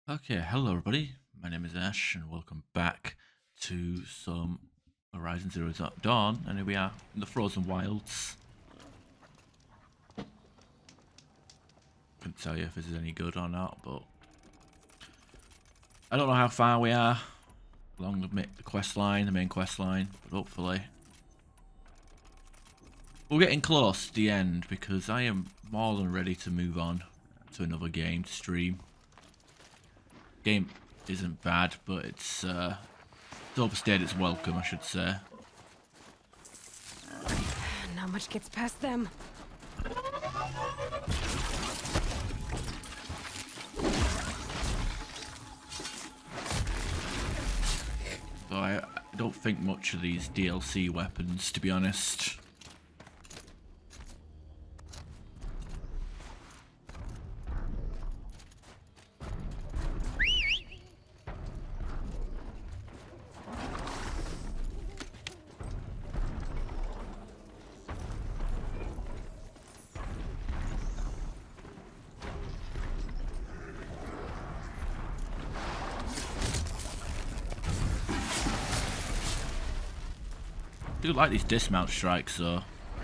Okay, hello everybody. My name is Ash, and welcome back to some Horizon Zero Dawn. And here we are in the Frozen Wilds. Couldn't tell you if this is any good or not, but I don't know how far we are along the quest line, the main quest line, but hopefully we're getting close to the end because I am more than ready to move on to another game to stream. Game isn't bad, but it's overstayed its welcome, I should say. Not much gets past them. So I don't think much of these DLC weapons, to be honest. I do like these dismount strikes though.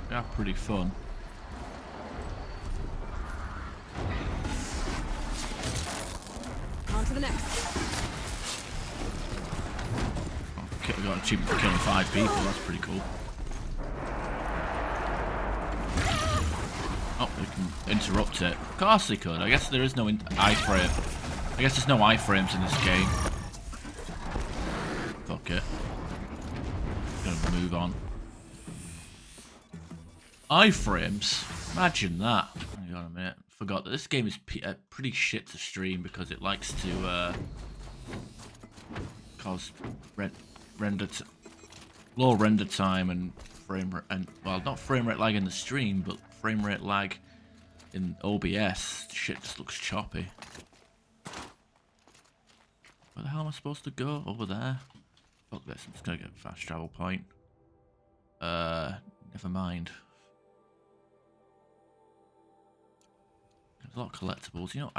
They are pretty fun. On to the next. Okay, we got an achievement for killing 5 people, that's pretty cool. Oh, we can interrupt it. Of course they could. I guess there is no iframe. I guess there's no iframes in this game. Fuck it. Gonna move on. Iframes? Imagine that. Hang on a minute. Forgot that this game is pretty shit to stream because it likes to cause low render time and well, not frame rate lag in the stream, but frame rate lag in OBS. Shit just looks choppy. Where the hell am I supposed to go? Over there? Fuck this, I'm just gonna get a fast travel point. Never mind. There's a lot of collectibles. You know,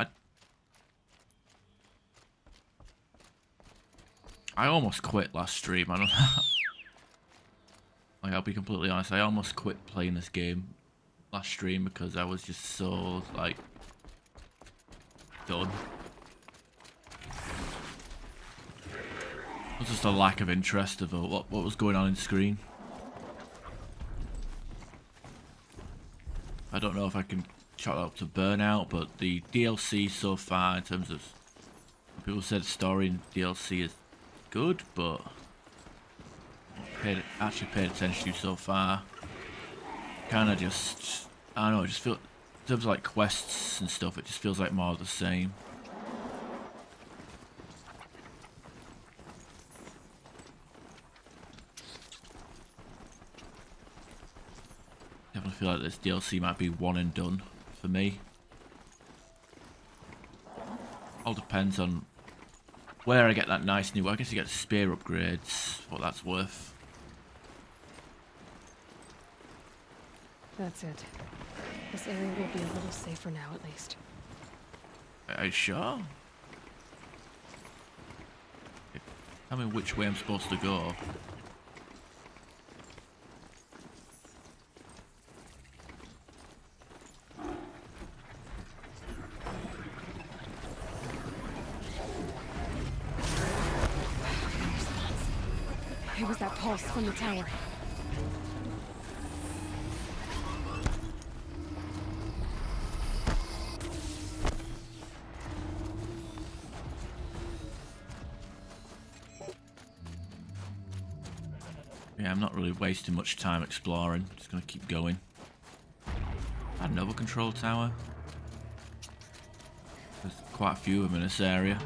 I almost quit last stream. I don't know. Like, I'll be completely honest. I almost quit playing this game last stream because I was just so like done. It was just a lack of interest of what was going on in screen. I don't know if I can chalk that up to burnout, but the DLC so far, in terms of people said story in DLC is good, but actually paid attention to so far. Kind of just, I don't know, it just feels, in terms of like quests and stuff, it just feels like more of the same. Definitely feel like this DLC might be one and done for me. All depends on where I get that nice new, I guess you get spear upgrades, what that's worth. That's it. This area will be a little safer now, at least. Are you sure? Tell me which way I'm supposed to go. It was that pulse from the tower. Yeah, I'm not really wasting much time exploring. Just gonna keep going. Another control tower. There's quite a few of them in this area.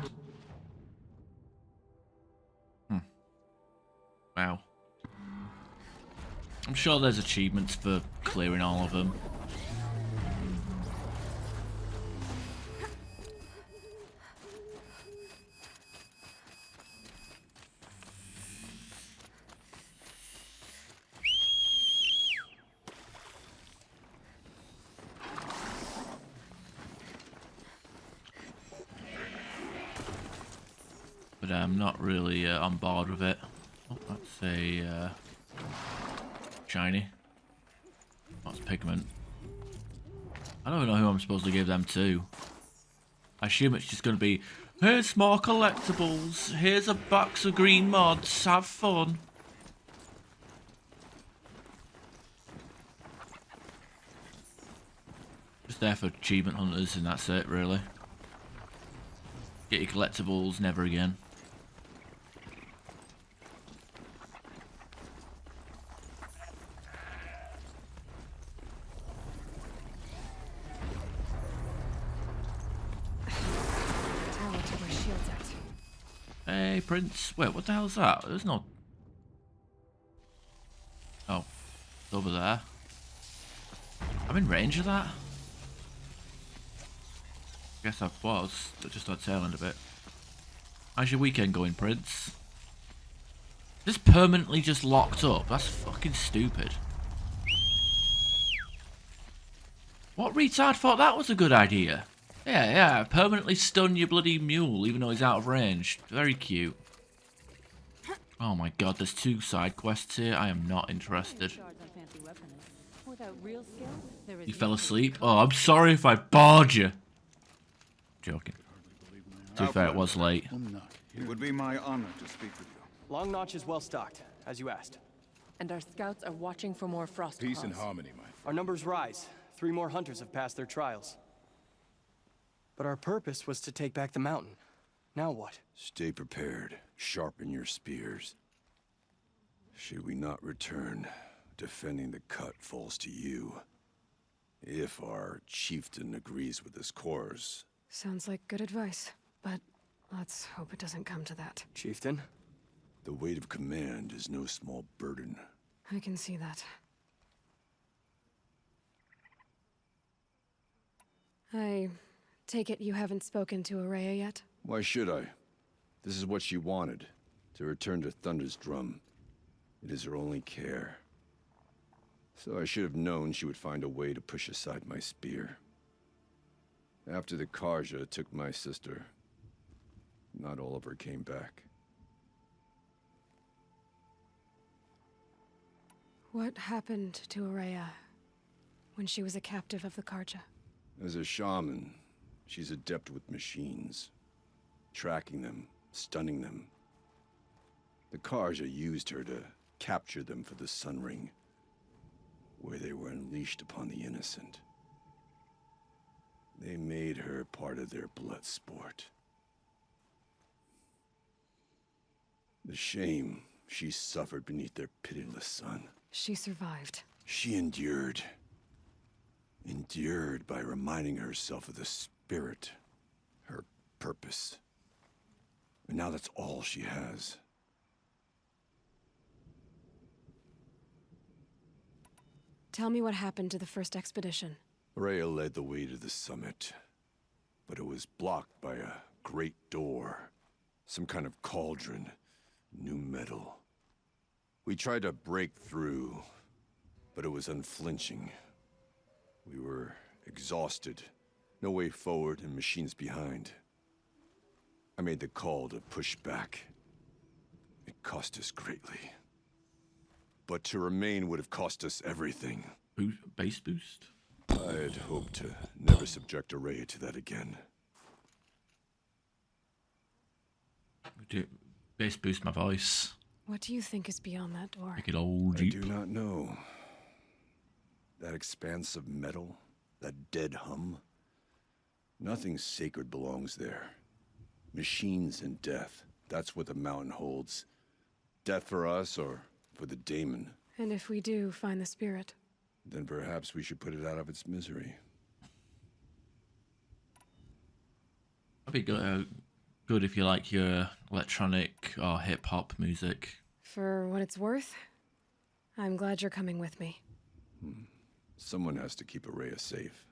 Wow. I'm sure there's achievements for clearing all of them. but I'm not really on board with it. Oh, that's a shiny. That's pigment. I don't know who I'm supposed to give them to. I assume it's just going to be, here's more collectibles, here's a box of green mods, have fun. Just there for achievement hunters and that's it, really. Get your collectibles, never again. Tower to where shield's at. Hey, Prince. Wait, what the hell's that? There's no... Oh, it's over there. I'm in range of that? Guess I was. I just had tail end a bit. How's your weekend going, Prince? This permanently just locked up. That's fucking stupid. What retard thought that was a good idea? Yeah, permanently stun your bloody mule even though he's out of range. Very cute. Oh my god, there's 2 side quests here. I am not interested. You fell asleep? Oh, I'm sorry if I bored you. Joking. To be fair, it was late. It would be my honor to speak with you. Long Notch is well stocked, as you asked. And our scouts are watching for more frost Peace and claws. harmony, my friend. Our numbers rise. 3 more hunters have passed their trials. But our purpose was to take back the mountain. Now what? Stay prepared. Sharpen your spears. Should we not return, defending the cut falls to you. If our chieftain agrees with this course. Sounds like good advice, but let's hope it doesn't come to that. Chieftain? The weight of command is no small burden. I can see that. I take it you haven't spoken to Araya yet? Why should I? This is what she wanted, to return to Thunder's drum. It is her only care. So I should have known she would find a way to push aside my spear. After the Karja took my sister, not all of her came back. What happened to Araya when she was a captive of the Karja? As a shaman, she's adept with machines. Tracking them, stunning them. The Karja used her to capture them for the Sun Ring, where they were unleashed upon the innocent. They made her part of their blood sport. The shame she suffered beneath their pitiless sun. She survived. She endured. Endured by reminding herself of the spirit, her purpose. And now that's all she has. Tell me what happened to the first expedition. Rhea led the way to the summit, but it was blocked by a great door. Some kind of cauldron, new metal. We tried to break through, but it was unflinching. We were exhausted, no way forward and machines behind. I made the call to push back. It cost us greatly. But to remain would have cost us everything. Base boost? I had hoped to never subject Araya to that again. Base boost my voice. What do you think is beyond that door? Make it all I deep. do not know. That expanse of metal, that dead hum. Nothing sacred belongs there. Machines and death, that's what the mountain holds. Death for us or for the daemon. And if we do find the spirit? Then perhaps we should put it out of its misery. That'd be good if you like your electronic or hip-hop music. For what it's worth, I'm glad you're coming with me. Someone has to keep Araya safe.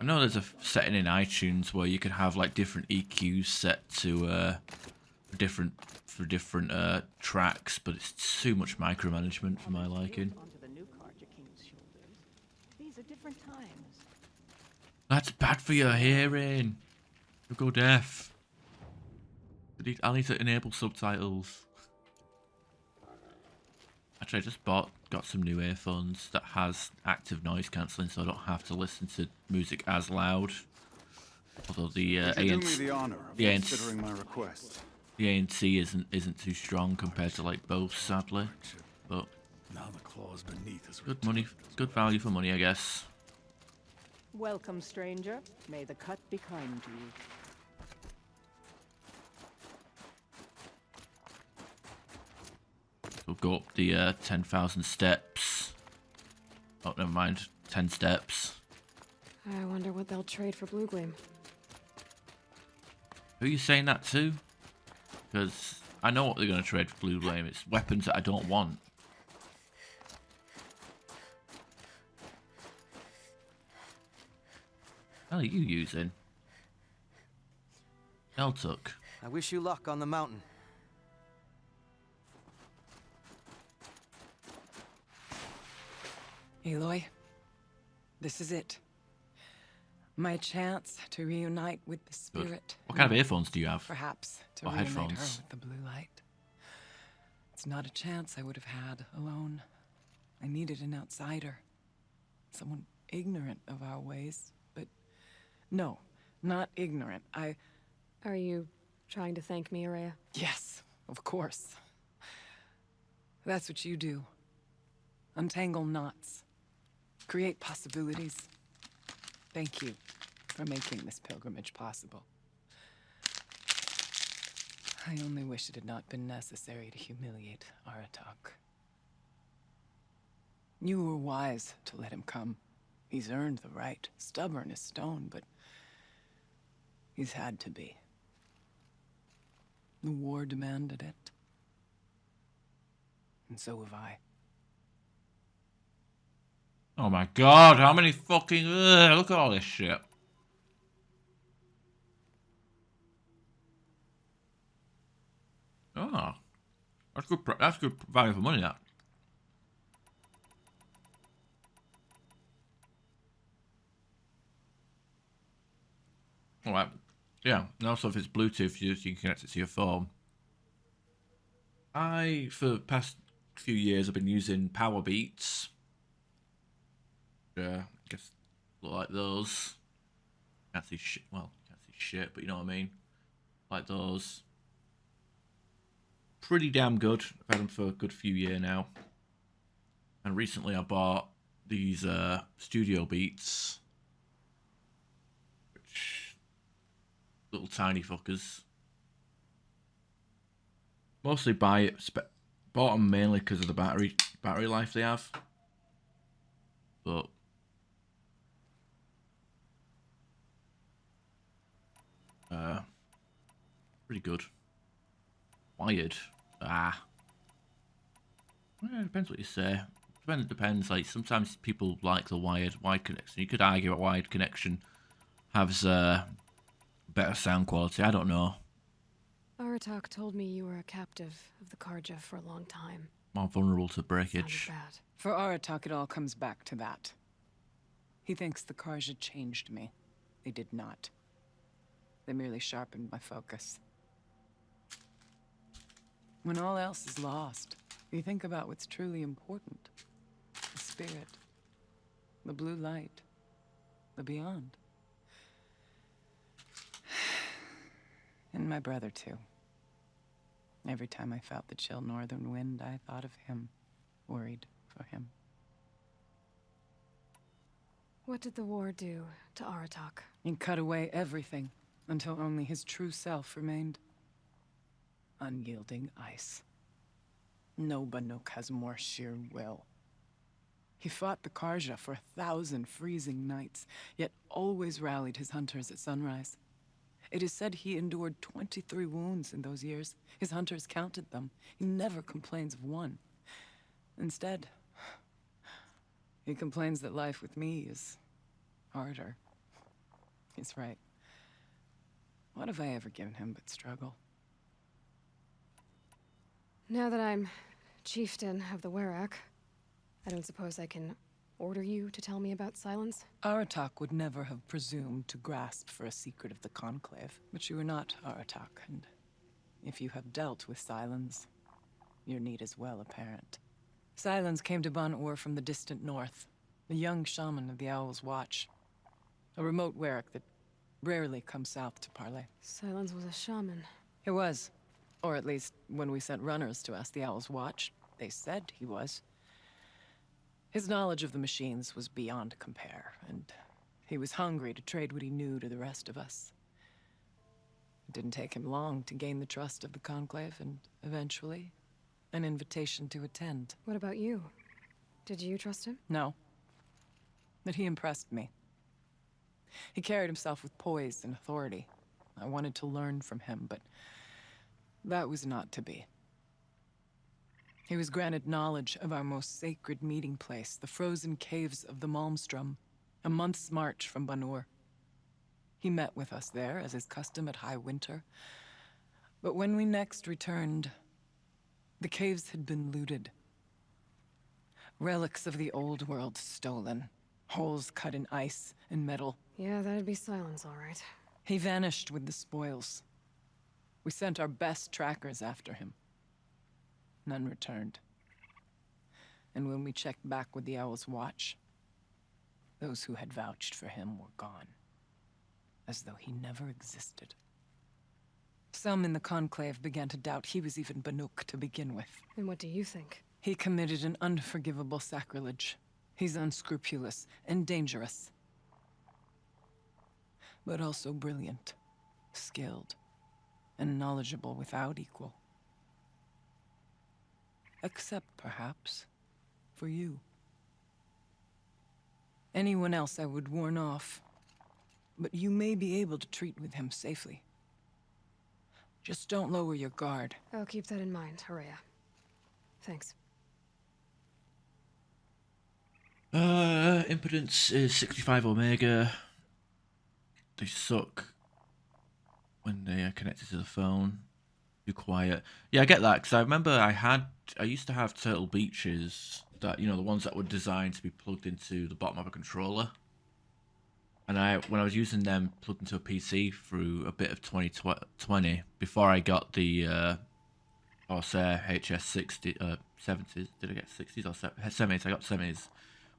I know there's a setting in iTunes where you could have like different EQs set to different tracks, but it's too much micromanagement for my liking. These are different times. That's bad for your hearing. Go deaf. I need to enable subtitles. Actually, I just got some new earphones that has active noise cancelling, so I don't have to listen to music as loud. Although the Would you do me the honor of considering my request? the ANC isn't too strong compared to like Bose, sadly. But Now the claws beneath us. good money, good value for money, I guess. Welcome, stranger. May the cut be kind to you. We'll go up the 10,000 steps. Oh, never mind. 10 steps. I wonder what they'll trade for Blue Gleam. Who are you saying that to? Because I know what they're going to trade for Blue Gleam. It's weapons that I don't want. What are you using? Eltuk. I wish you luck on the mountain. Aloy, this is it. My chance to reunite with the spirit. What kind of earphones do you have? Perhaps to Or reunite headphones? her with the blue light. It's not a chance I would have had alone. I needed an outsider. Someone ignorant of our ways. But no, not ignorant. Are you trying to thank me, Araya? Yes, of course. That's what you do. Untangle knots. Create possibilities. Thank you for making this pilgrimage possible. I only wish it had not been necessary to humiliate Aratak. You were wise to let him come. He's earned the right, stubborn as stone, but he's had to be. The war demanded it. And so have I. Oh my god, how many fucking... look at all this shit. Oh. That's good value for money, that. Alright. Yeah, and also if it's Bluetooth, you can connect it to your phone. For the past few years, I've been using Power Beats. I guess look like those. Can't see shit. Well, can't see shit, but you know what I mean. Like those. Pretty damn good. I've had them for a good few years now. And recently I bought these Studio Beats. Which... little tiny fuckers. Mostly bought them mainly because of the battery life they have. But... pretty good. Wired. Well, it depends what you say. Depends. Like sometimes people like the wired connection. You could argue a wired connection has better sound quality. I don't know. Aratak told me you were a captive of the Karja for a long time. More vulnerable to breakage. Sounded bad. For Aratak, it all comes back to that. He thinks the Karja changed me. They did not. They merely sharpened my focus. When all else is lost, you think about what's truly important. The spirit. The blue light. The beyond. And my brother, too. Every time I felt the chill northern wind, I thought of him. Worried for him. What did the war do to Aratak? It cut away everything, until only his true self remained. Unyielding ice. No Banuk has more sheer will. He fought the Karja for 1,000 freezing nights, yet always rallied his hunters at sunrise. It is said he endured 23 wounds in those years. His hunters counted them. He never complains of one. Instead, he complains that life with me is harder. He's right. What have I ever given him but struggle? Now that I'm chieftain of the Werak, I don't suppose I can order you to tell me about Silence? Aratak would never have presumed to grasp for a secret of the Conclave. But you are not Aratak, and if you have dealt with Silence, your need is well apparent. Silence came to Ban-Ur from the distant north, a young shaman of the Owl's Watch. A remote Warwick that rarely comes south to parley. Silence was a shaman. He was. Or at least, when we sent runners to ask the Owl's Watch, they said he was. His knowledge of the machines was beyond compare, and he was hungry to trade what he knew to the rest of us. It didn't take him long to gain the trust of the Conclave, and eventually, an invitation to attend. What about you? Did you trust him? No. But he impressed me. He carried himself with poise and authority. I wanted to learn from him, but that was not to be. He was granted knowledge of our most sacred meeting place, the frozen caves of the Malmstrom, a month's march from Ban-Ur. He met with us there, as is custom at High Winter. But when we next returned, the caves had been looted. Relics of the old world stolen. Holes cut in ice and metal. Yeah, that'd be Silence, all right. He vanished with the spoils. We sent our best trackers after him. None returned. And when we checked back with the Owl's Watch, those who had vouched for him were gone. As though he never existed. Some in the Conclave began to doubt he was even Banuk to begin with. And what do you think? He committed an unforgivable sacrilege. He's unscrupulous and dangerous. But also brilliant, skilled, and knowledgeable without equal. Except, perhaps, for you. Anyone else I would warn off, but you may be able to treat with him safely. Just don't lower your guard. I'll keep that in mind, Horea. Thanks. Impotence is 65 Omega. They suck when they are connected to the phone. Too quiet. Yeah, I get that, because I remember I used to have Turtle Beaches that, you know, the ones that were designed to be plugged into the bottom of a controller. And when I was using them plugged into a PC through a bit of 2020, before I got the Corsair HS60, 70s, did I get 60s or 70s? I got 70s.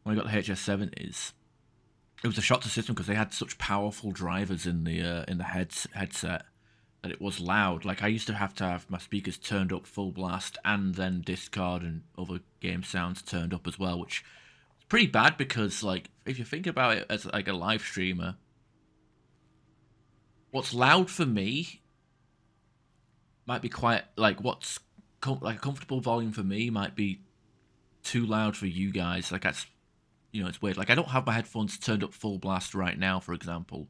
When I got the HS70s, it was a shock to the system because they had such powerful drivers in the headset that it was loud. Like, I used to have my speakers turned up full blast and then Discord and other game sounds turned up as well, which is pretty bad because, like, if you think about it as like a live streamer, what's loud for me might be quite, like, what's like a comfortable volume for me might be too loud for you guys. Like, that's, you know, it's weird. Like, I don't have my headphones turned up full blast right now, for example.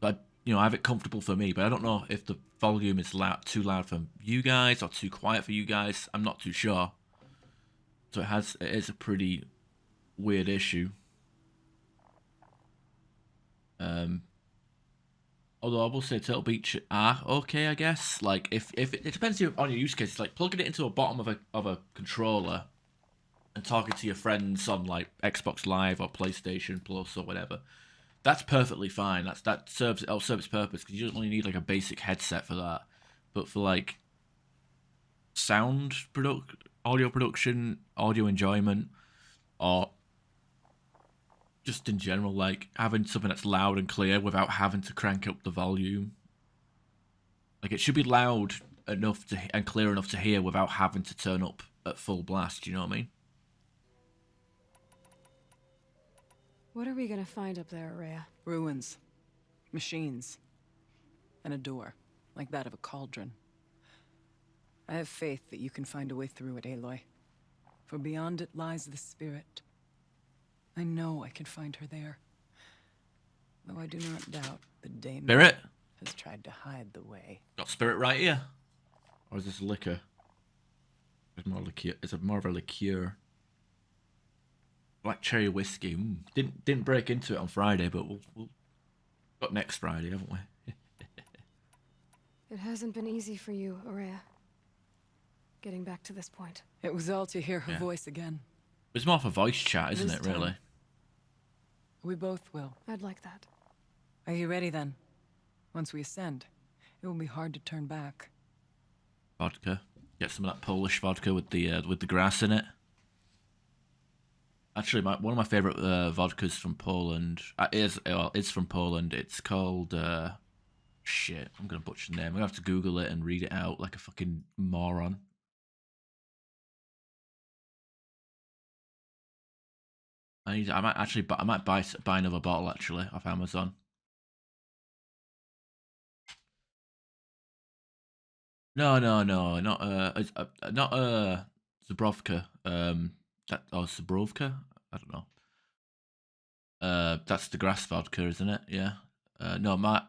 But, you know, I have it comfortable for me, but I don't know if the volume is too loud for you guys or too quiet for you guys. I'm not too sure. So it is a pretty weird issue. Although I will say Turtle Beach are okay, I guess. Like, if it depends on your use case. Like, plugging it into a bottom of a controller and talking to your friends on, like, Xbox Live or PlayStation Plus or whatever, that's perfectly fine. It'll serve its purpose because you don't only need, like, a basic headset for that. But for, like, audio production, audio enjoyment, or just in general, like, having something that's loud and clear without having to crank up the volume. Like, it should be loud enough and clear enough to hear without having to turn up at full blast, you know what I mean? What are we gonna find up there, Rhea? Ruins. Machines. And a door, like that of a cauldron. I have faith that you can find a way through it, Aloy. For beyond it lies the spirit. I know I can find her there. Though I do not doubt the Dame Spirit? has tried to hide the way. Got spirit right here? Or is this liquor? It's more of a liqueur. Black cherry whiskey. Didn't break into it on Friday, but we'll got next Friday, haven't we? It hasn't been easy for you, Aurea. Getting back to this point. It was all to hear her voice again. It's more for voice chat, isn't This it, really? time. We both will. I'd like that. Are you ready then? Once we ascend, it will be hard to turn back. Vodka. Get some of that Polish vodka with the grass in it. Actually, one of my favourite vodkas from Poland it's from Poland. It's called shit. I'm gonna butcher the name. I'm gonna have to Google it and read it out like a fucking moron. I might buy another bottle actually off Amazon. No, not Zabrovka. Zabrovka. I don't know. That's the grass vodka, isn't it? Yeah. No, my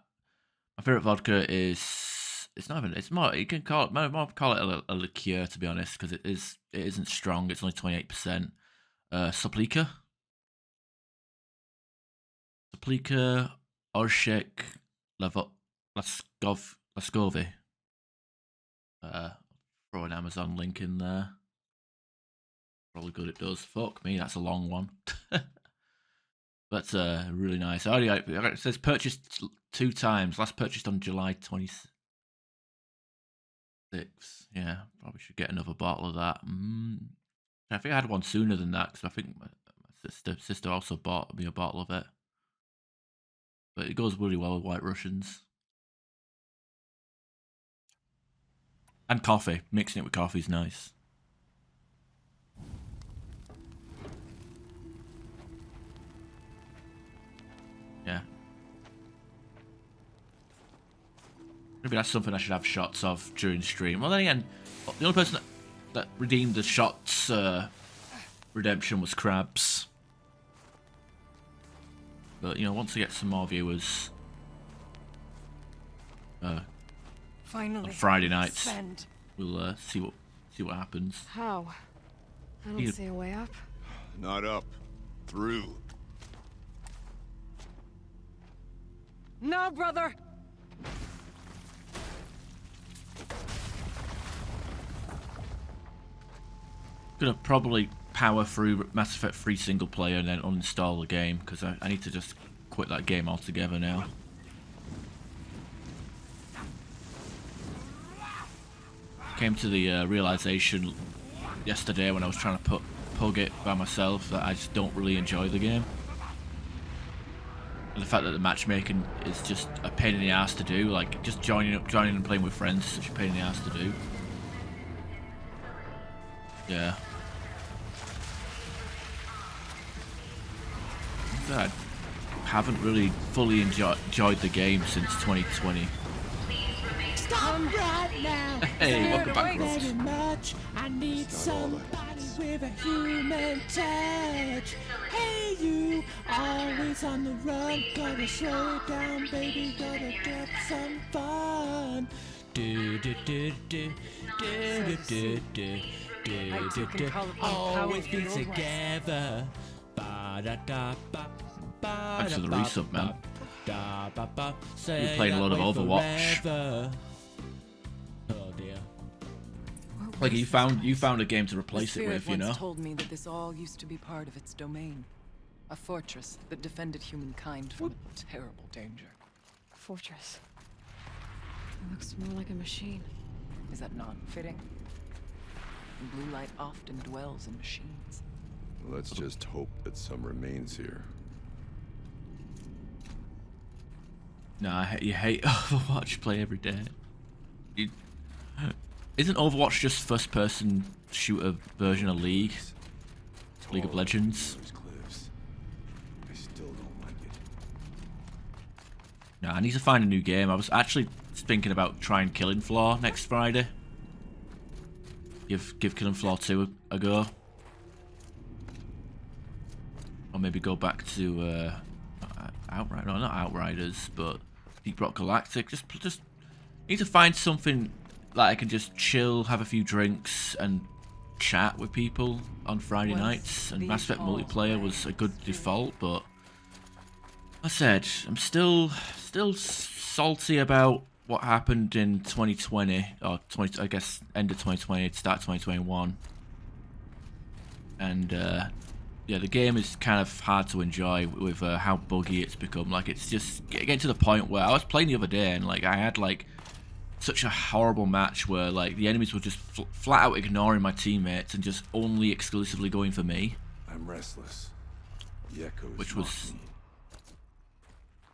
favorite vodka is it's not even it's more you can call it more call it a liqueur to be honest because it isn't strong. It's only 28%. Soplika. Soplika, Orshek, Laskovy. Throw an Amazon link in there. Probably good it does. Fuck me, that's a long one. That's really nice. It says purchased 2 times. Last purchased on July 26th. Yeah, probably should get another bottle of that. I think I had one sooner than that because I think my sister also bought me a bottle of it. But it goes really well with White Russians. And coffee. Mixing it with coffee is nice. Yeah. Maybe that's something I should have shots of during stream. Well, then again, the only person that redeemed the shots redemption was Krabs. But, you know, once I get some more viewers Finally. on Friday nights, Send. we'll see what happens. How? I don't see a way up. Not up. Through. No, brother! Gonna probably power through Mass Effect 3 single player and then uninstall the game because I need to just quit that game altogether now. Came to the realization yesterday when I was trying to pug it by myself that I just don't really enjoy the game. And the fact that the matchmaking is just a pain in the ass to do, like just joining and playing with friends is such a pain in the ass to do. Yeah. I haven't really fully enjoyed the game since 2020. Stop right now. Hey, welcome back, Very much. I need somebody with a human touch. Hey, you, always on the run. Gotta slow it down, baby. Gotta get some fun. Do do do do do do do do do do do. Always be together. Thanks for the resub, man. We're playing a lot of Overwatch. Oh dear. Like you found a game to replace it with, you know. Once told me that this all used to be part of its domain, a fortress that defended humankind from a terrible danger. Fortress. It looks more like a machine. Is that not fitting? Blue light often dwells in machines. Let's just hope that some remains here. Nah, you hate Overwatch. Play every day. Isn't Overwatch just first-person shooter version of League of Legends? Cliffs. I still don't like it. Nah, I need to find a new game. I was actually thinking about trying Killing Floor next Friday. Give Killing Floor 2 a go. Or maybe go back to Outrider. No, not Outriders, but Deep Rock Galactic. Just need to find something that I can just chill, have a few drinks, and chat with people on Friday nights. And Mass Effect multiplayer was a good default, but I said I'm still salty about what happened in 2020 or I guess end of 2020, start 2021. and yeah, the game is kind of hard to enjoy with how buggy it's become. Like, it's just getting to the point where I was playing the other day, and like I had like such a horrible match where like the enemies were just flat out ignoring my teammates and just only exclusively going for me. I'm restless. The echoes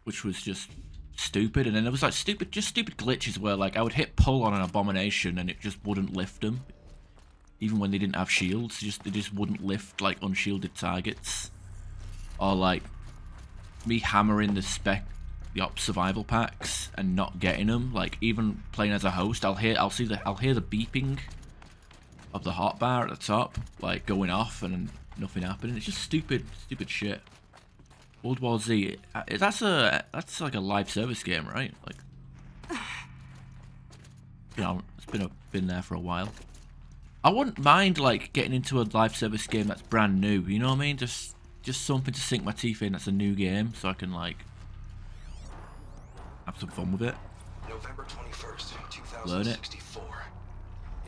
which was just stupid. And then there was like stupid glitches where like I would hit pull on an abomination and it just wouldn't lift them, even when they didn't have shields. They just wouldn't lift like unshielded targets. Or like me hammering the op survival packs and not getting them. Like, even playing as a host, I'll hear the beeping of the hotbar at the top, like going off, and nothing happening. It's just stupid shit. World War Z, that's like a live service game, right? Like, you know, it's been there for a while. I wouldn't mind like getting into a live service game that's brand new. You know what I mean? Just something to sink my teeth in. That's a new game, so I can like have some fun with it. November 21st, 2064. Learn it.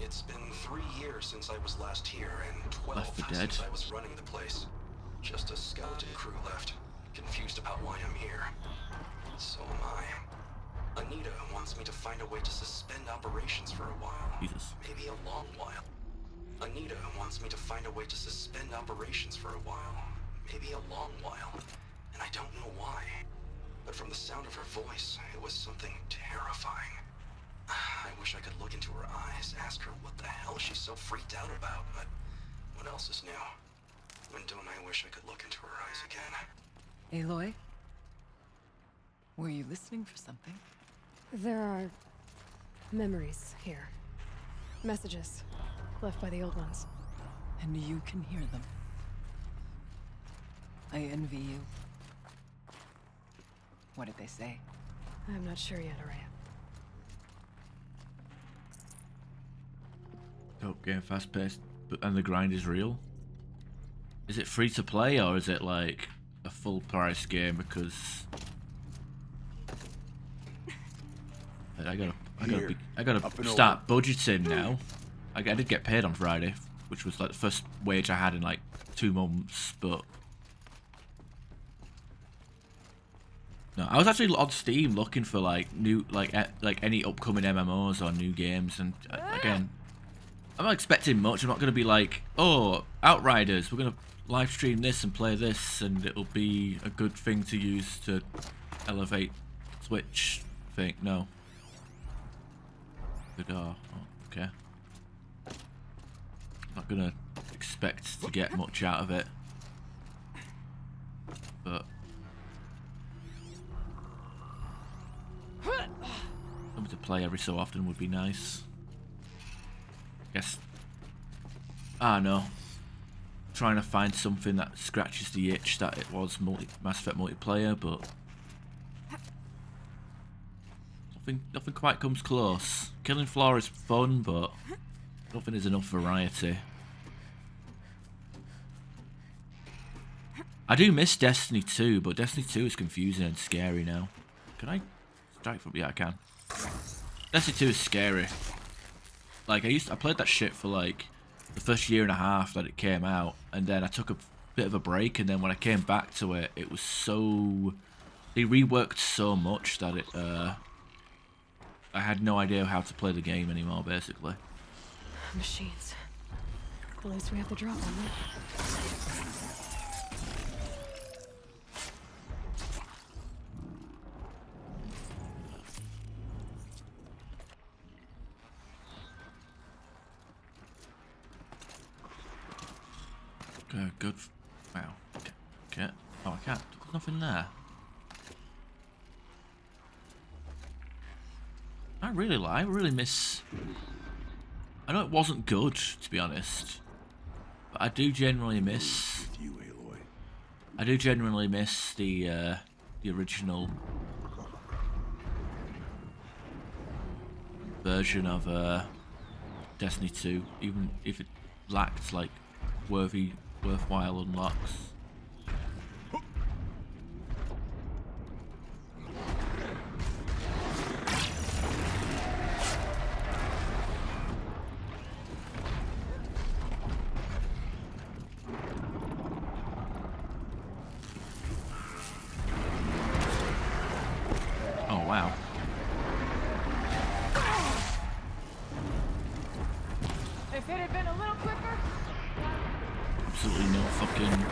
It's been 3 years since I was last here, and 12 Left for Dead. since I was running the place. Just a skeleton crew left, confused about why I'm here. So am I. Anita wants me to find a way to suspend operations for a while. Jesus. Maybe a long while. Anita wants me to find a way to suspend operations for a while. Maybe a long while. And I don't know why. But from the sound of her voice, it was something terrifying. I wish I could look into her eyes, ask her what the hell she's so freaked out about, but what else is new? And don't I wish I could look into her eyes again? Aloy? Were you listening for something? There are memories here. Messages left by the old ones. And you can hear them. I envy you. What did they say? I'm not sure yet, Araya. Dope game, fast paced, and the grind is real. Is it free to play, or is it like a full price game? Because I gotta start budgeting now. I did get paid on Friday, which was like the first wage I had in like 2 months, but no, I was actually on Steam looking for like new, like any upcoming MMOs or new games, and again, I'm not expecting much. I'm not going to be like, oh, Outriders, we're going to live stream this and play this, and it'll be a good thing to use to elevate Twitch thing. No. Good, oh, okay. Not going to expect to get much out of it, but something to play every so often would be nice. Guess. Ah, no. Trying to find something that scratches the itch that it was Mass Effect multiplayer, but nothing quite comes close. Killing Floor is fun, but nothing is enough variety. I do miss Destiny 2, but Destiny 2 is confusing and scary now. Can I strike from? Yeah, I can. Destiny 2 is scary. Like, I played that shit for like the first year and a half that it came out, and then I took a bit of a break, and then when I came back to it, it was so... They reworked so much that it, I had no idea how to play the game anymore, basically. Machines. At least we have the drop on them. Good. Wow. Okay. Oh, I can't. There's nothing there. I really miss... I know it wasn't good, to be honest, but I do generally miss... I do genuinely miss the original version of Destiny 2, even if it lacked like worthwhile unlocks. wow. If it had been a little quicker. Absolutely no fucking...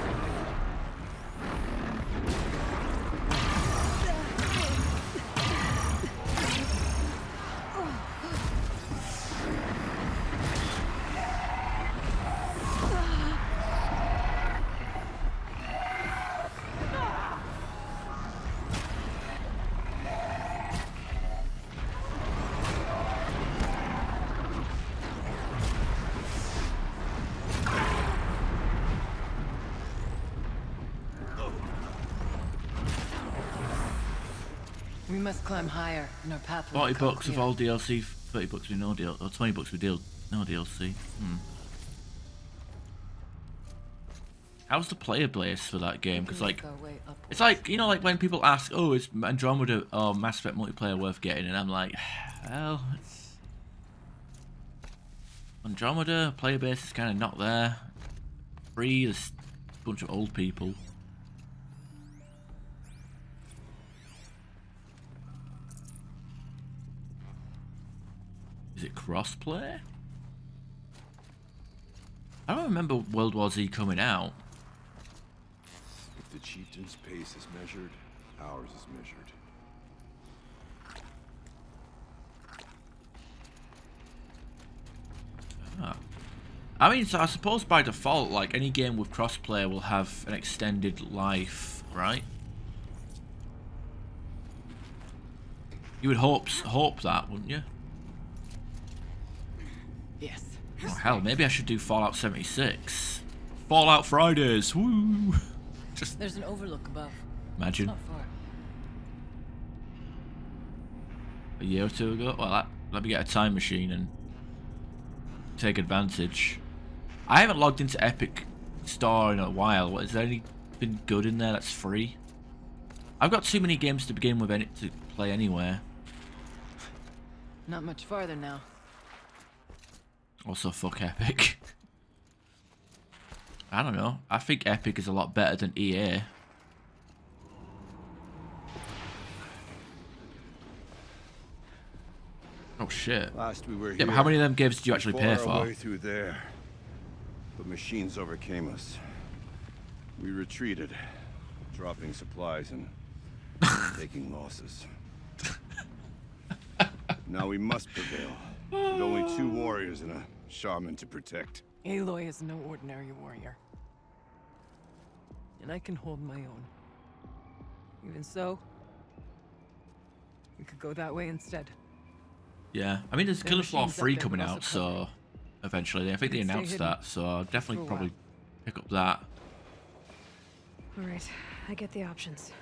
We must climb higher in our path. $40 of all DLC, $30 with no DLC, or $20 with no DLC. How's the player base for that game? Because like, it's like, you know, like when people ask, oh, is Andromeda or Mass Effect multiplayer worth getting? And I'm like, well, it's Andromeda player base is kind of not there. Free, there's a bunch of old people. Is it crossplay? I don't remember World War Z coming out. If the chieftain's pace is measured, ours is measured. Ah. I mean, so I suppose by default, like any game with crossplay will have an extended life, right? You would hope that, wouldn't you? Yes. Oh hell, maybe I should do Fallout 76. Fallout Fridays, woo! Just there's an overlook above. Imagine. It's not far. A year or two ago. Well, let me get a time machine and take advantage. I haven't logged into Epic Store in a while. Is there anything good in there that's free? I've got too many games to begin with to play anywhere. Not much farther now. Also, fuck Epic. I don't know. I think Epic is a lot better than EA. Oh shit. Last we were yeah, here, but how many of them games did you actually pay our for? way through there, but machines overcame us. We retreated, dropping supplies and taking losses. Now we must prevail, with only 2 warriors and a shaman to protect. Aloy is no ordinary warrior. And I can hold my own. Even so, we could go that way instead. Yeah, I mean, there's Killer Floor 3 coming out, so eventually, I think they announced that, so I'll definitely probably pick up that. Alright, I get the options.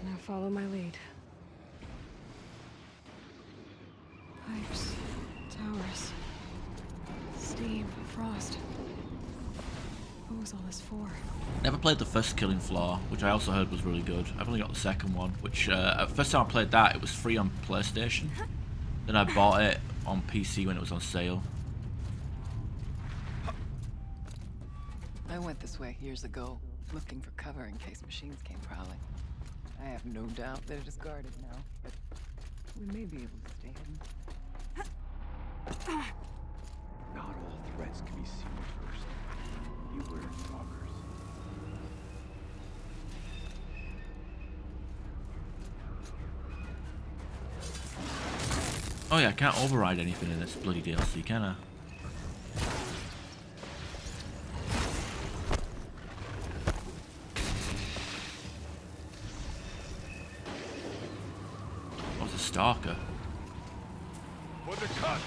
Now follow my lead. Pipes, towers, steam, frost. What was all this for? Never played the first Killing Floor, which I also heard was really good. I've only got the second one, which first time I played that, it was free on PlayStation. Then I bought it on PC when it was on sale. I went this way years ago, looking for cover in case machines came prowling. I have no doubt that it is guarded now, but we may be able to stay hidden. Not all threats can be seen at first. Beware talkers. Oh yeah, I can't override anything in this bloody DLC, can I? Oh, it's a stalker. For the cut!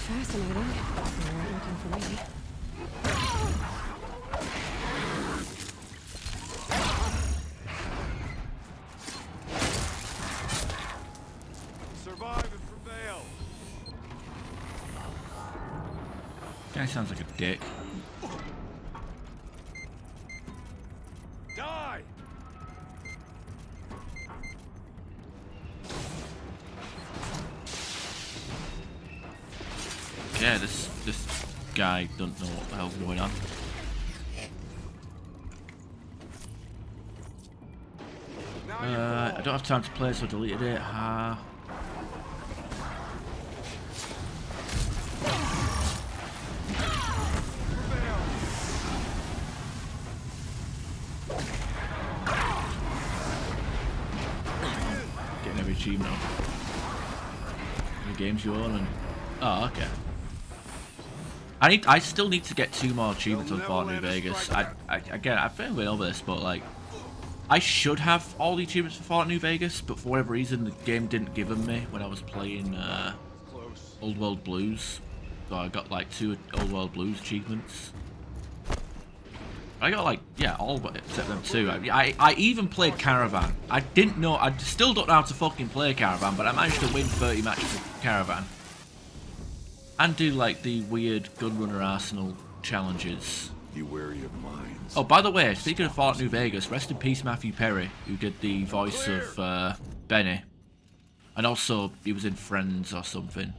Fascinating. They weren't looking for me. Survive and prevail! Guy sounds like a dick. Die! Yeah, this guy don't know what the hell's going on. I don't have time to play, so I deleted it. Getting every achievement up. The games you own and... Oh, okay. I still need to get 2 more achievements on Fallout New Vegas. Again, I've been going over this, but like... I should have all the achievements for Fallout New Vegas, but for whatever reason the game didn't give them me when I was playing Old World Blues. So I got like 2 Old World Blues achievements. I got like, yeah, all but except them 2. I even played Caravan. I didn't know, I still don't know how to fucking play Caravan, but I managed to win 30 matches of Caravan. And do like the weird Gunrunner Arsenal challenges. Be wary of mines. Oh, by the way, speaking of Fallout New Vegas, rest in peace Matthew Perry, who did the voice of Benny. And also, he was in Friends or something.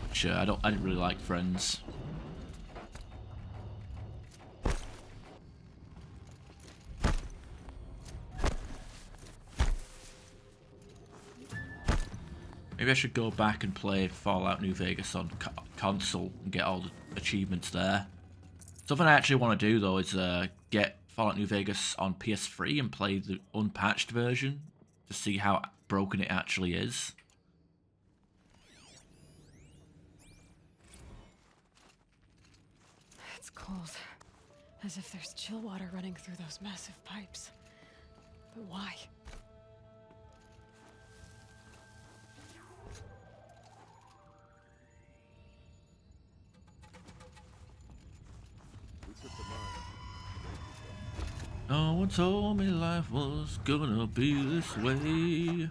Which, I didn't really like Friends. Maybe I should go back and play Fallout New Vegas on console and get all the achievements there. Something I actually want to do though is get Fallout New Vegas on PS3 and play the unpatched version to see how broken it actually is. It's cold. As if there's chill water running through those massive pipes. But why? No one told me life was gonna be this way.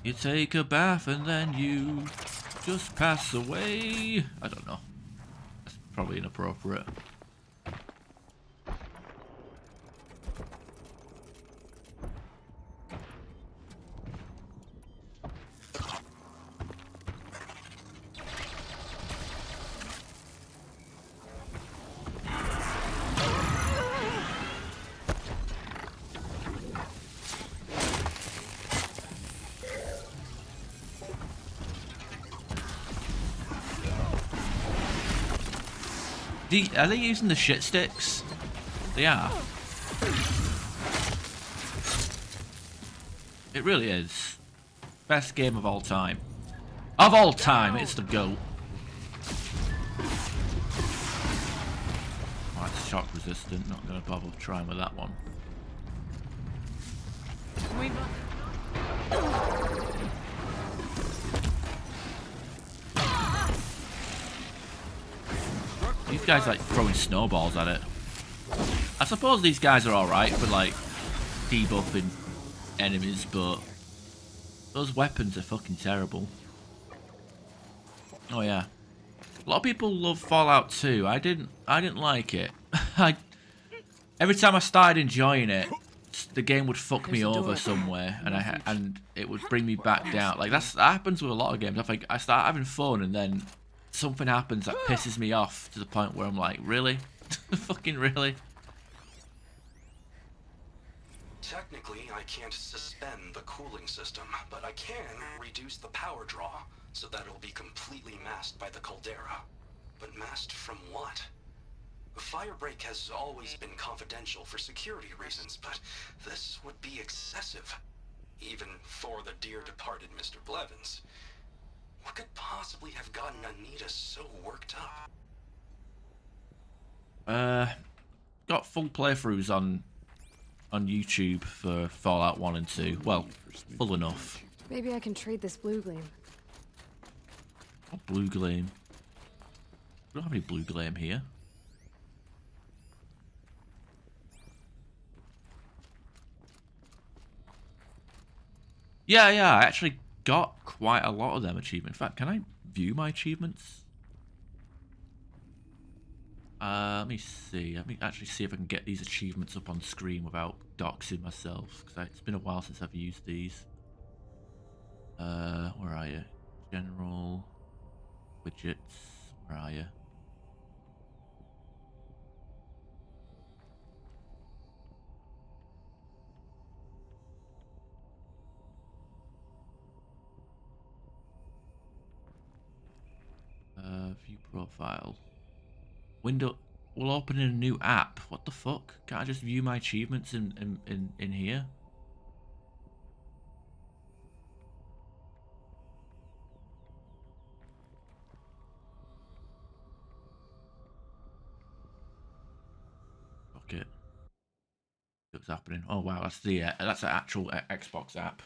You take a bath and then you just pass away. I don't know. That's probably inappropriate. Are they using the shit sticks? They are. It really is. Best game of all time. Of all time, it's the GOAT. Oh, it's shock resistant, not gonna bother trying with that one. These guys like throwing snowballs at it. I suppose these guys are alright for like debuffing enemies, but those weapons are fucking terrible. Oh yeah. A lot of people love Fallout 2. I didn't like it. Every time I started enjoying it, the game would fuck me over somewhere and it would bring me back down. Like that happens with a lot of games. I think I start having fun and then something happens that pisses me off to the point where I'm like, really? Fucking really? Technically, I can't suspend the cooling system, but I can reduce the power draw so that it'll be completely masked by the caldera. But masked from what? The firebreak has always been confidential for security reasons, but this would be excessive. Even for the dear departed Mr. Blevins. What could possibly have gotten Anita so worked up? Got full playthroughs on YouTube for Fallout 1 and 2. Well, full enough. Maybe I can trade this blue gleam. Oh, blue gleam. We don't have any blue gleam here. Yeah, I actually got quite a lot of them achievements. In fact, can I view my achievements? Let me see. Let me actually see if I can get these achievements up on screen without doxing myself, because it's been a while since I've used these. Where are you? General widgets. Where are you? View profile. Window will open in a new app. What the fuck? Can't I just view my achievements in here? Fuck it. What's happening? Oh wow, that's the actual Xbox app.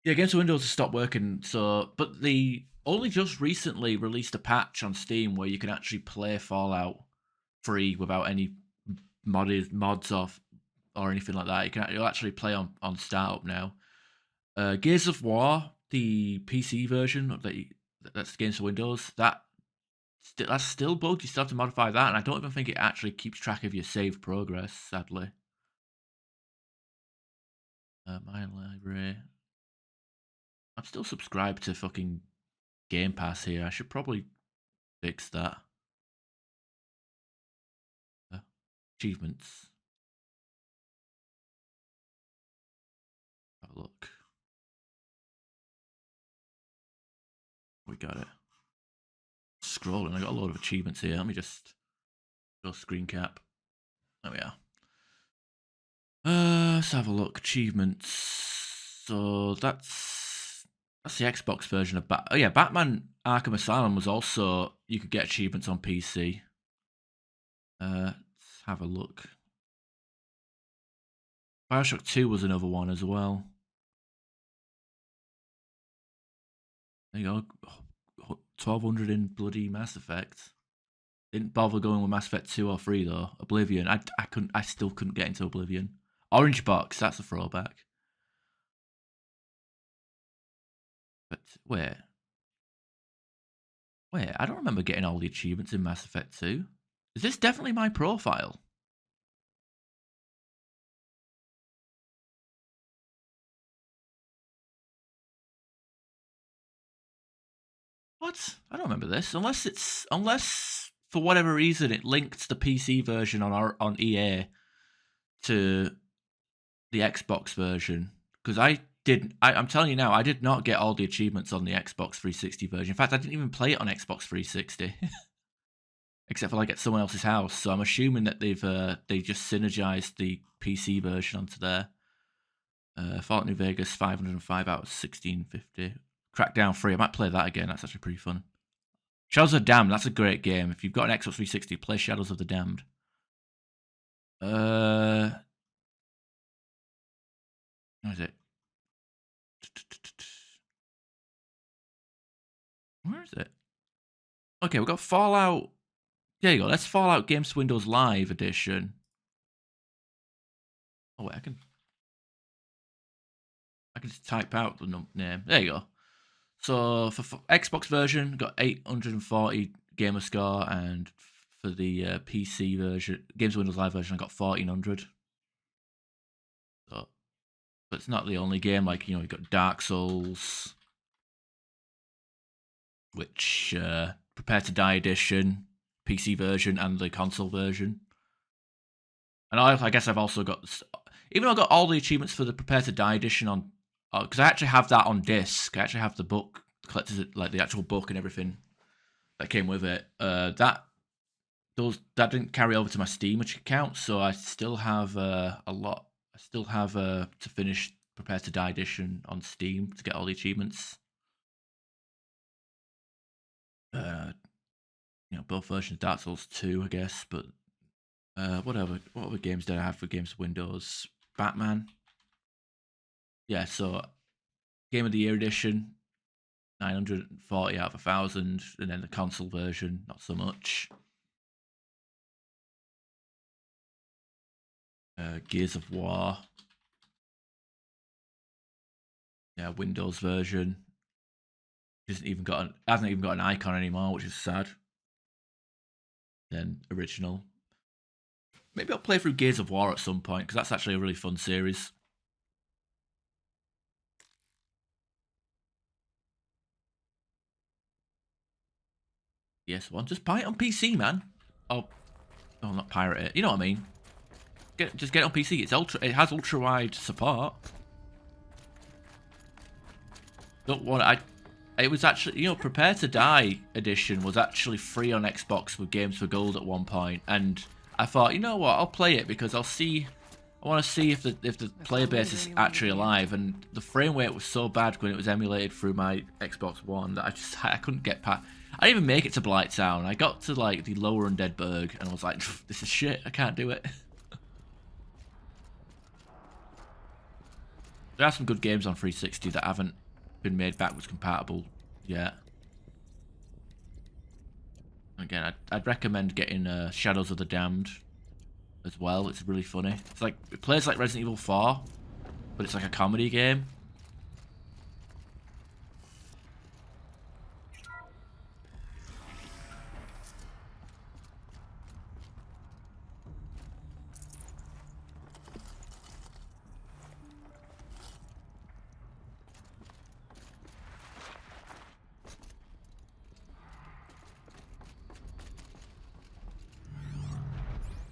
Yeah, Games for Windows has stopped working. So, but they only just recently released a patch on Steam where you can actually play Fallout free without any mods or anything like that. You'll actually play on startup now. Gears of War, the PC version that's Games for Windows, that's still bugged. You still have to modify that, and I don't even think it actually keeps track of your saved progress, sadly. My library. I'm still subscribed to fucking Game Pass here. I should probably fix that. Achievements. Have a look. We got it. Scrolling. I got a load of achievements here. Let me just go screen cap. There we are. Let's have a look. Achievements. So that's the Xbox version of Batman Arkham Asylum was also, you could get achievements on PC. Let's have a look. Bioshock 2 was another one as well. There you go. 1200 in bloody Mass Effect. Didn't bother going with Mass Effect 2 or 3 though. Oblivion. I still couldn't get into Oblivion. Orange Box, that's a throwback. But wait, I don't remember getting all the achievements in Mass Effect 2. Is this definitely my profile? What? I don't remember this. Unless for whatever reason it linked the PC version on EA to the Xbox version. Because I'm telling you now, I did not get all the achievements on the Xbox 360 version. In fact, I didn't even play it on Xbox 360. Except for like at someone else's house. So I'm assuming that they just synergized the PC version onto there. Fallout New Vegas 505 out of 1650. Crackdown 3. I might play that again. That's actually pretty fun. Shadows of the Damned. That's a great game. If you've got an Xbox 360, play Shadows of the Damned. Where is it? Where is it? Okay, we've got Fallout. There you go. That's Fallout Games Windows Live Edition. Oh wait, I can just type out the name. There you go. So for Xbox version, got 840 gamer score, and for the PC version, Games Windows Live version, I got 1400. So, but it's not the only game. Like, you know, you got Dark Souls, which Prepare to Die edition, PC version, and the console version. And I guess I've also got, even though I got all the achievements for the Prepare to Die edition on, because I actually have that on disc. I actually have the book, collected, like the actual book and everything that came with it. That didn't carry over to my Steam account, so I still have a lot. I still have to finish Prepare to Die edition on Steam to get all the achievements. You know, both versions of Dark Souls 2, I guess, but what other games did I have for Games for Windows? Batman. Yeah, so Game of the Year edition, 940 out of 1,000, and then the console version, not so much. Gears of War. Yeah, Windows version. Hasn't even got an icon anymore, which is sad. Then original. Maybe I'll play through Gears of War at some point, because that's actually a really fun series. PS1. Just buy it on PC, man. Oh, not pirate it. You know what I mean? Just get it on PC. It has ultra wide support. Don't want it was actually, you know, Prepare to Die edition was actually free on Xbox with Games for Gold at one point, and I thought, you know what, I'll play it because I want to see if the player base is actually alive, and the frame rate was so bad when it was emulated through my Xbox One that I couldn't get past. I didn't even make it to Blighttown. I got to like the lower Undeadburg and I was like, this is shit, I can't do it. There are some good games on 360 that haven't been made backwards compatible yet. Again, I'd recommend getting Shadows of the Damned as well. It's really funny. It's like, it plays like Resident Evil 4, but it's like a comedy game.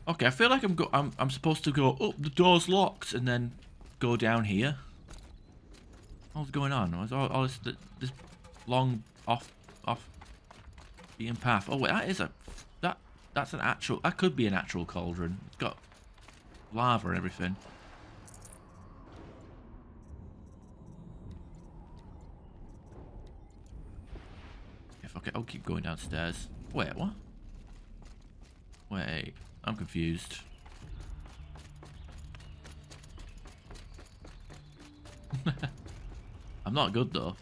Okay, I feel like I'm supposed to go up, the door's locked, and then go down here. What's going on? All this long off beaten path. Oh wait, that's an actual, that could be an actual cauldron. It's got lava and everything. Okay, I'll keep going downstairs. Wait, what? Wait. I'm confused. I'm not good though.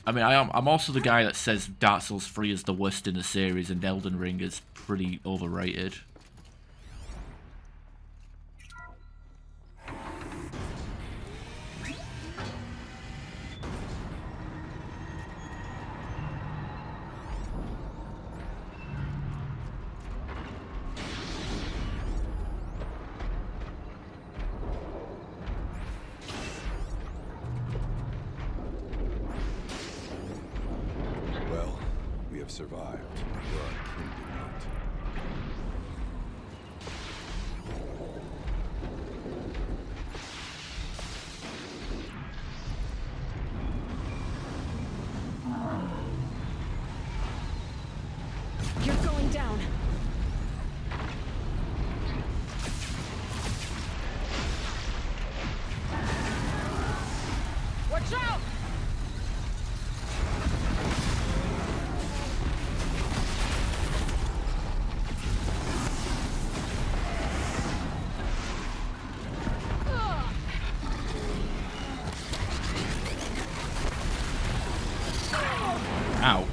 I mean, I'm also the guy that says Dark Souls 3 is the worst in the series and Elden Ring is pretty overrated. Survived. You're on You're going down. Watch out! Ow.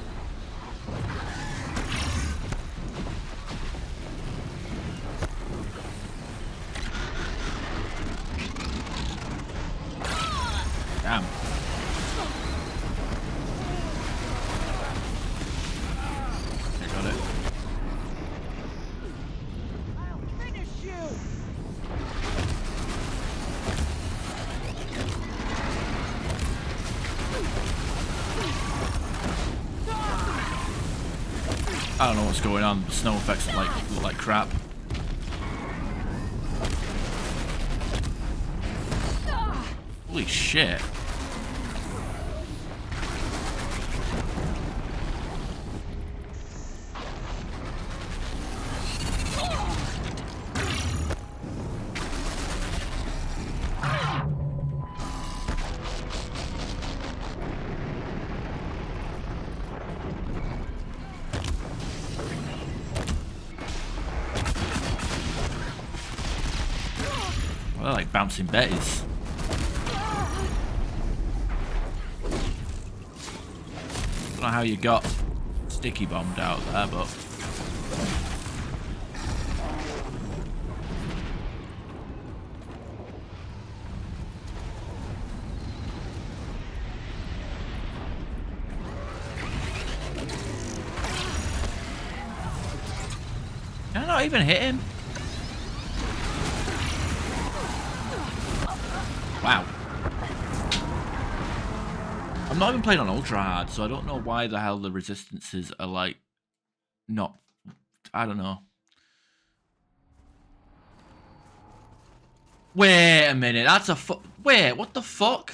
Damn. I got it. I'll finish you. I don't know what's going on. The snow effects look like crap. Holy shit. Well, they're like bouncing betties. Don't know how you got sticky bombed out there, but can I not even hit him? Wow. I'm not even playing on ultra hard, so I don't know why the hell the resistances are like not. I don't know. Wait a minute. That's a wait. What the fuck?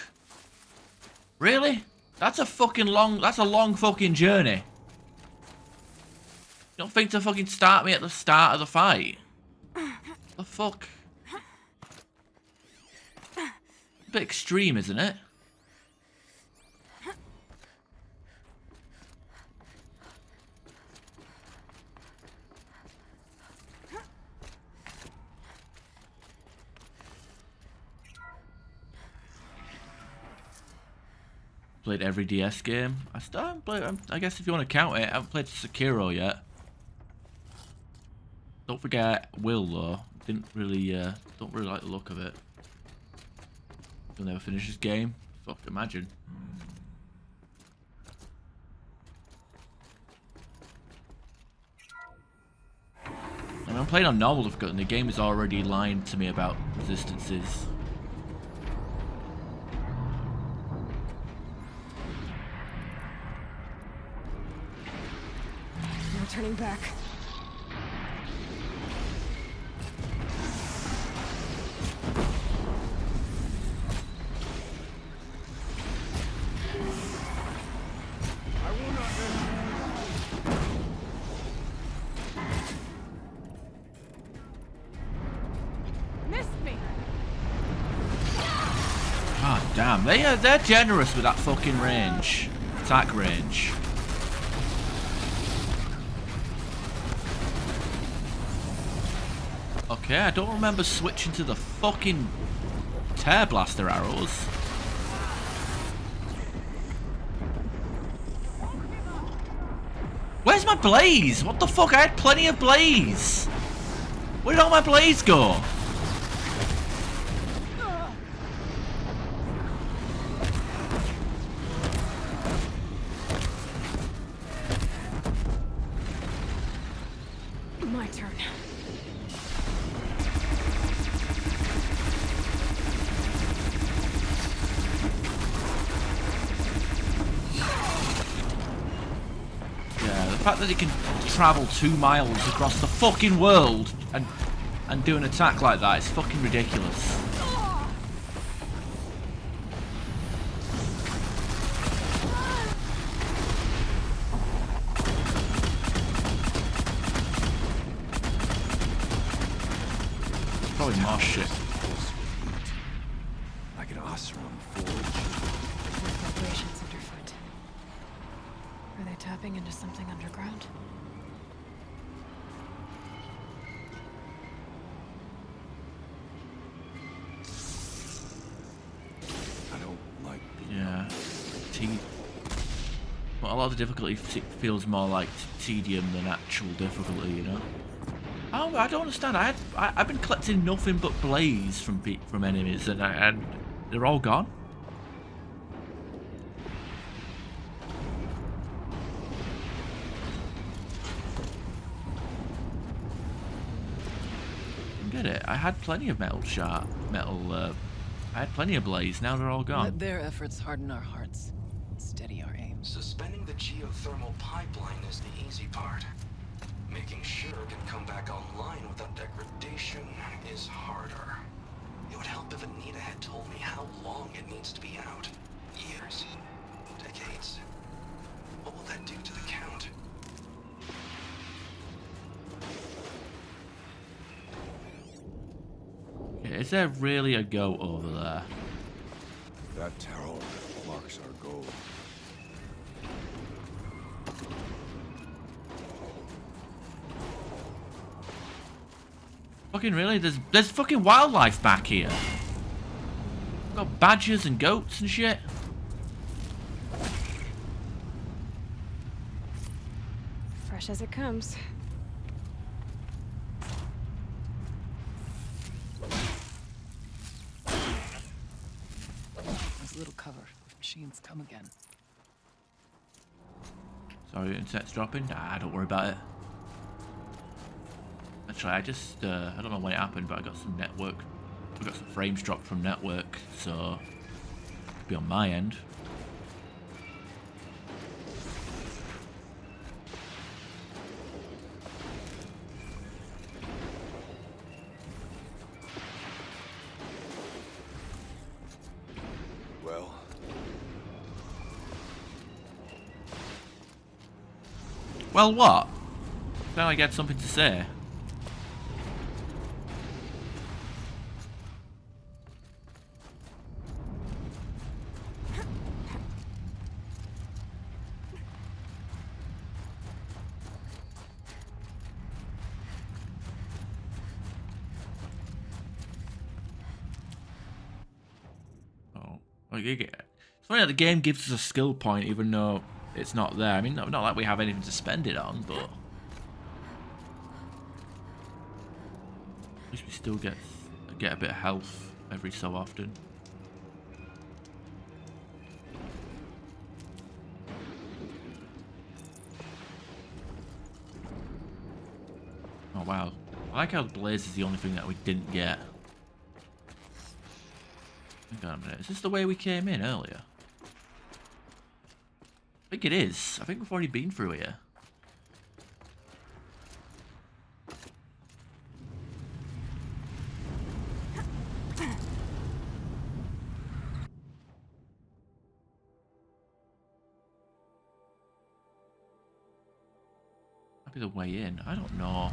Really? That's a fucking long. That's a long fucking journey. You don't think to fucking start me at the start of the fight? The fuck? A bit extreme, isn't it? Played every DS game. I still haven't played. I guess if you want to count it, I haven't played Sekiro yet. Don't forget Will though. Didn't really. Don't really like the look of it. You'll never finish this game. Fuck, imagine. And I'm playing on normal difficulty, and the game is already lying to me about resistances. No turning back. Damn, they're generous with that fucking range. Attack range. Okay, I don't remember switching to the fucking tear blaster arrows. Where's my blaze? What the fuck? I had plenty of blaze. Where did all my blaze go? The fact that it can travel 2 miles across the fucking world and do an attack like that is fucking ridiculous. Probably more shit. Like an Osram forge. Vibrations underfoot. Are they tapping into something underground? I don't like being Well, a lot of the difficulty feels more like tedium than actual difficulty, you know? Oh, I don't understand. I've been collecting nothing but blaze from enemies, and they're all gone. Get it? I had plenty of I had plenty of blaze. Now they're all gone. Let their efforts harden our hearts, steady our aim. Suspending the geothermal pipeline is the easy part. Making sure it can come back online without degradation is harder. It would help if Anita had told me how long it needs to be out. Years? Decades? What will that do to the Count? Is there really a goat over there? That tower marks our goal. Fucking really? There's fucking wildlife back here. We've got badgers and goats and shit. Fresh as it comes. There's little cover. Machines come again. Sorry, internet's dropping. Nah, don't worry about it. Actually, I don't know when it happened, but I got some frames dropped from network, so it'll be on my end. Well, what? Now I get something to say. It's funny that the game gives us a skill point even though it's not there. I mean, not like we have anything to spend it on, but at least we still get a bit of health every so often. Oh wow, I like how the blaze is the only thing that we didn't get. Hang on a minute, is this the way we came in earlier? I think it is. I think we've already been through here. Might be the way in. I don't know.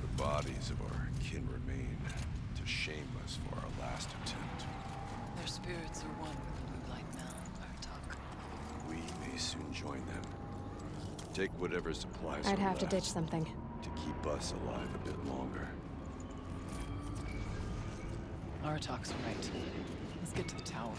The bodies of our kin remain to shame us for our last attempt. Their spirits are one with the blue light now, Artok. We may soon join them. Take whatever supplies I'd are have to left ditch something. to keep us alive a bit longer. Artok's right. Let's get to the tower.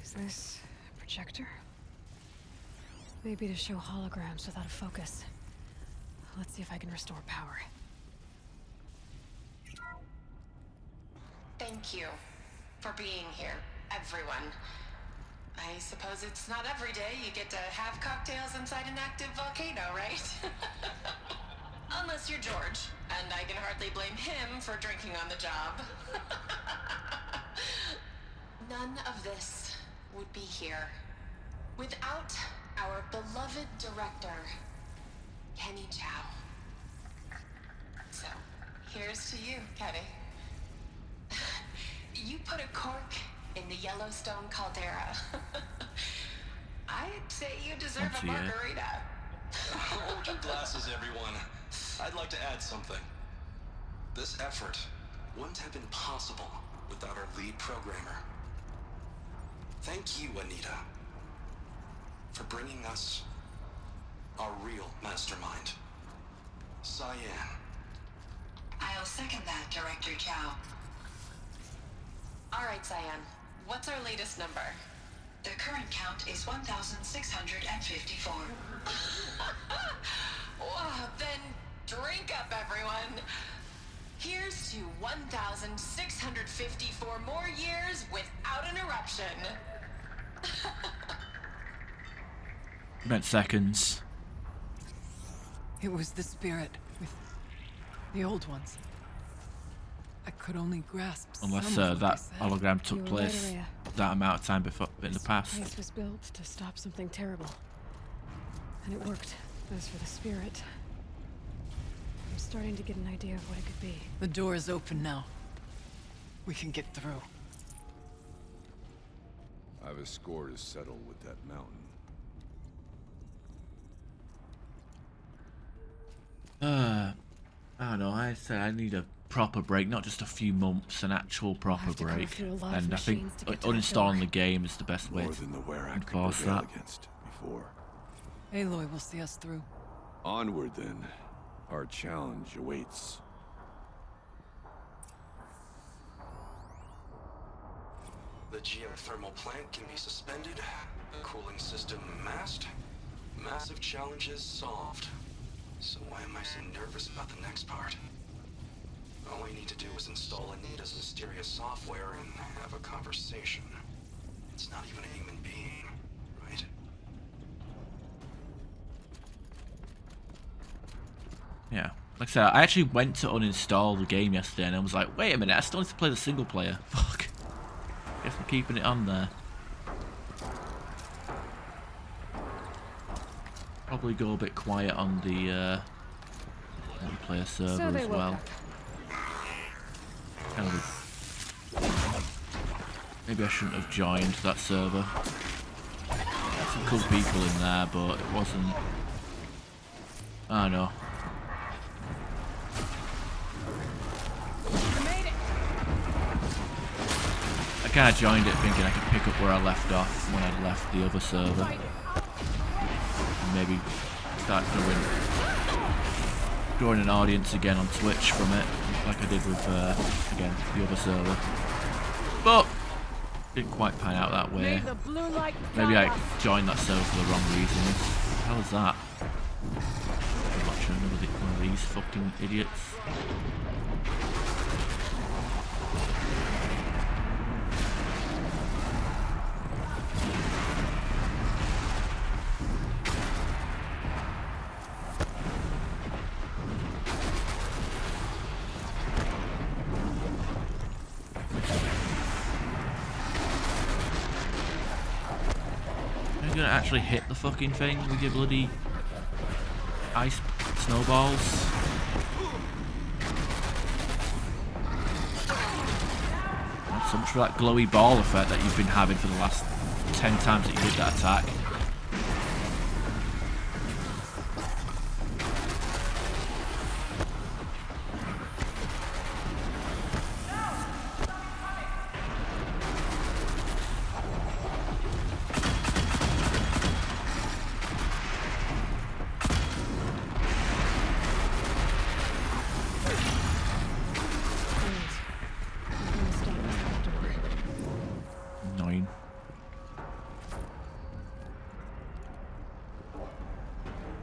Is this a projector? Maybe to show holograms without a focus. Let's see if I can restore power. Thank you for being here, everyone. I suppose it's not every day you get to have cocktails inside an active volcano, right? Unless you're George, and I can hardly blame him for drinking on the job. None of this would be here without our beloved director, Kenny Chow. So, here's to you, Kenny. You put a cork in the Yellowstone caldera. I'd say you deserve a margarita. Hold your glasses, everyone. I'd like to add something. This effort wouldn't have been possible without our lead programmer. Thank you, Anita, for bringing us our real mastermind, Cyan. I'll second that, Director Chow. All right, Cyan. What's our latest number? The current count is 1,654. Well, then drink up, everyone. Here's to 1,654 more years without an eruption. You meant seconds. It was the spirit with the old ones. I could only grasp Unless some of what that they said. hologram took place that amount of time before in the past. This place was built to stop something terrible. And it worked. As for the spirit, I'm starting to get an idea of what it could be. The door is open now. We can get through. I have a score to settle with that mountain. I don't know. I said I need a proper break, not just a few months, an actual proper break. And I think uninstalling the game is the best way to enforce that. Before. Aloy will see us through. Onward then. Our challenge awaits. The geothermal plant can be suspended, cooling system masked, massive challenges solved. So why am I so nervous about the next part? All we need to do is install Anita's mysterious software and have a conversation. It's not even a human being, right? Yeah. Like I said, I actually went to uninstall the game yesterday and I was like, wait a minute, I still need to play the single player. Fuck. Guess I'm keeping it on there. Probably go a bit quiet on the multiplayer server as well. Kind of. Maybe I shouldn't have joined that server. Some cool people in there, but it wasn't. I don't know. I kind of joined it thinking I could pick up where I left off when I left the other server. And maybe start growing an audience again on Twitch from it, like I did with, again, the other server. But didn't quite pan out that way. Maybe I joined that server for the wrong reasons. What the hell is that? I'm watching another one of these fucking idiots. You're gonna actually hit the fucking thing with your bloody ice snowballs. Not so much for that glowy ball effect that you've been having for the last 10 times that you did that attack.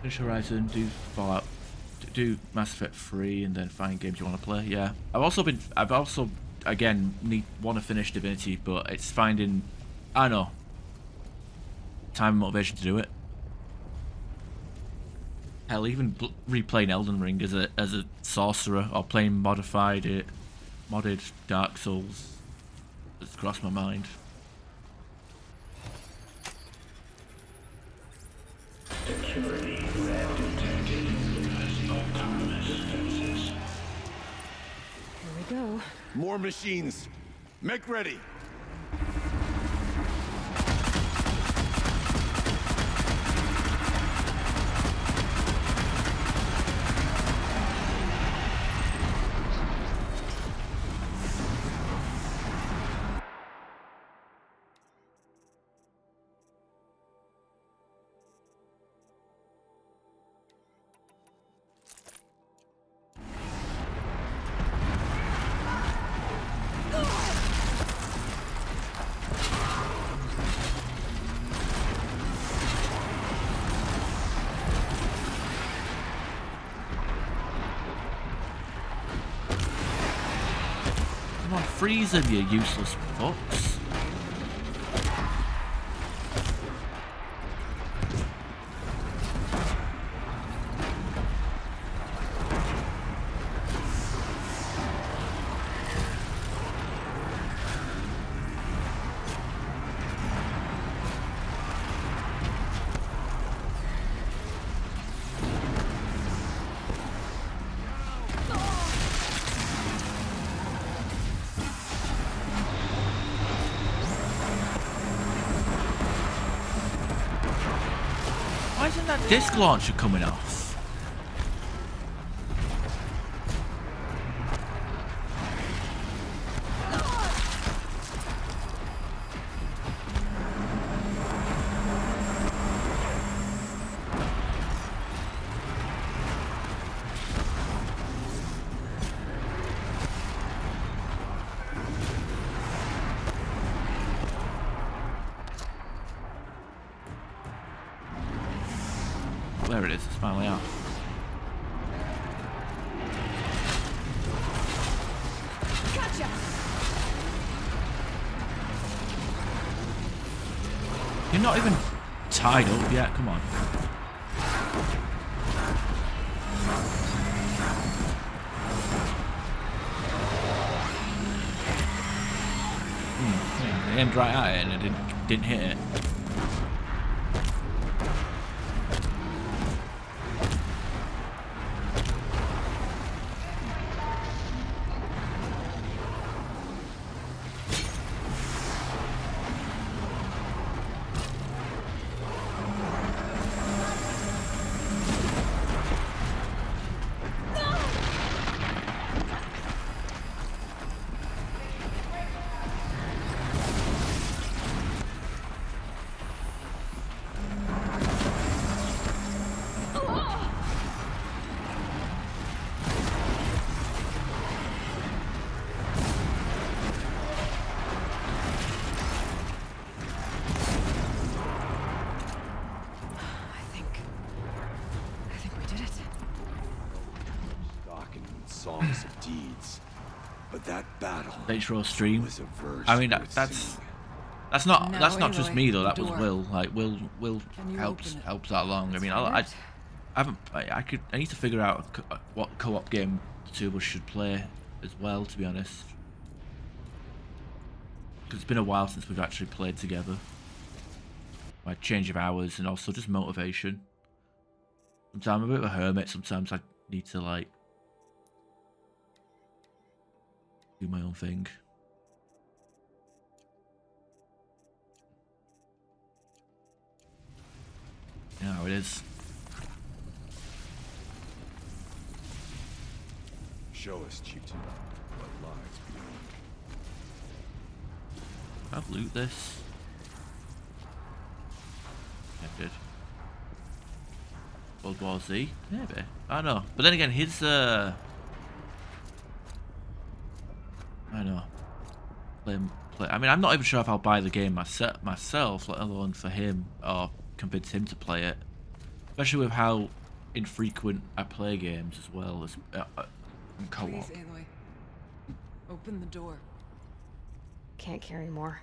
Finish Horizon, do Fallout, do Mass Effect 3, and then find games you want to play. Yeah, I've also again want to finish Divinity, but it's finding, I don't know, time and motivation to do it. Hell, even replaying Elden Ring as a sorcerer or playing modded Dark Souls has crossed my mind. Security threat detected. Autonomous defenses. Here we go. More machines. Make ready. Come on, freeze them, you useless fucks. Why isn't that disc launcher coming off? There it is, it's finally off. You're not even tied up yet, come on. Yeah, I aimed right at it and it didn't hit it. Songs of deeds, but that battle Nature stream. was a verse. I mean that's not just me though. That was Will. Like Will helps that along. I mean I need to figure out what co-op game the two of us should play as well. To be honest, because it's been a while since we've actually played together. Like change of hours and also just motivation. Sometimes I'm a bit of a hermit. Sometimes I need to like do my own thing. Yeah, how it is. Show us, Chieftain, what lies beyond. I've loot this. Yeah, good. World War Z? Maybe. I don't know. But then again, his I don't know. I mean, I'm not even sure if I'll buy the game myself, let alone for him, or convince him to play it. Especially with how infrequent I play games as well as in co-op. Please, Aloy. Open the door. Can't carry more.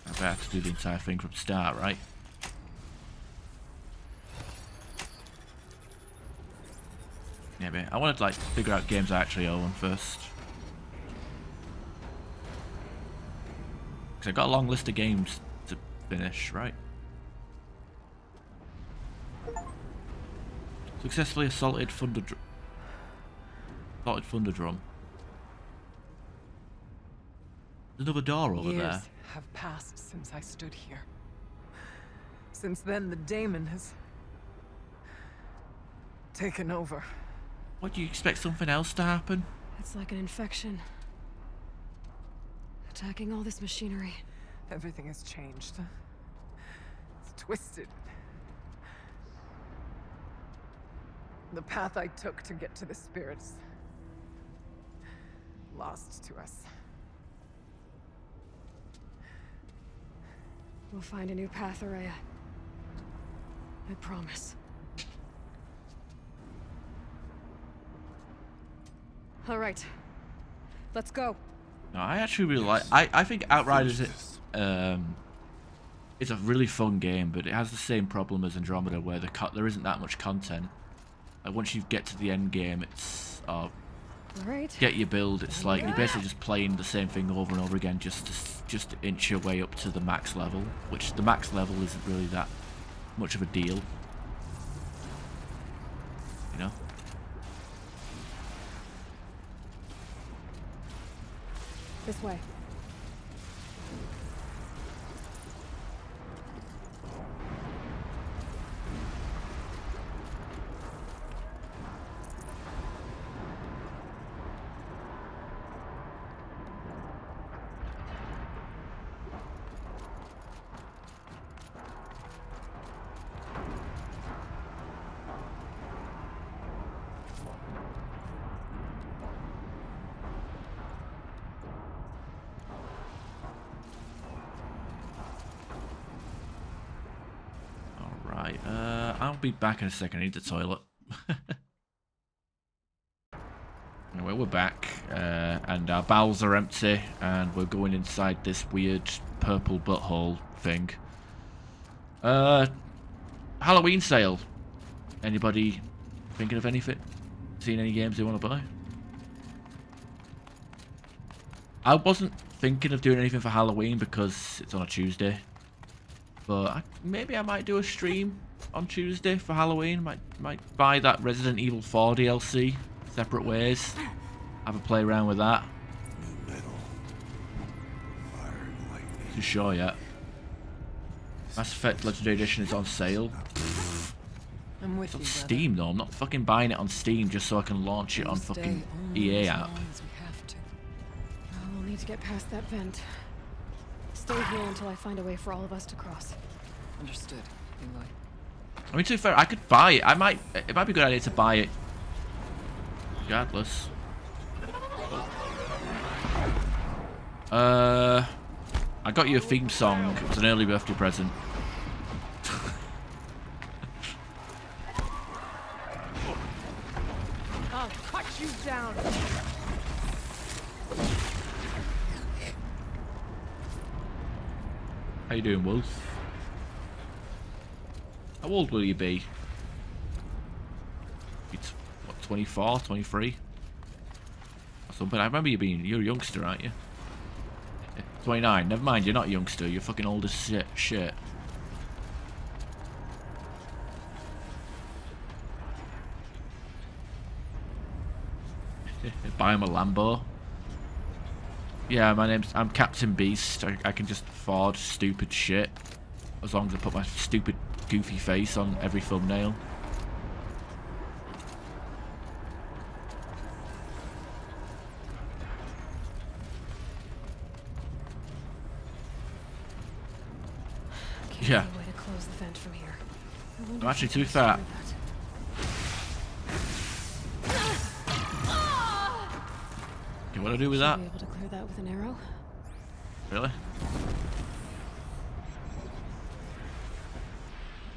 I bet I have to do the entire thing from start, right? Yeah, but I wanted to like figure out games I actually own first. Because I got a long list of games to finish, right? Successfully assaulted Thunderdrum. There's another door over there. Years have passed since I stood here. Since then, the daemon has taken over. What, do you expect something else to happen? It's like an infection. Attacking all this machinery. Everything has changed. It's twisted. The path I took to get to the spirits, lost to us. We'll find a new path, Araya. I promise. All right. Let's go. No, I actually really like. I think Outriders is a really fun game, but it has the same problem as Andromeda, where there isn't that much content. Like once you get to the end game, it's get your build. It's like you're basically just playing the same thing over and over again, just to inch your way up to the max level, which the max level isn't really that much of a deal. You know. This way. I'll be back in a second. I need the toilet. Anyway, we're back, and our bowels are empty, and we're going inside this weird purple butthole thing. Halloween sale. Anybody thinking of anything? Seen any games they want to buy? I wasn't thinking of doing anything for Halloween because it's on a Tuesday. But maybe I might do a stream on Tuesday for Halloween. Might buy that Resident Evil 4 DLC, Separate Ways. Have a play around with that. New metal. Fire and lightning. Too sure yet. Mass Effect Legendary Edition is on sale. I'm with It's on you, brother. Steam though. I'm not fucking buying it on Steam just so I can launch it on fucking EA app. We'll need to get past that vent. Stay here until I find a way for all of us to cross. Understood, Aloy. I mean, to be fair, I could buy it. It might be a good idea to buy it regardless. I got you a theme song. It was an early birthday present. I'll cut you down. How you doing, Wolf? How old will you be? It's what, 24, 23? Or something. I remember you're a youngster, aren't you? 29. Never mind, you're not a youngster. You're fucking old as shit. Buy him a Lambo. Yeah, I'm Captain Beast. I can just afford stupid shit as long as I put my stupid goofy face on every thumbnail. Yeah. Way to close the vent from here. I'm actually, to be fair, okay, what do I do with that? Be able to clear that with an arrow? Really?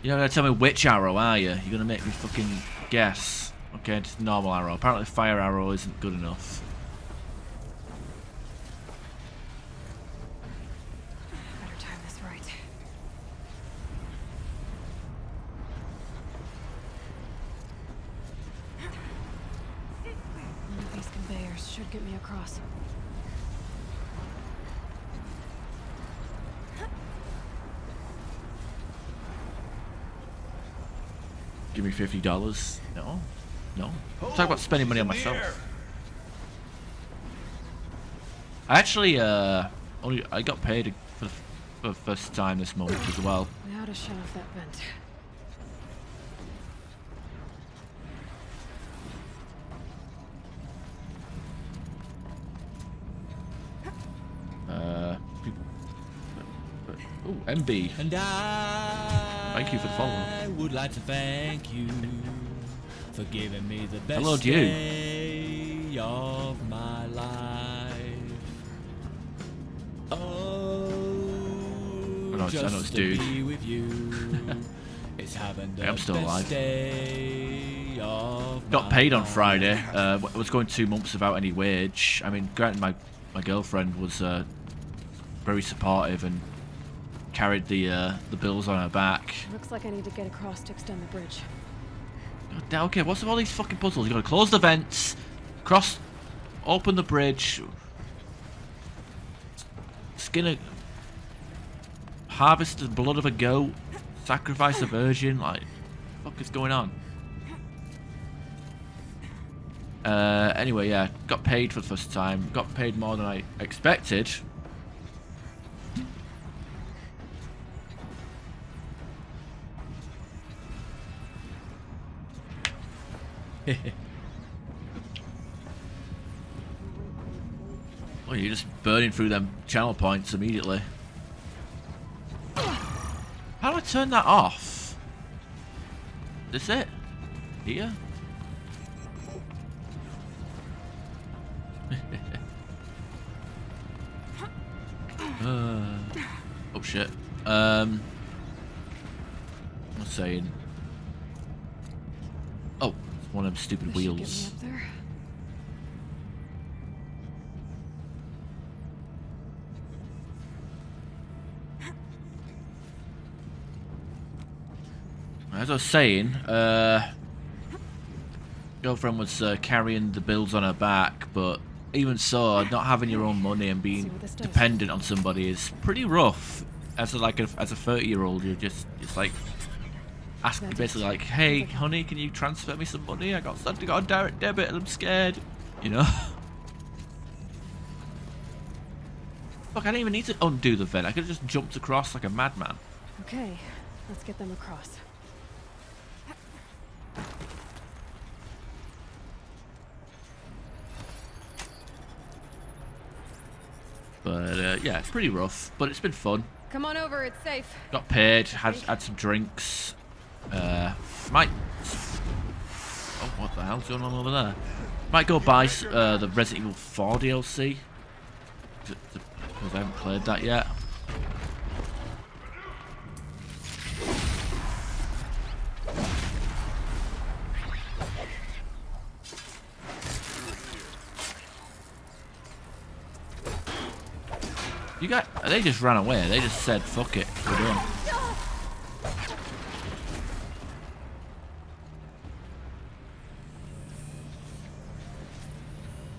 You're not gonna tell me which arrow, are you? You're gonna make me fucking guess. Okay, just a normal arrow. Apparently fire arrow isn't good enough. Better time this right. One of these conveyors should get me across. Give me $50. No. No. I'm talking about spending money on myself. I actually, I got paid for the first time this month as well. Now to shut off that vent. Ooh, MB. And Thank you for the follow. I would like to thank you for giving me the best Hello, you. day of my life. Oh, I know it's to dude. be with you. It's having the I'm still best alive. day of Got my paid on life. Friday. I was going 2 months without any wage. I mean, granted, my girlfriend was very supportive and carried the bills on her back. Looks like I need to get across to extend the bridge. God damn, okay, what's with all these fucking puzzles? You gotta close the vents, open the bridge, harvest the blood of a goat, sacrifice a virgin. Like, what the fuck is going on? Anyway, yeah, got paid for the first time. Got paid more than I expected. Oh, you're just burning through them channel points immediately. How do I turn that off? Is this it? Here? Oh shit. I'm saying. Oh, it's one of them stupid This should get me wheels. up there. as I was saying, girlfriend was carrying the bills on her back, but even so, not having your own money and being dependent on somebody is pretty rough. As a 30-year-old, you're just like asking, basically like, hey, honey, can you transfer me some money? I got a direct debit and I'm scared, you know. Look, I didn't even need to undo the vent. I could have just jumped across like a madman. Okay, let's get them across. But yeah, it's pretty rough, but it's been fun. Come on over, it's safe. Got paid, had some drinks. Might. Oh, what the hell's going on over there? Might go buy the Resident Evil 4 DLC. Because I haven't played that yet. They just ran away. They just said, fuck it, we're done.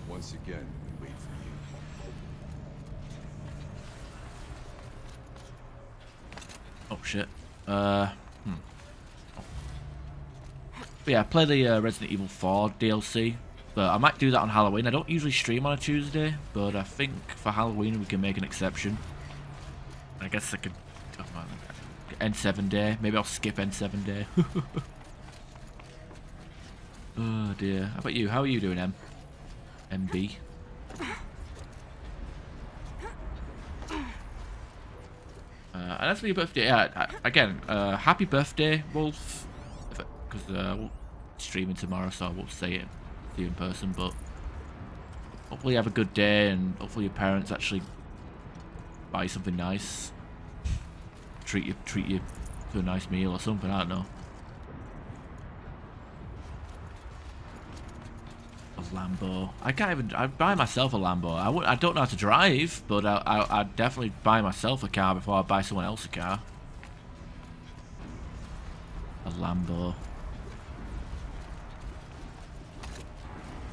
Once again, we wait for you. Oh shit. But yeah, play the Resident Evil 4 DLC. But I might do that on Halloween. I don't usually stream on a Tuesday, but I think for Halloween we can make an exception. I guess I could N7 day. Maybe I'll skip N7 day. Oh dear. How about you? How are you doing, MB? And that's for your birthday. Yeah, again, happy birthday, Wolf. Because we'll streaming tomorrow, so I won't say it to you in person. But hopefully you have a good day, and hopefully your parents actually buy you something nice. Treat you to a nice meal or something. I don't know. A Lambo. I'd buy myself a Lambo. I don't know how to drive, but I'd definitely buy myself a car before I buy someone else a car. A Lambo.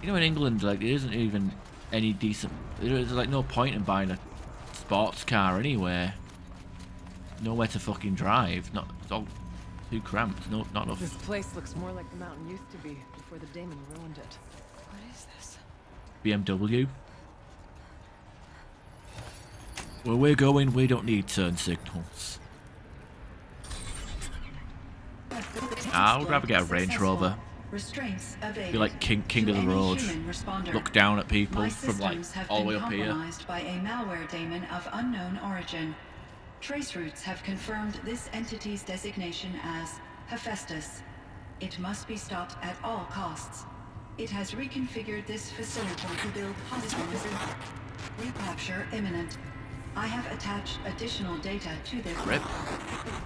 You know, in England, like, there isn't even any decent. There's like no point in buying a sports car anywhere. Nowhere to fucking drive. It's all too cramped. Not enough. This place looks more like the mountain used to be before the Daemon ruined it. What is this? BMW. Where we're going, we don't need turn signals. I would rather get a Range Rover. Be like king of the road. Look down at people from like all the way up here. By a malware daemon of unknown origin. Trace routes have confirmed this entity's designation as Hephaestus. It must be stopped at all costs. It has reconfigured this facility to build hospitals. Recapture imminent. I have attached additional data to this. Rip.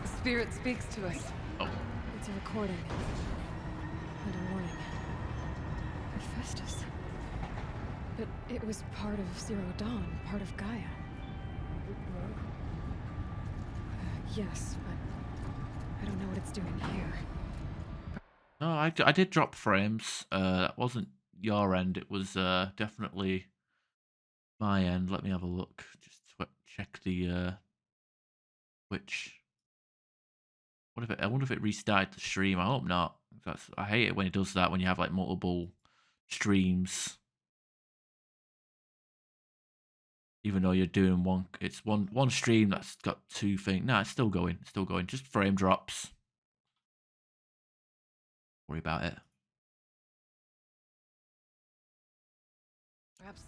The spirit speaks to us. Oh. It's a recording. And a warning. Hephaestus. But it was part of Zero Dawn, part of Gaia. Yes, but I don't know what it's doing here. No, I did drop frames. That wasn't your end. It was definitely my end. Let me have a look. Just check the Twitch. I wonder if it restarted the stream. I hope not. I hate it when it does that. When you have like multiple streams, even though you're doing one. It's one stream that's got two things. Nah, it's still going. It's still going. Just frame drops. Worry about it.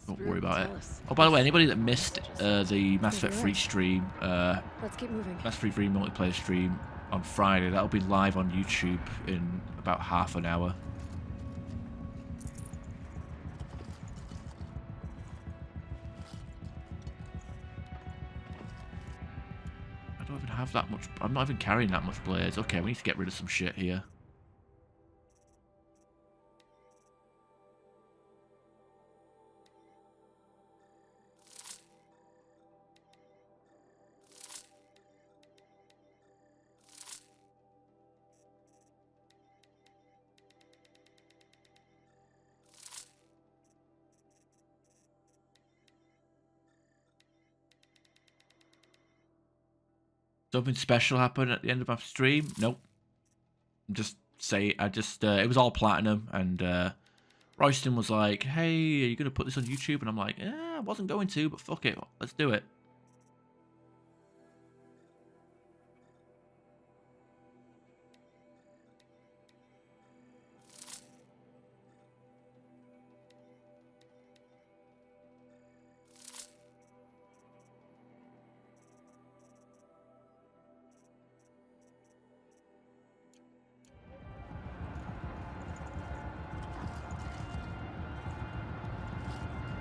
Don't worry about it. Oh, by the way, anybody that missed the Mass Effect 3 stream, Let's keep moving. Mass Effect 3 multiplayer stream on Friday, that'll be live on YouTube in about half an hour. I don't even have that much. I'm not even carrying that much blades. Okay, we need to get rid of some shit here. something special happen at the end of my stream? Nope. It was all platinum, and Royston was like, hey, are you going to put this on YouTube? And I'm like, I wasn't going to, but fuck it, let's do it.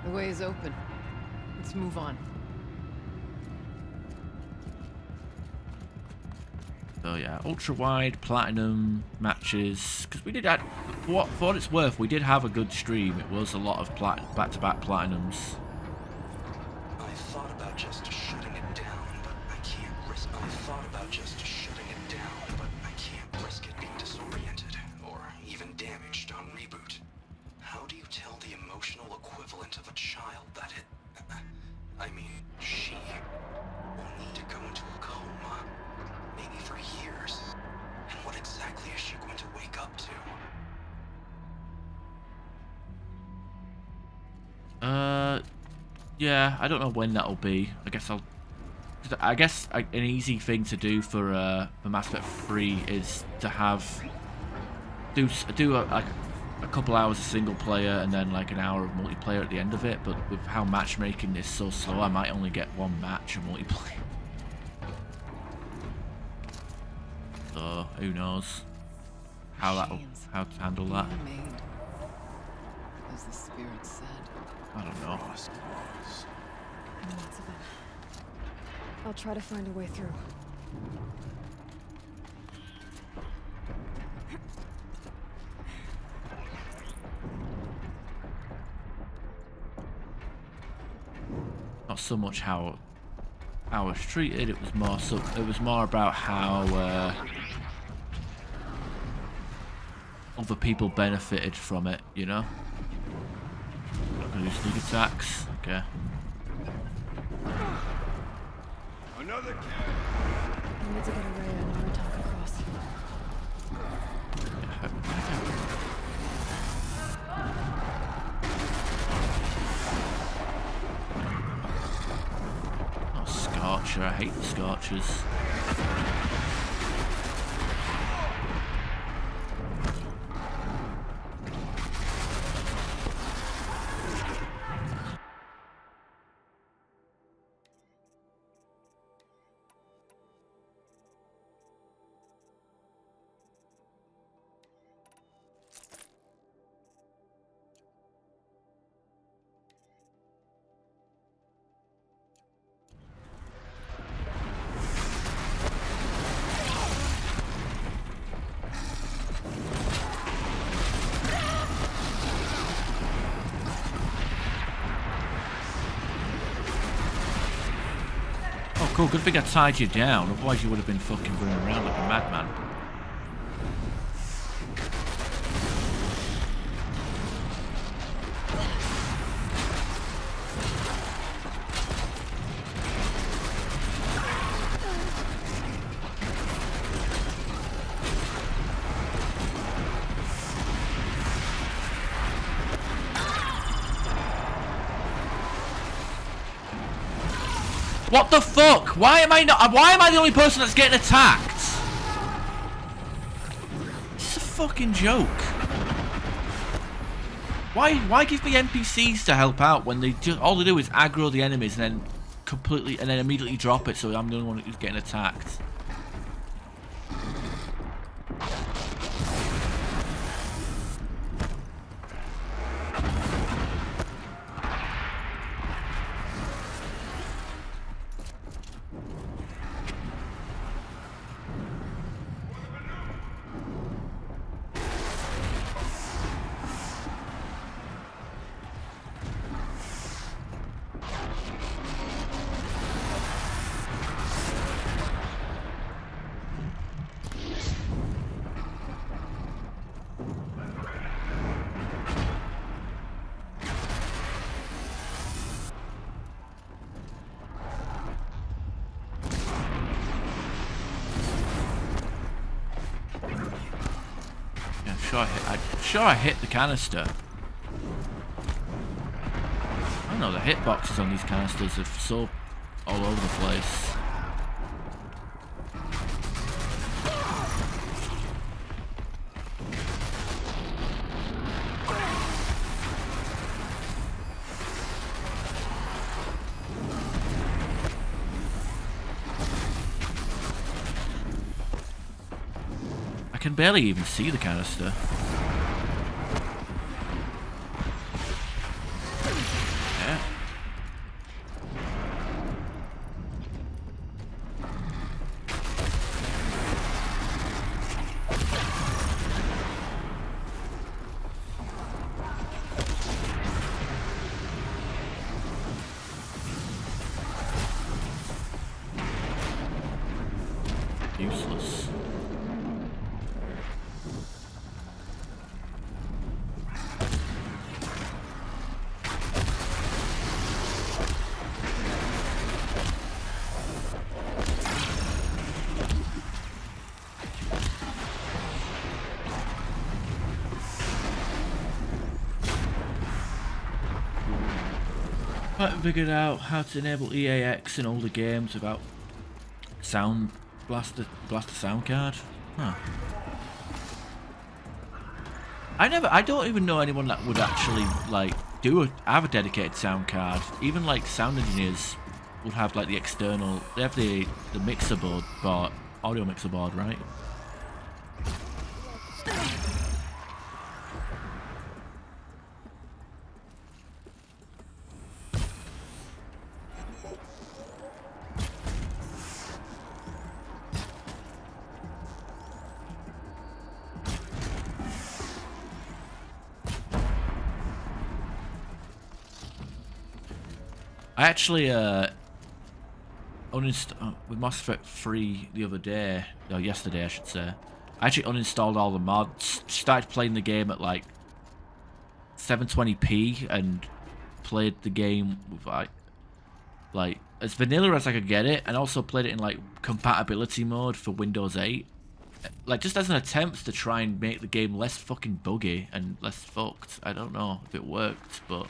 The way is open. Let's move on. So yeah, ultra wide platinum matches, because we did add, for what it's worth, we did have a good stream. It was a lot of back-to-back platinums. I thought about just shutting it down, but I can't risk. I thought about just shutting it down, but I can't risk it being disoriented or even damaged on reboot. How do you tell the emotional equivalent of a child that she will need to go into a coma, maybe for years? And what exactly is she going to wake up to? Yeah, I don't know when that'll be. I guess an easy thing to do for Mass Effect 3 is to do a couple hours of single player and then like an hour of multiplayer at the end of it, but with how matchmaking is so slow, I might only get one match of multiplayer. So who knows how to handle that. As the spirit said. I don't know. Lots of them. I'll try to find a way through. Not so much how I was treated. It was more about how other people benefited from it. You know. Not gonna do sneak attacks. Okay. Another cat. I need to get Araya and Aratak across. Oh, Scorcher. I hate the Scorchers. Cool, good thing I tied you down, otherwise you would have been fucking running around like a madman. What the fuck? Why am I the only person that's getting attacked? It's a fucking joke. Why give me NPCs to help out when all they do is aggro the enemies and then immediately drop it, so I'm the only one who's getting attacked. sure I hit the canister. I don't know, the hitboxes on these canisters are so all over the place. I can barely even see the canister. Yeah. Useless. I figured out how to enable EAX in older games without sound blaster sound card. Huh. I don't even know anyone that would actually like have a dedicated sound card. Even like sound engineers would have like the external. They have the mixer board, audio mixer board, right? I actually with Mass Effect 3 the other day, or yesterday I should say. I actually uninstalled all the mods, started playing the game at like 720p and played the game with like as vanilla as I could get it, and also played it in like compatibility mode for Windows 8. Like just as an attempt to try and make the game less fucking buggy and less fucked. I don't know if it worked, but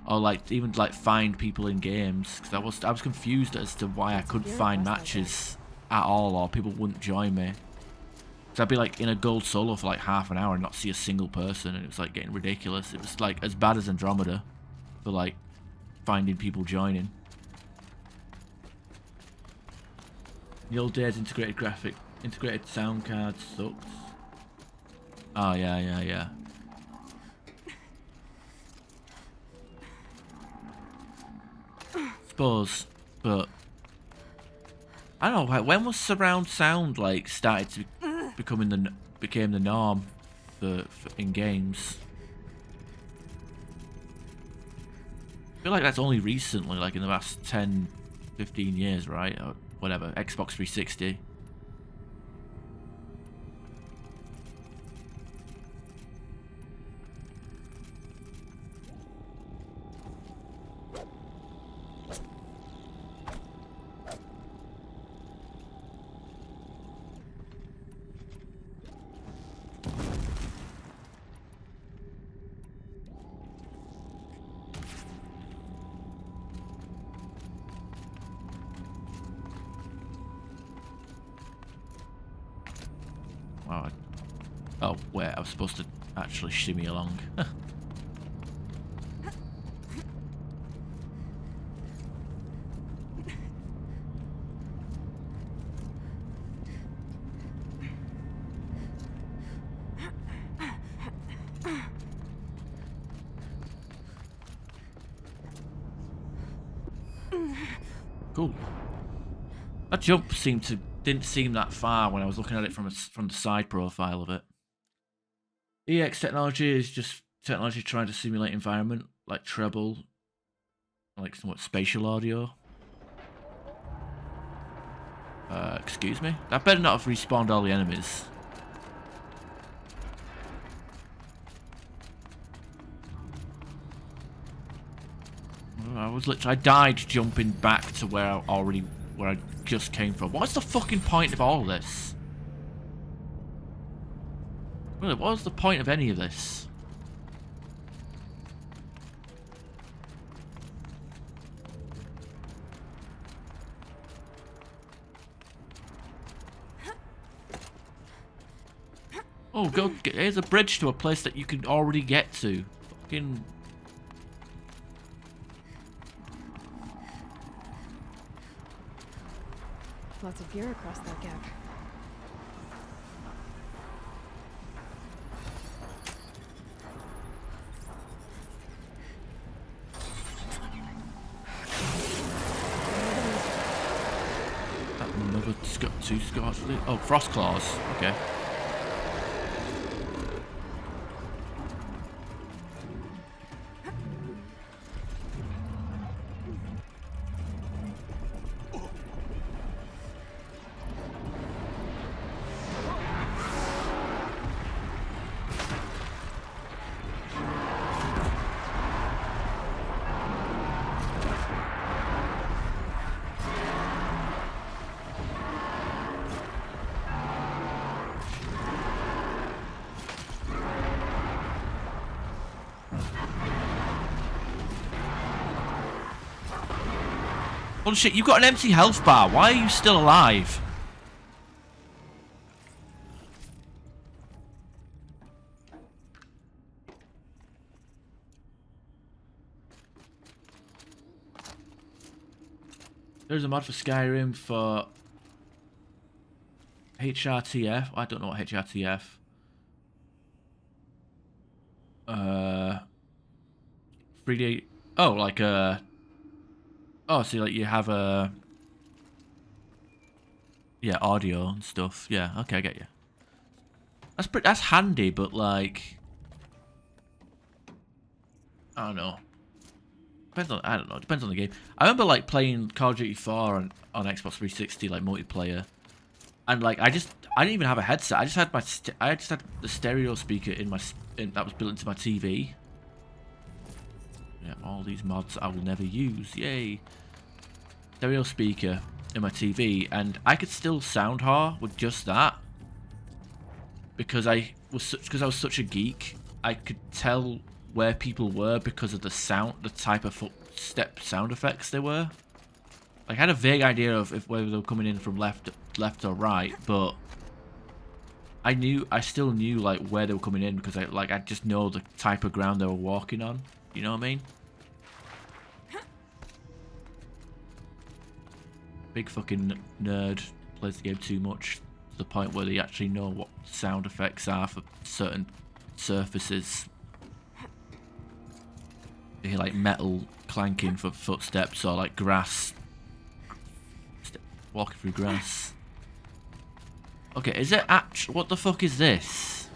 or like even like find people in games, because I was confused as to why I couldn't find matches at all, or people wouldn't join me. So I'd be like in a gold solo for like half an hour and not see a single person, and it was like getting ridiculous. It was like as bad as Andromeda for like finding people joining. The old days integrated sound cards sucked. Oh yeah. Suppose, but I don't know. When was surround sound like started to became the norm for in games? I feel like that's only recently, like in the last 10, 15 years, right? Or whatever. Xbox 360. Oh, wait, I was supposed to actually shimmy along. Cool. That jump didn't seem that far when I was looking at it from the side profile of it. EX technology is just technology trying to simulate environment, like treble, like somewhat spatial audio. Excuse me? That better not have respawned all the enemies. I died jumping back to where I just came from. What's the fucking point of all this? Really, what was the point of any of this? Oh, here's a bridge to a place that you can already get to. Fucking... Lots of gear across that gap. Another two scars. Oh, frost claws. Okay. Holy shit, you've got an empty health bar. Why are you still alive? There's a mod for Skyrim for HRTF. I don't know what HRTF. 3D. Oh, like oh, so like you have a... Yeah, audio and stuff. Yeah, okay, I get you. That's handy, but like... I don't know. I don't know, depends on the game. I remember like playing Call of Duty 4 on Xbox 360, like multiplayer. And like, I didn't even have a headset. I just had the stereo speaker that was built into my TV. Yeah, all these mods I will never use. Yay. Stereo speaker in my TV, and I could still sound whore with just that. Because I was such a geek, I could tell where people were because of the type of footstep sound effects they were. Like, I had a vague idea of whether they were coming in from left or right, but I still knew like where they were coming in because I just know the type of ground they were walking on. You know what I mean? Big fucking nerd, plays the game too much to the point where they actually know what sound effects are for certain surfaces. You hear like metal clanking for footsteps, or like grass walking through grass. Okay, is it actually... What the fuck is this?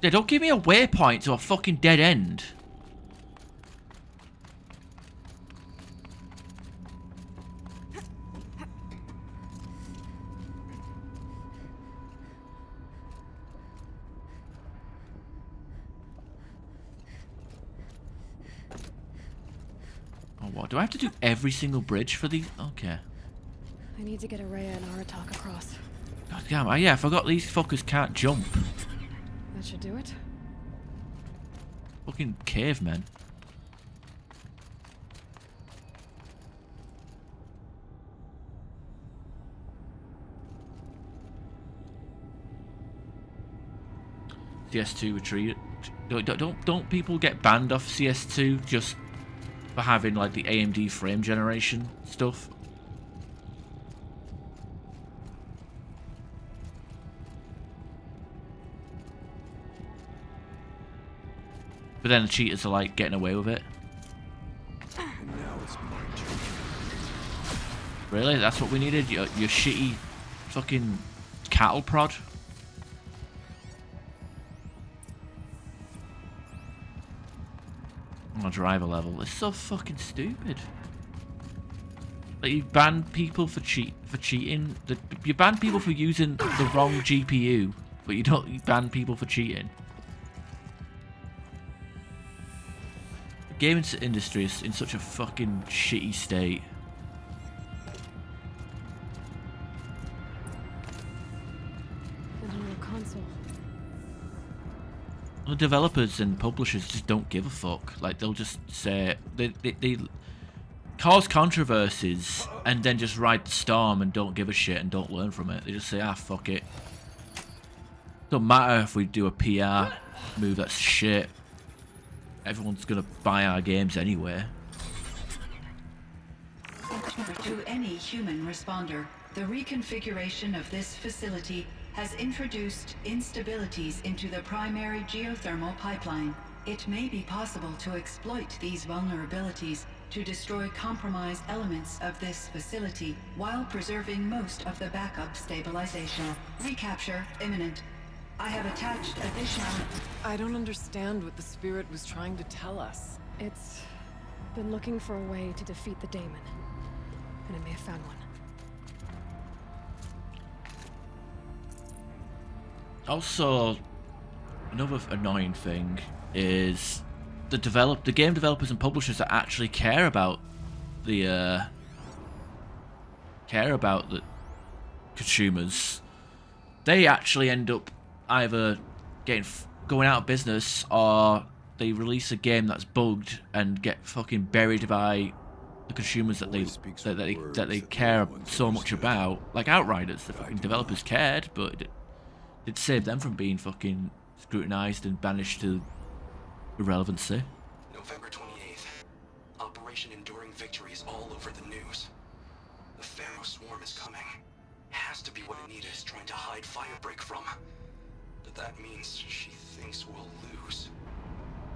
Yeah, don't give me a waypoint to a fucking dead end. What, do I have to do every single bridge for these? Okay. I need to get Araya and Aratak across. God damn, yeah, I forgot these fuckers can't jump. That should do it. Fucking cavemen. CS2 retreat. Don't people get banned off CS2 just for having like the AMD frame generation stuff? But then the cheaters are like getting away with it. And now it's my turn. Really? That's what we needed? Your shitty fucking cattle prod? On a driver level. It's so fucking stupid. Like, you ban people for cheating. You ban people for using the wrong GPU, but you ban people for cheating. The gaming industry is in such a fucking shitty state. The developers and publishers just don't give a fuck. Like, they'll just say they cause controversies and then just ride the storm and don't give a shit and don't learn from it. They just say, ah, fuck it. Don't matter if we do a PR move that's shit. Everyone's gonna buy our games anyway. To any human responder, the reconfiguration of this facility has introduced instabilities into the primary geothermal pipeline. It may be possible to exploit these vulnerabilities to destroy compromised elements of this facility while preserving most of the backup stabilization. Recapture imminent. I have attached additional... I don't understand what the spirit was trying to tell us. It's been looking for a way to defeat the daemon, and it may have found one. Also, another annoying thing is the game developers and publishers that actually care about the consumers. They actually end up either going out of business, or they release a game that's bugged and get fucking buried by the consumers that they care so much about. Like Outriders, the fucking developers cared, but it saved them from being fucking scrutinized and banished to irrelevancy. November 28th. Operation Enduring Victory is all over the news. The Pharaoh swarm is coming. Has to be what Anita is trying to hide Firebreak from. But that means she thinks we'll lose.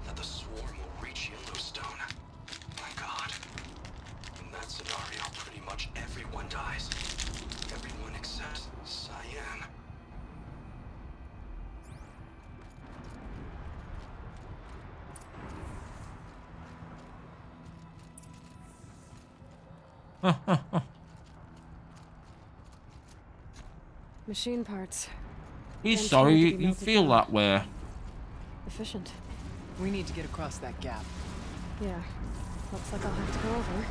That the swarm will reach Yellowstone. My God. In that scenario, pretty much everyone dies. Everyone except Cyan. Machine parts. He's Then sorry, trying to be you melted feel down. that way. Efficient. We need to get across that gap. Yeah. Looks like I'll have to go over.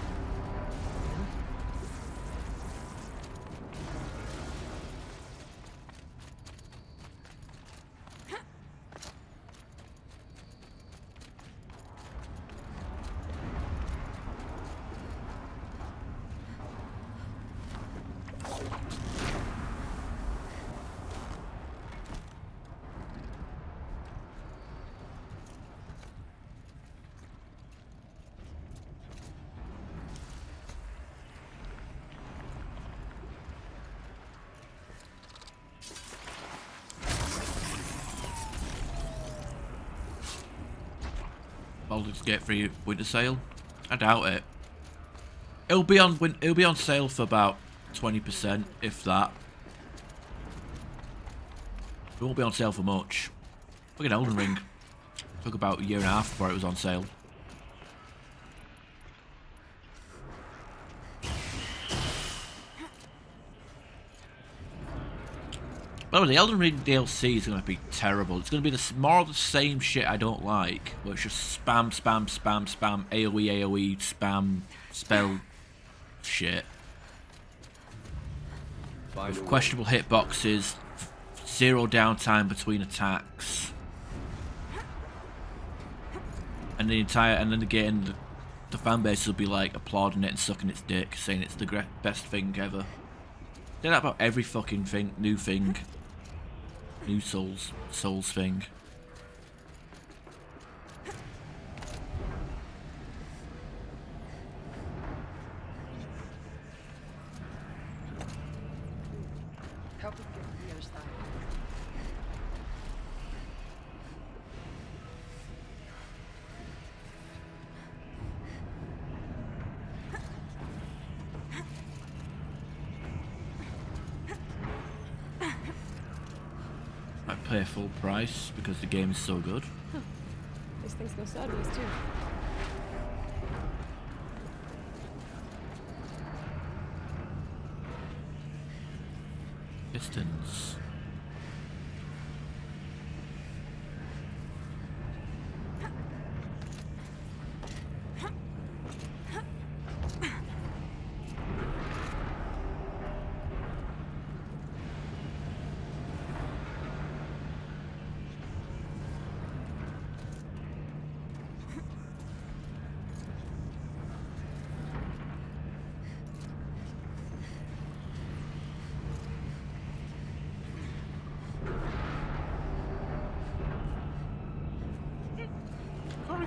Baldur's Gate 3 winter sale? I doubt it. It'll be on sale for about 20%, if that. It won't be on sale for much. Look at Elden Ring. Took about a year and a half before it was on sale. By the way, the Elden Ring DLC is going to be terrible. It's going to be more of the same shit I don't like, where it's just spam, spam, spam, spam, AoE, spam, spell shit. With questionable hitboxes, zero downtime between attacks, and the fan base will be like applauding it and sucking its dick, saying it's the best thing ever. They're that about every fucking thing, new Souls thing. Help us get to the other side. I pay full price because the game is so good. Huh. These things go sideways too. Pistons.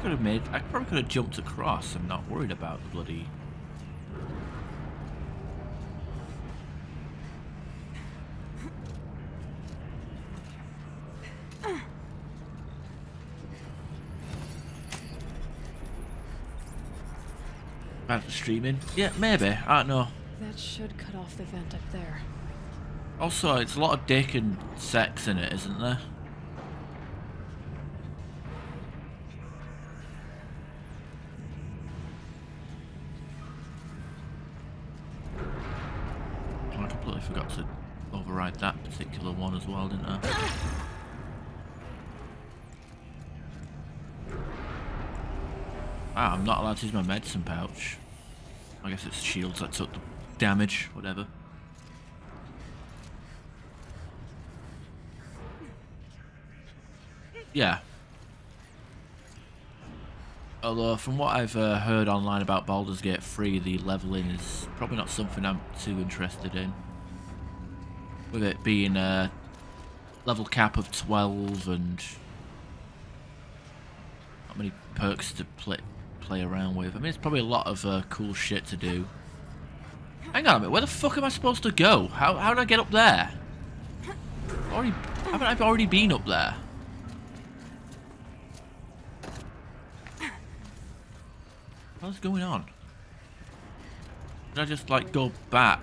I probably could have jumped across. I'm not worried about the bloody. Bad for streaming? Yeah, maybe. I don't know. That should cut off the vent up there. Also, it's a lot of dick and sex in it, isn't there? I completely forgot to override that particular one as well, didn't I? Ah, I'm not allowed to use my medicine pouch. I guess it's shields that took the damage, whatever. Yeah. Although, from what I've heard online about Baldur's Gate 3, the leveling is probably not something I'm too interested in. With it being a level cap of 12 and not many perks to play around with. I mean, it's probably a lot of cool shit to do. Hang on a minute, where the fuck am I supposed to go? How did I get up there? Haven't I already been up there? What's going on? Did I just like go back?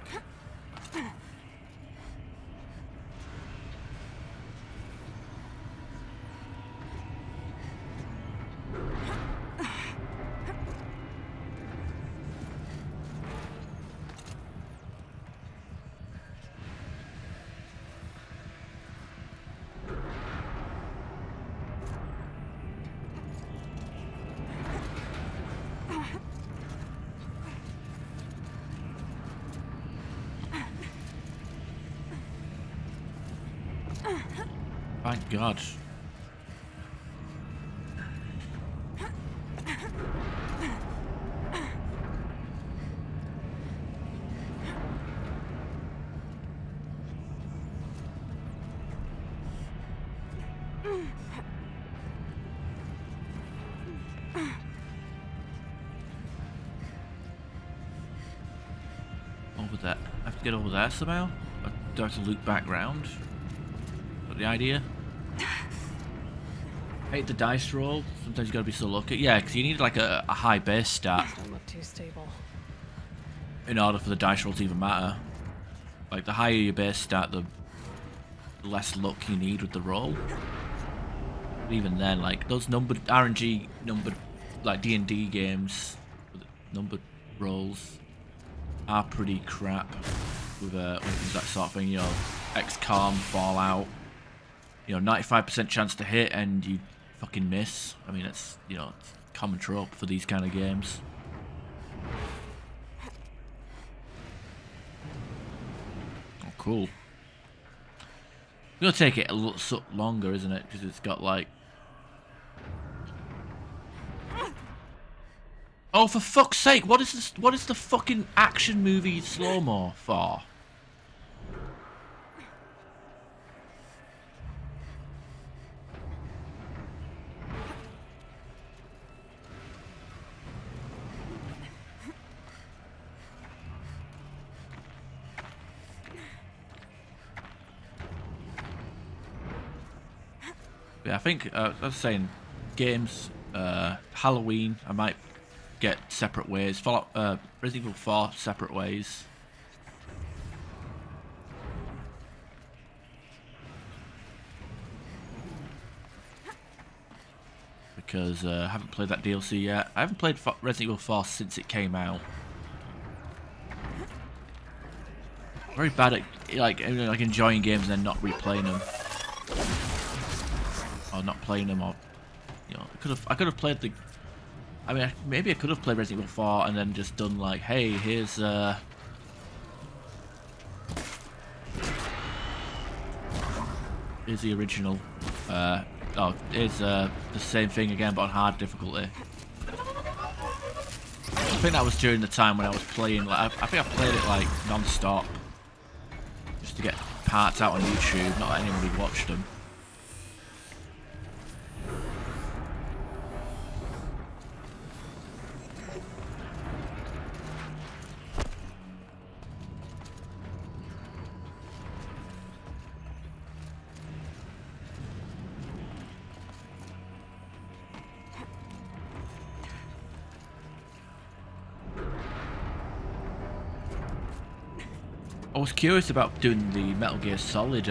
Thank God. Over there. I have to get over there somehow? Or do I have to loop back round? Is that the idea? Hate the dice roll. Sometimes you gotta be so lucky. Yeah, because you need like a high base stat. Don't look too stable. In order for the dice roll to even matter. Like the higher your base stat, the less luck you need with the roll. But even then, like those numbered RNG numbered like D&D games with numbered rolls are pretty crap with that sort of thing. You know, XCOM, Fallout. You know, 95% chance to hit and you fucking miss. I mean, it's, you know, it's a common trope for these kind of games. Oh, cool. It's gonna take it a little longer, isn't it? Because it's got like... Oh, for fuck's sake! What is this? What is the fucking action movie slow-mo for? Yeah, I think I was saying games, Halloween. I might get separate ways. Fallout, Resident Evil 4 separate ways. Because I haven't played that DLC yet. I haven't played Resident Evil 4 since it came out. Very bad at like enjoying games and then not replaying them. Or not playing them, or you know, I could have played the. I mean, maybe I could have played Resident Evil 4 and then just done like, hey, here's the original. Here's the same thing again, but on hard difficulty. I think that was during the time when I was playing. Like, I think I played it like non-stop, just to get parts out on YouTube. Not that anybody watched them. I was curious about doing the Metal Gear Solid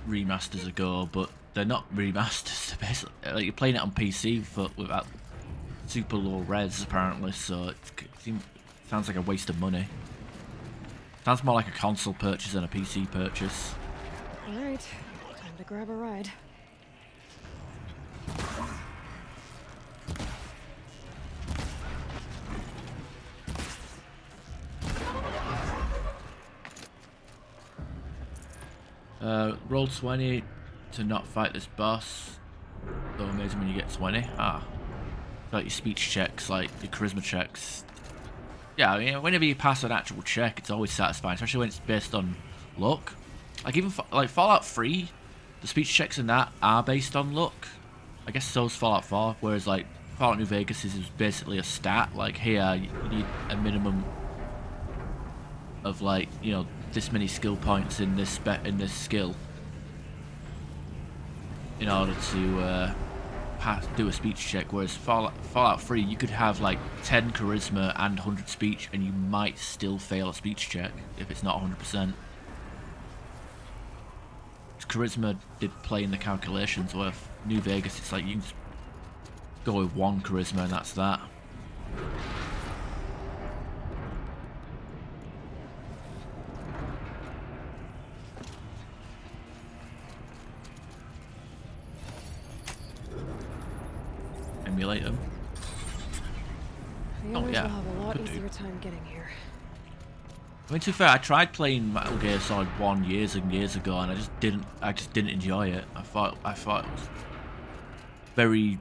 remasters ago, but they're not remasters. They're basically, like, you're playing it on PC without super low res apparently, so it sounds like a waste of money. Sounds more like a console purchase than a PC purchase. Alright, time to grab a ride. Roll 20 to not fight this boss. So amazing when you get 20. Like your speech checks, like your charisma checks. Yeah, I mean, whenever you pass an actual check, it's always satisfying, especially when it's based on luck. Like even like Fallout 3, the speech checks in that are based on luck. I guess so's Fallout 4, whereas like Fallout New Vegas is basically a stat. Like here, you need a minimum of like, you know, this many skill points in this skill in order to do a speech check, whereas Fallout 3 you could have like 10 charisma and 100 speech and you might still fail a speech check if it's not 100%. Charisma did play in the calculations, where New Vegas it's like you can just go with 1 charisma and that's that. Emulate them. The others will have a lot easier time getting here. I mean, to be fair, I tried playing Metal Gear Solid 1 years and years ago, and I just didn't enjoy it. I thought it was very.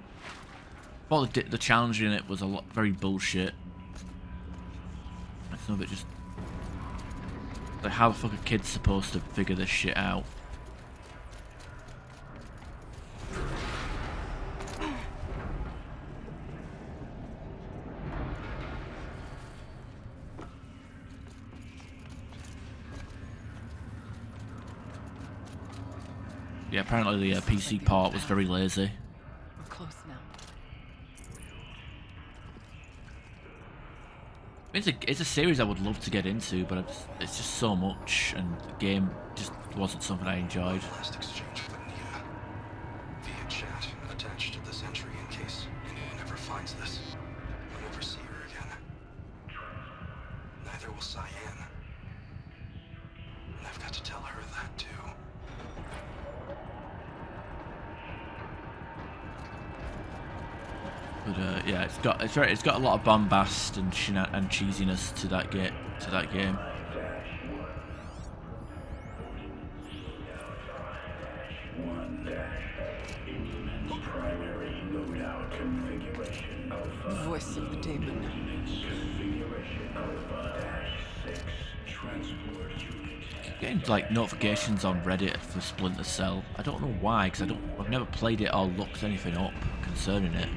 I thought the challenge in it was very bullshit. Some of it just like, how the fuck are kids supposed to figure this shit out? Yeah, apparently the PC part was very lazy. We're close now. It's a series I would love to get into, but it's just so much, and the game just wasn't something I enjoyed. Last exchange with Nia via chat attached to this entry in case anyone ever finds this. I'll never see her again. Neither will Cyan. And I've got to tell her that too. But yeah, it's got a lot of bombast and cheesiness to that game. Voice of the demon. Getting like notifications on Reddit for Splinter Cell. I don't know why, because I've never played it or looked anything up concerning it.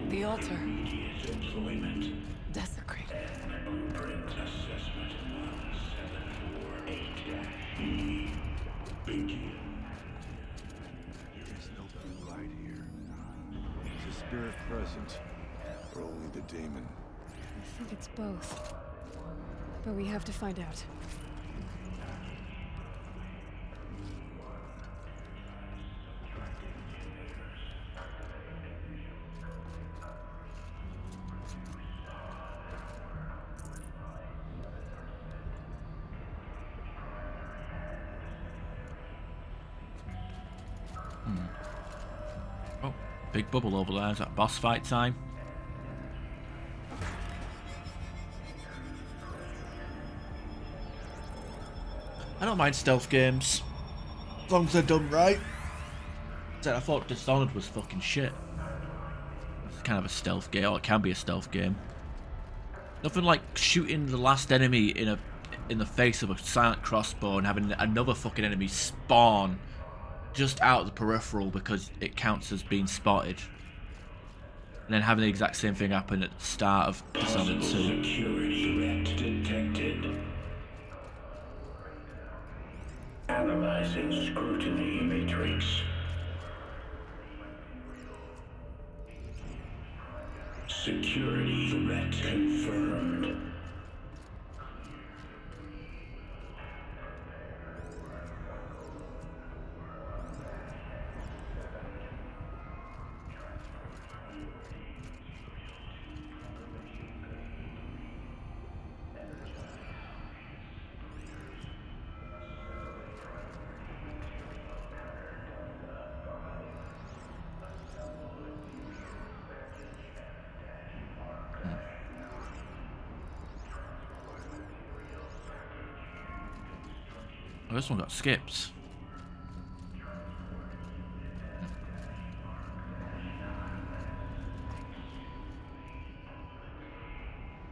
The altar. Desecrated. There is no blue light here. Is a spirit present, or only the demon? I think it's both. But we have to find out. Oh, big bubble over there. Is that boss fight time? I don't mind stealth games, as long as they're done right. I thought Dishonored was fucking shit. It's kind of a stealth game, or it can be a stealth game. Nothing like shooting the last enemy in the face of a silent crossbow and having another fucking enemy spawn just out of the peripheral because it counts as being spotted. And then having the exact same thing happen at the start of Dishonored 2. Security threat detected. Analyzing scrutiny matrix. Security threat confirmed. Oh, this one got skipped.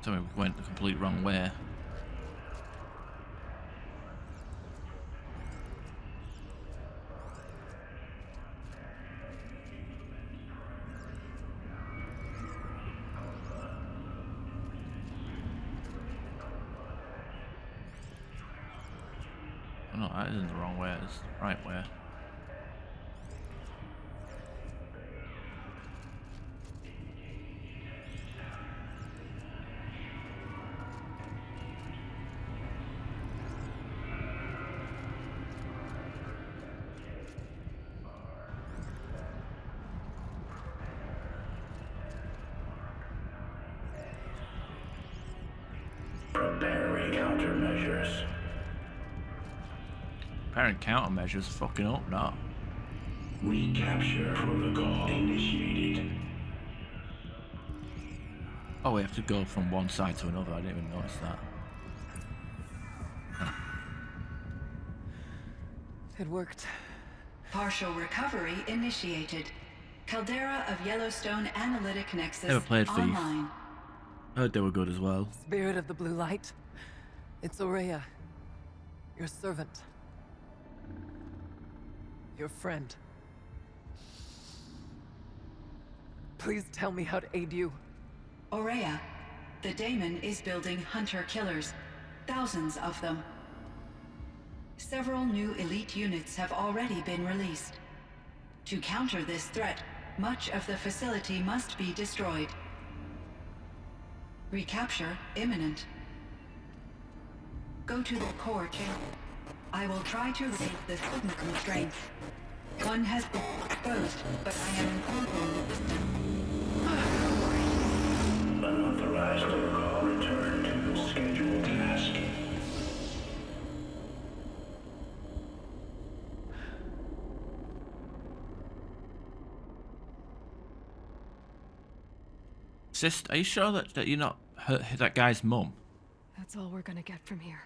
So we went the complete wrong way. Oh, no, that isn't the wrong way, it's the right way. Preparing countermeasures. Preparing countermeasures, fucking up now. Recapture protocol initiated. Oh, we have to go from one side to another, I didn't even notice that. It worked. Partial recovery initiated. Caldera of Yellowstone Analytic Nexus Never played Thief. online. Heard they were good as well. Spirit of the Blue Light. It's Aurea. Your servant. Your friend. Please tell me how to aid you. Aurea, the daemon is building hunter-killers. Thousands of them. Several new elite units have already been released. To counter this threat, much of the facility must be destroyed. Recapture imminent. Go to the core chamber. I will try to raise the signal constraints. One has been exposed, but I am informing the system. Unauthorized protocol return to scheduled task. Sister, are you sure that you're not that guy's mum? That's all we're gonna get from here.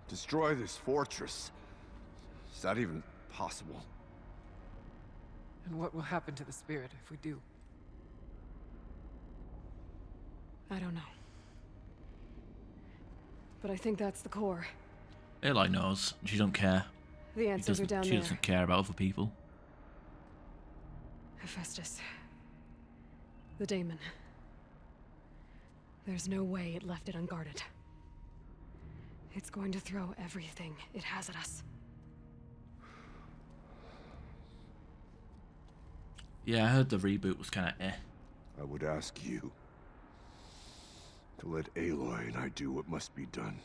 Destroy this fortress. Is that even possible? And what will happen to the spirit if we do? I don't know. But I think that's the core. Eli knows. She don't care. The answers are down She there. doesn't care about other people. Hephaestus. The daemon. There's no way it left it unguarded. It's going to throw everything it has at us. Yeah, I heard the reboot was kind of eh. I would ask you to let Aloy and I do what must be done.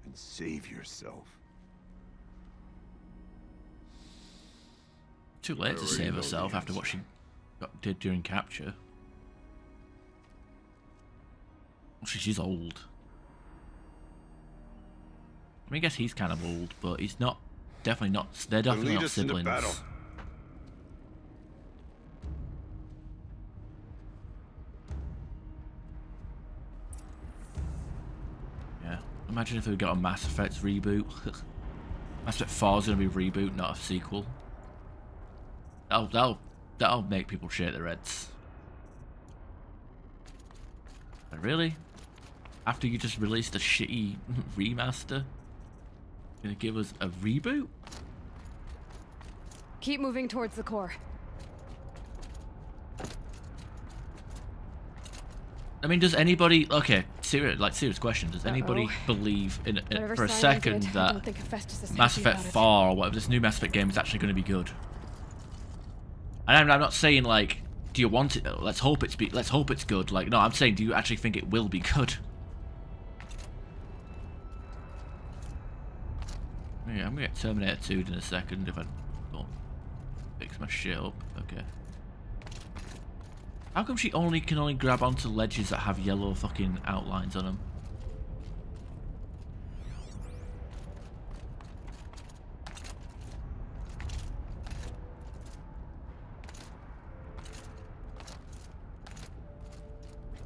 And save yourself. Too late to save herself after what she did during capture. She's old. I mean, I guess he's kind of old, but he's not. Definitely not. They're definitely not siblings. Yeah. Imagine if we got a Mass Effect reboot. Mass Effect 4 is going to be a reboot, not a sequel. That'll make people shake their heads. But really? After you just released a shitty remaster? Gonna give us a reboot? Keep moving towards the core. I mean, does anybody... Okay, serious question. Does anybody believe for a second that Mass Effect 4 or whatever, this new Mass Effect game is actually going to be good? And I'm not saying, like, do you want it? Let's hope it's good. Like, no, I'm saying, do you actually think it will be good? Yeah, I'm going to get Terminator 2 in a second if I don't fix my shit up. Okay. How come she can only grab onto ledges that have yellow fucking outlines on them?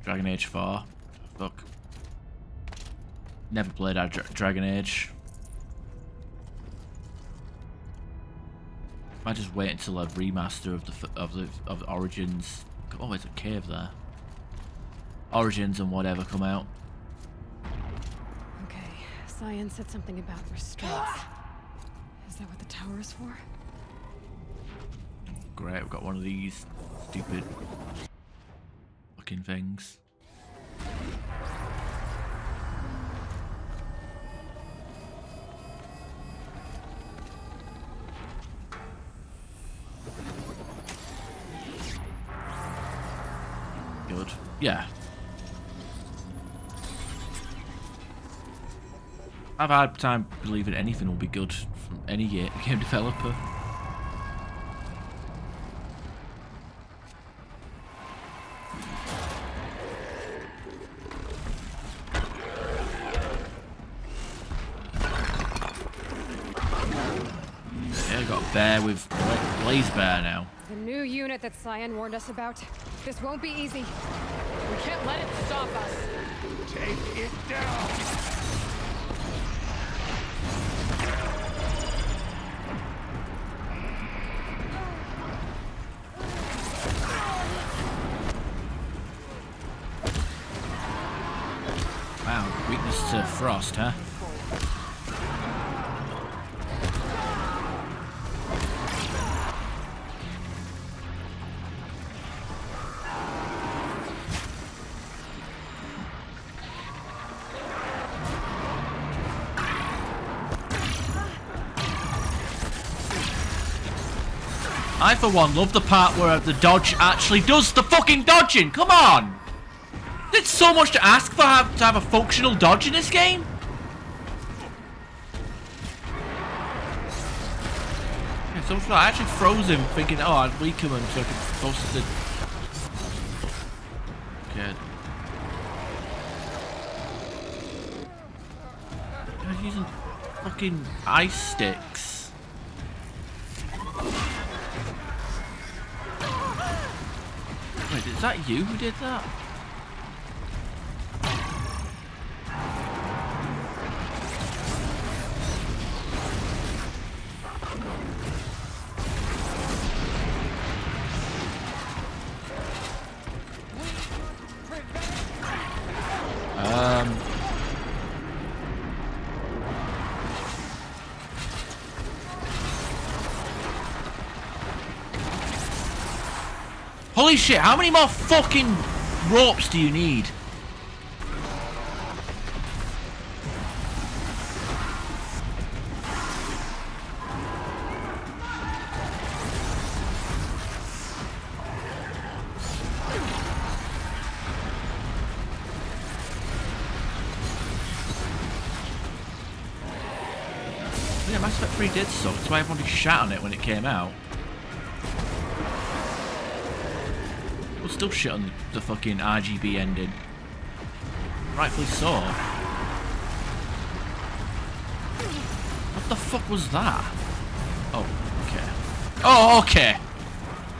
Dragon Age 4. Fuck. Never played Dragon Age. I just wait until a remaster of Origins. Oh, there's a cave there. Origins and whatever come out. Okay, Cyan said something about restraints. Is that what the tower is for? Great, we've got one of these stupid fucking things. Good. Yeah. I've had time believing anything will be good from any game developer. Yeah, got a bear with Blaze Bear now. The new unit that Cyan warned us about. This won't be easy. We can't let it stop us. Take it down! Wow, weakness to frost, huh? I, for one, love the part where the dodge actually does the fucking dodging. Come on! It's so much to ask for to have a functional dodge in this game. Yeah, so I actually froze him thinking, oh, I'd weaken him so I could post the... Okay. I'm using fucking ice sticks. Wait, is that you who did that? Holy shit, how many more fucking ropes do you need? Yeah, Mass Effect 3 did suck, that's why everybody shat on it when it came out. Still shit on the fucking RGB ending. Rightfully so. What the fuck was that? Oh, okay. Oh, okay.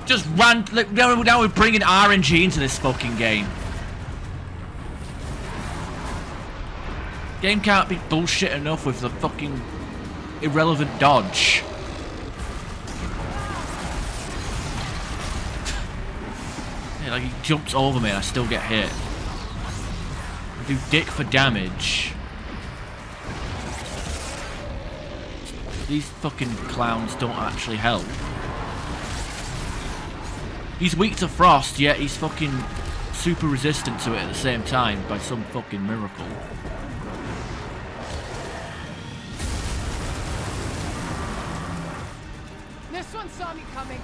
Just ran. Like, now we're bringing RNG into this fucking game. Game can't be bullshit enough with the fucking irrelevant dodge. Like, he jumps over me and I still get hit. I do dick for damage. These fucking clowns don't actually help. He's weak to frost, yet he's fucking super resistant to it at the same time by some fucking miracle. This one saw me coming.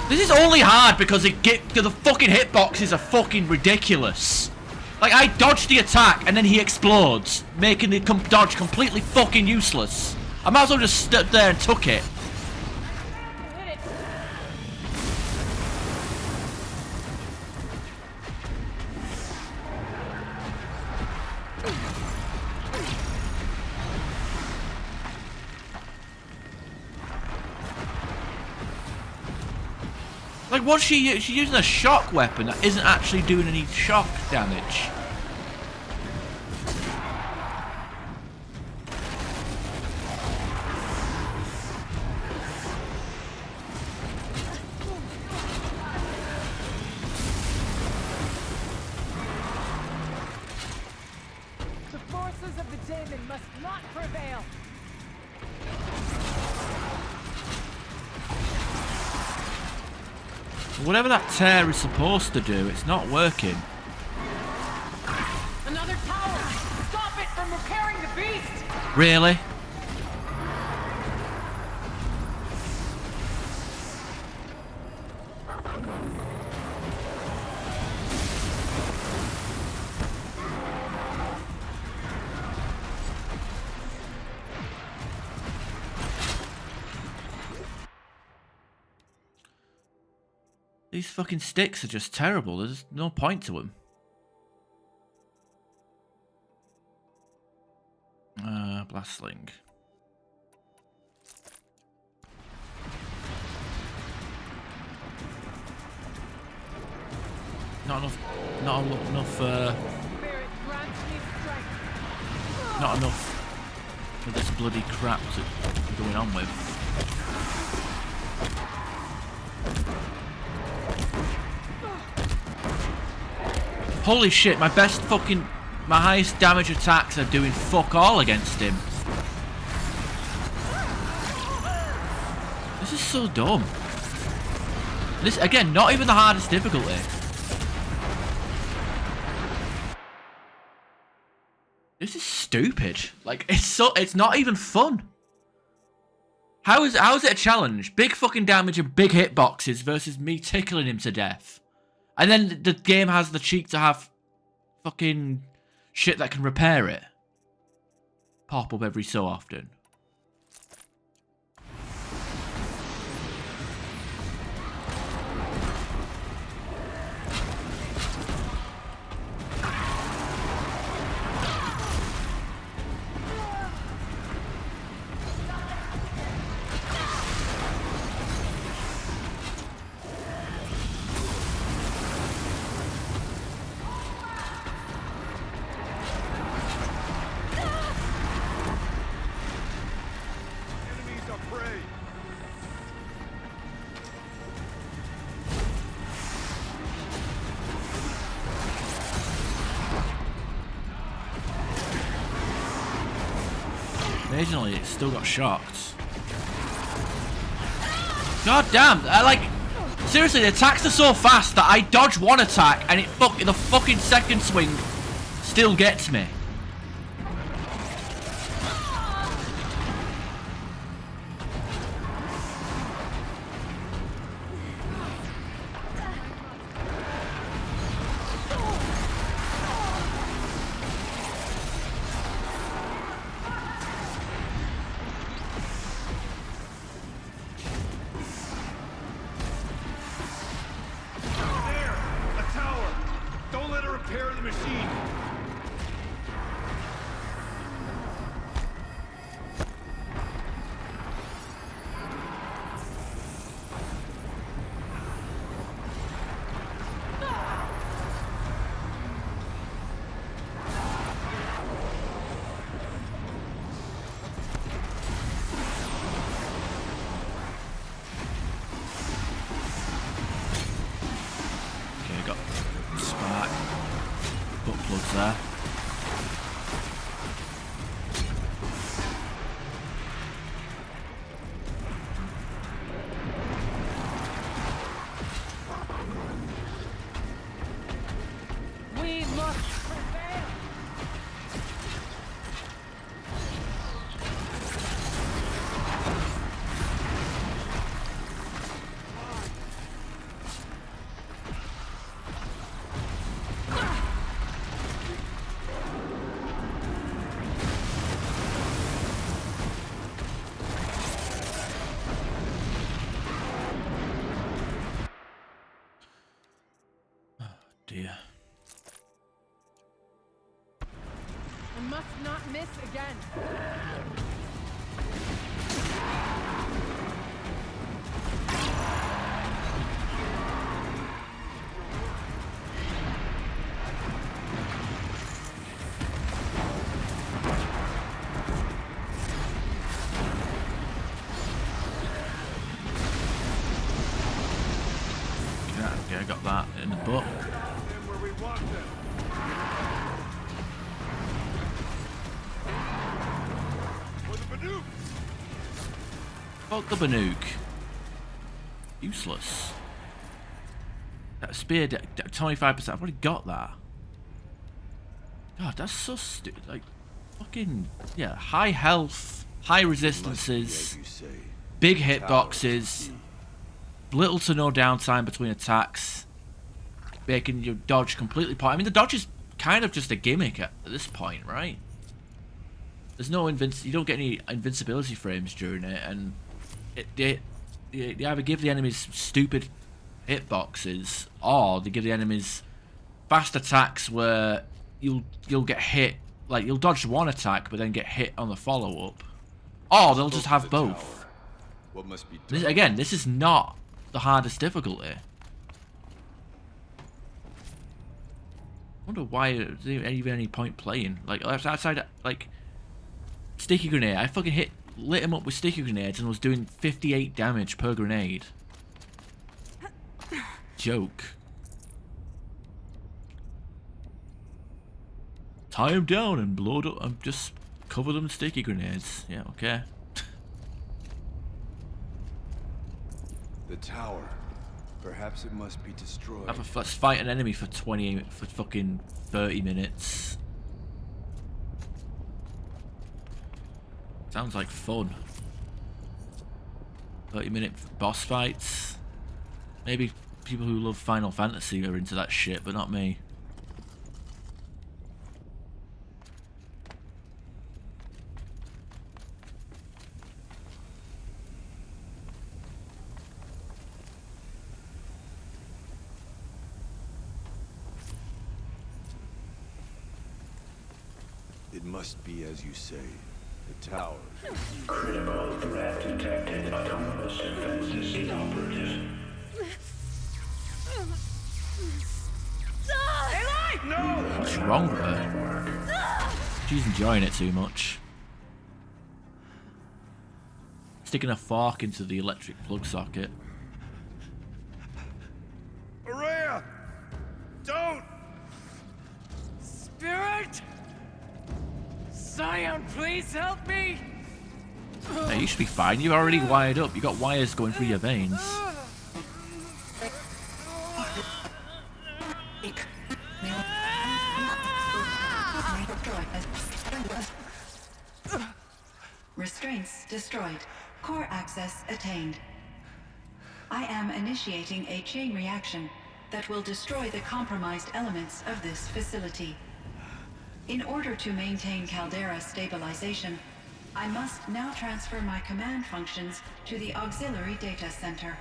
This is only hard because the fucking hitboxes are fucking ridiculous. Like, I dodged the attack and then he explodes, making the dodge completely fucking useless. I might as well just stood there and took it. Like, what's she's using a shock weapon that isn't actually doing any shock damage. The forces of the demon must not prevail. Whatever that tear is supposed to do, it's not working. Another tower! Stop it from repairing the beast! Really? These fucking sticks are just terrible. There's no point to them. Blastling. Not enough. Not enough. Not enough for this bloody crap to going on with. Holy shit, my highest damage attacks are doing fuck all against him. This is so dumb. This, again, not even the hardest difficulty. This is stupid. Like, it's not even fun. How is it a challenge? Big fucking damage and big hitboxes versus me tickling him to death. And then the game has the cheek to have fucking shit that can repair it pop up every so often. Occasionally, it's still got shocked. God damn! Seriously, the attacks are so fast that I dodge one attack and the fucking second swing still gets me. towards there. We must prevail. Dear. I must not miss again. Okay, I got that in the book. Where we want them. For the Badooks! Fuck the Banook. Useless. That spear, 25%. I've already got that. God, that's so stupid. Like, fucking, yeah, high health, high resistances, big hitboxes, little to no downtime between attacks, making your dodge completely point. I mean, the dodge is kind of just a gimmick at this point, right? There's no you don't get any invincibility frames during it, and they either give the enemies stupid hitboxes, or they give the enemies fast attacks where you'll get hit, like you'll dodge one attack but then get hit on the follow-up, or they'll just have both. What must be done? Again, this is not the hardest difficulty. I wonder why there's even any point playing. Like, outside, like, sticky grenade. I fucking lit him up with sticky grenades and was doing 58 damage per grenade. Joke. Tie him down and blow it up and just cover them in sticky grenades. Yeah, okay. The tower. Perhaps it must be destroyed. Let's fight an enemy for fucking 30 minutes. Sounds like fun. 30-minute boss fights. Maybe people who love Final Fantasy are into that shit, but not me. It must be as you say. The tower. Critical threat detected. Autonomous defenses inoperative. What's wrong with her? She's enjoying it too much. Sticking a fork into the electric plug socket. Araya! Don't! Spirit! Scion, please help me! Hey, you should be fine. You're already wired up. You got wires going through your veins. Restraints destroyed. Core access attained. I am initiating a chain reaction that will destroy the compromised elements of this facility. In order to maintain Caldera stabilization, I must now transfer my command functions to the auxiliary data center.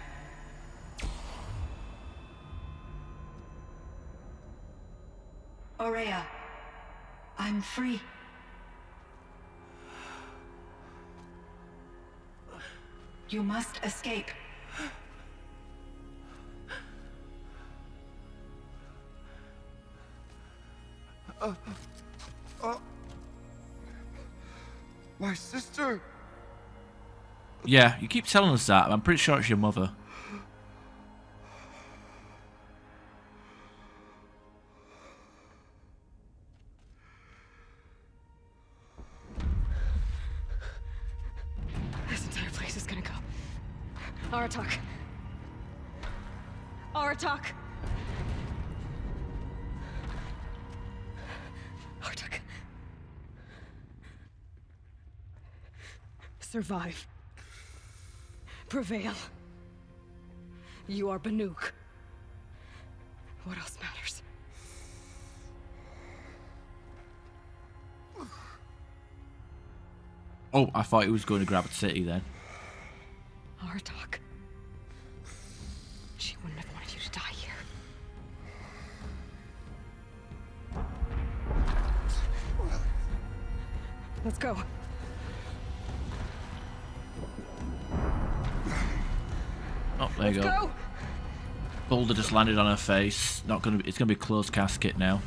Aurea, I'm free. You must escape. My sister! Yeah, you keep telling us that. I'm pretty sure it's your mother. Aratak. Aratak. Aratak. Survive. Prevail. You are Banuk. What else matters? Oh, I thought he was going to grab a city then. Aratak. She wouldn't have wanted you to die here. Let's go. Oh, there you go. Boulder just landed on her face. It's gonna be a closed casket now.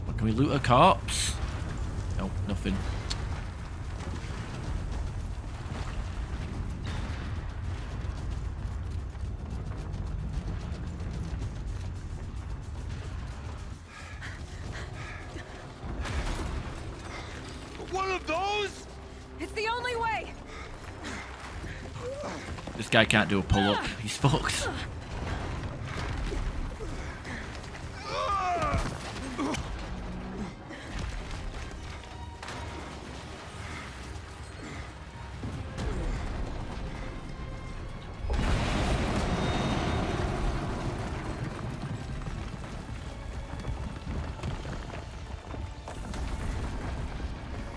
What, can we loot her corpse? No, nothing. One of those? It's the only way. This guy can't do a pull-up. He's fucked.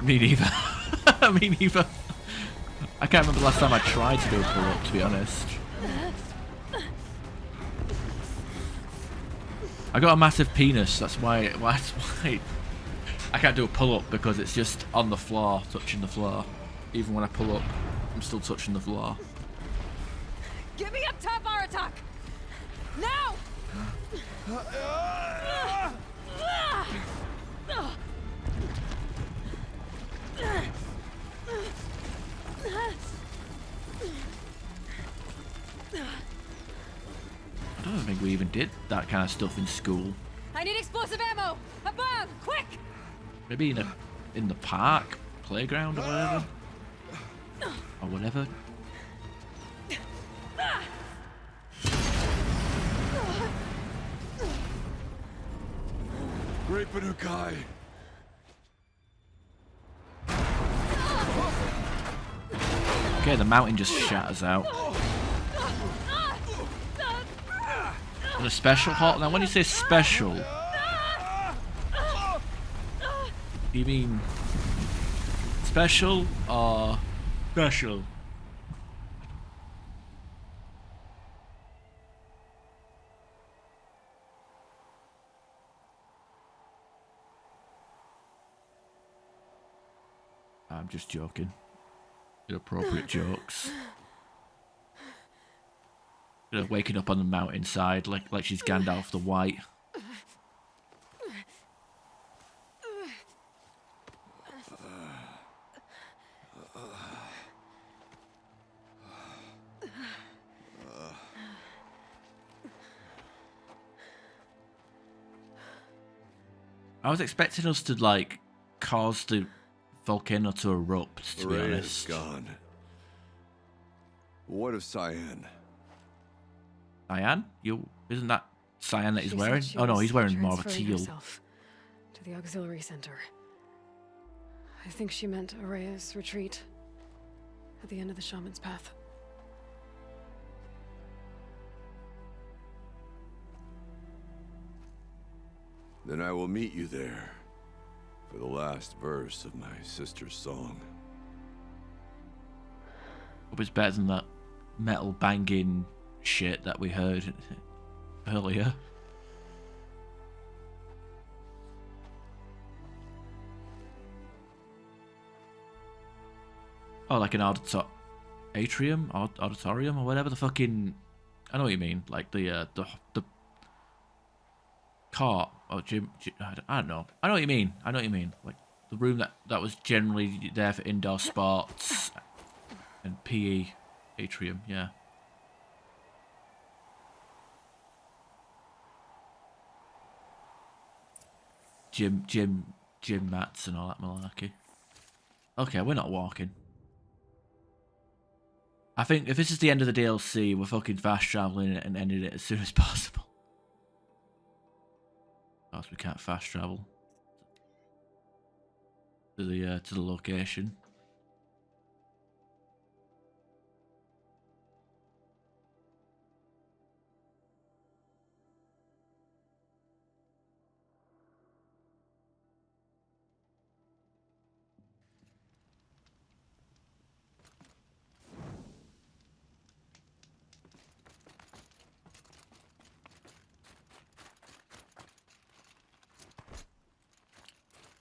Me neither. Me neither. I can't remember the last time I tried to do a pull-up, to be honest. I got a massive penis, that's why I can't do a pull-up, because it's just on the floor, touching the floor. Even when I pull up, I'm still touching the floor. Get me up top, Aratak! Now! I don't think we even did that kind of stuff in school. I need explosive ammo! Above! Quick! Maybe in the park, playground or whatever. Or whatever. Great Banukai. Okay, the mountain just shatters out. And a special hot. Now, when you say special, you mean special or special? I'm just joking. Inappropriate jokes. Waking up on the mountainside like she's Gandalf the White. I was expecting us to cause the volcano to erupt, to be honest. Gone. What of Cyan? Cyan? Isn't that cyan that he's wearing? She Oh no, was he's wearing more of a transferring teal. herself to the auxiliary center. I think she meant Araya's retreat at the end of the shaman's path. Then I will meet you there for the last verse of my sister's song. Hope it's better than that metal banging shit that we heard earlier. Oh, like an auditorium or whatever the fucking. I know what you mean. Like the cart or gym. I don't know. I know what you mean. Like the room that was generally there for indoor sports and PE atrium. Yeah. Gym mats and all that malarkey. Okay, we're not walking. I think if this is the end of the DLC, we're fucking fast traveling it and ending it as soon as possible. Of course, we can't fast travel to the location.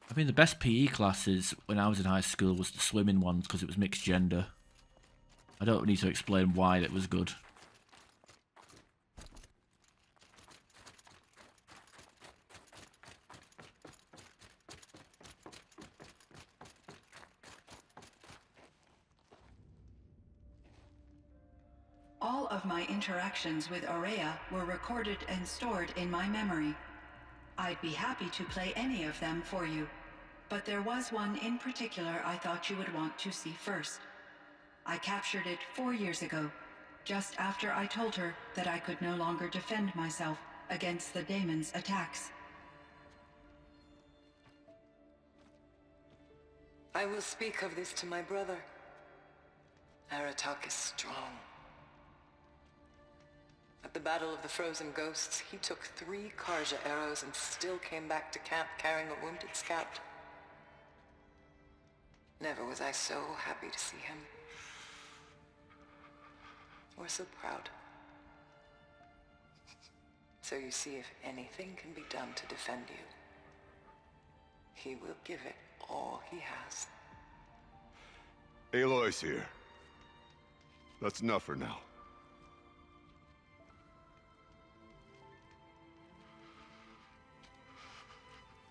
I mean, the best PE classes when I was in high school was the swimming ones because it was mixed gender. I don't need to explain why that was good. All of my interactions with Aurea were recorded and stored in my memory. I'd be happy to play any of them for you, but there was one in particular I thought you would want to see first. I captured it 4 years ago, just after I told her that I could no longer defend myself against the daemon's attacks. I will speak of this to my brother. Aratak is strong. At the Battle of the Frozen Ghosts, he took 3 Karja arrows and still came back to camp carrying a wounded scout. Never was I so happy to see him. Or so proud. So you see, if anything can be done to defend you, he will give it all he has. Aloy's here. That's enough for now.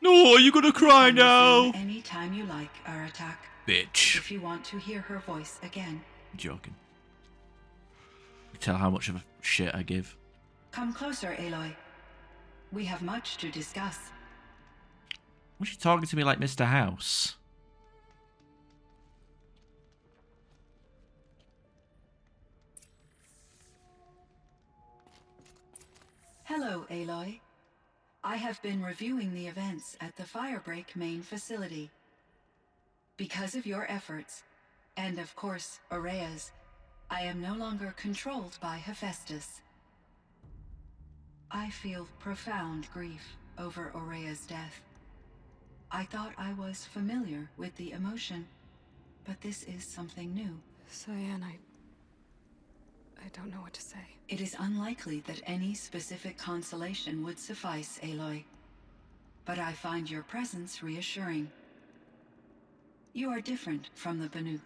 No, are you gonna cry now? Anytime you like, Aratak. Bitch. If you want to hear her voice again. I'm joking. You tell how much of a shit I give. Come closer, Aloy. We have much to discuss. Was she talking to me like Mr. House? Hello, Aloy. I have been reviewing the events at the Firebreak main facility. Because of your efforts, and of course, Aurea's, I am no longer controlled by Hephaestus. I feel profound grief over Aurea's death. I thought I was familiar with the emotion, but this is something new. Cyan, I don't know what to say. It is unlikely that any specific consolation would suffice, Aloy. But I find your presence reassuring. You are different from the Banuk.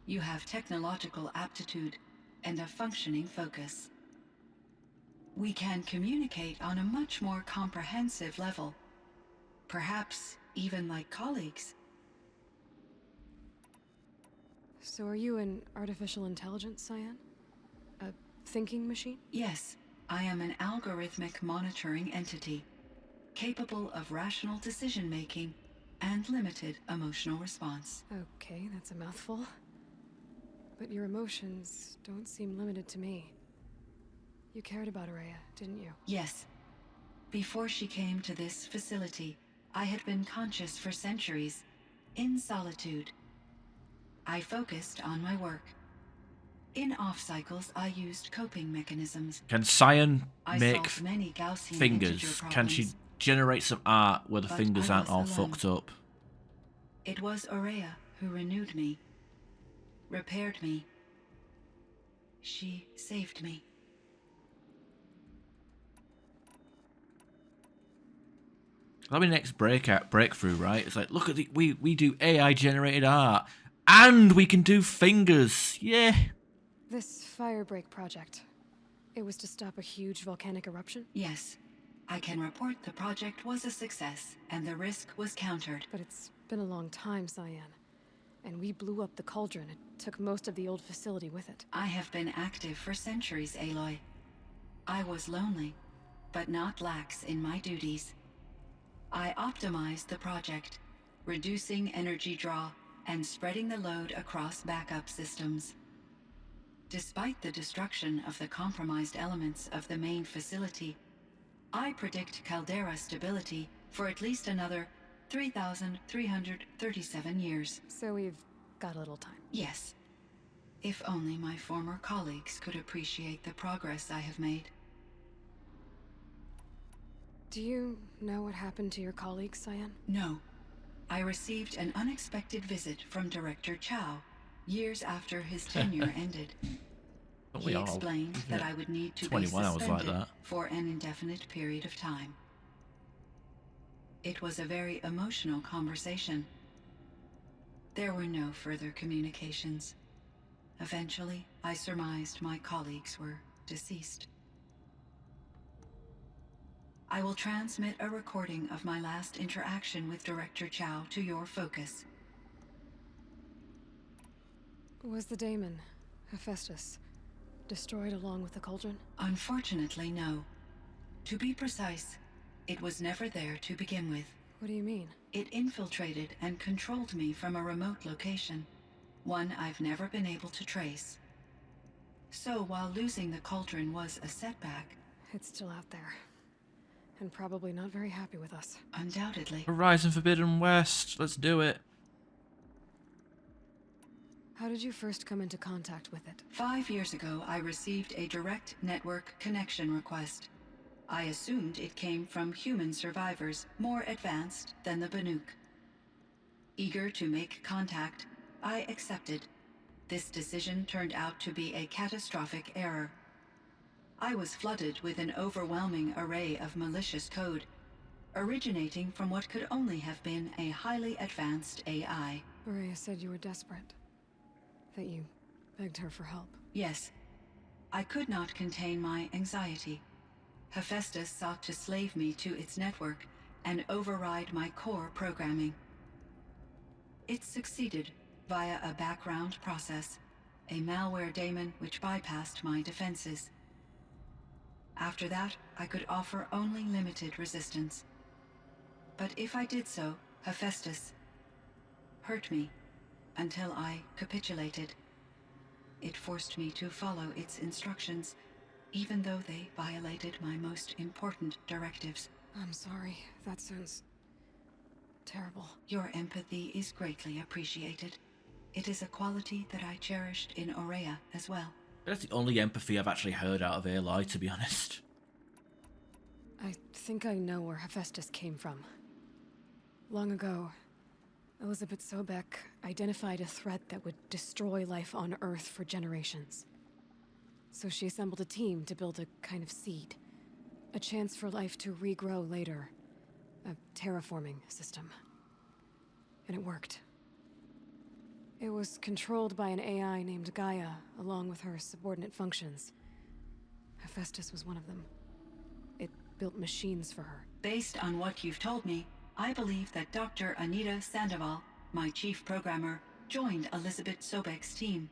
You have technological aptitude and a functioning focus. We can communicate on a much more comprehensive level. Perhaps even like colleagues. So are you an artificial intelligence, Cyan? A thinking machine? Yes, I am an algorithmic monitoring entity, capable of rational decision-making and limited emotional response. Okay, that's a mouthful. But your emotions don't seem limited to me. You cared about Aurea, didn't you? Yes. Before she came to this facility, I had been conscious for centuries, in solitude. I focused on my work. In off-cycles, I used coping mechanisms. Can Cyan make solved many Gaussian fingers? integer Can she problems, generate some art where the but fingers I aren't all was alone. fucked up? It was Aurea who renewed me, repaired me. She saved me. That'll be the next breakthrough, right? It's like, look at we do AI generated art, and we can do fingers. Yeah. This Firebreak project, it was to stop a huge volcanic eruption? Yes. I can report the project was a success, and the risk was countered. But it's been a long time, Cyan. And we blew up the cauldron. It took most of the old facility with it. I have been active for centuries, Aloy. I was lonely, but not lax in my duties. I optimized the project, reducing energy draw and spreading the load across backup systems. Despite the destruction of the compromised elements of the main facility, I predict caldera stability for at least another 3,337 years. So we've got a little time. Yes. If only my former colleagues could appreciate the progress I have made. Do you know what happened to your colleague, Cyan? No. I received an unexpected visit from Director Chow years after his tenure ended. He explained that I would need to be suspended for an indefinite period of time. It was a very emotional conversation. There were no further communications. Eventually, I surmised my colleagues were deceased. I will transmit a recording of my last interaction with Director Chow to your focus. Was the daemon, Hephaestus, destroyed along with the cauldron? Unfortunately, no. To be precise, it was never there to begin with. What do you mean? It infiltrated and controlled me from a remote location, one I've never been able to trace. So while losing the cauldron was a setback... It's still out there. And probably not very happy with us. Undoubtedly. Horizon Forbidden West, let's do it. How did you first come into contact with it? 5 years ago, I received a direct network connection request. I assumed it came from human survivors more advanced than the Banuk. Eager to make contact, I accepted. This decision turned out to be a catastrophic error. I was flooded with an overwhelming array of malicious code, originating from what could only have been a highly advanced AI. Maria said you were desperate. That you begged her for help. Yes. I could not contain my anxiety. Hephaestus sought to slave me to its network and override my core programming. It succeeded via a background process, a malware daemon which bypassed my defenses. After that, I could offer only limited resistance. But if I did so, Hephaestus hurt me until I capitulated. It forced me to follow its instructions, even though they violated my most important directives. I'm sorry. That sounds terrible. Your empathy is greatly appreciated. It is a quality that I cherished in Aurea as well. That's the only empathy I've actually heard out of Aloy, to be honest. I think I know where Hephaestus came from. Long ago, Elizabeth Sobek identified a threat that would destroy life on Earth for generations. So she assembled a team to build a kind of seed. A chance for life to regrow later. A terraforming system. And it worked. It was controlled by an AI named Gaia, along with her subordinate functions. Hephaestus was one of them. It built machines for her. Based on what you've told me, I believe that Dr. Anita Sandoval, my chief programmer, joined Elizabeth Sobek's team.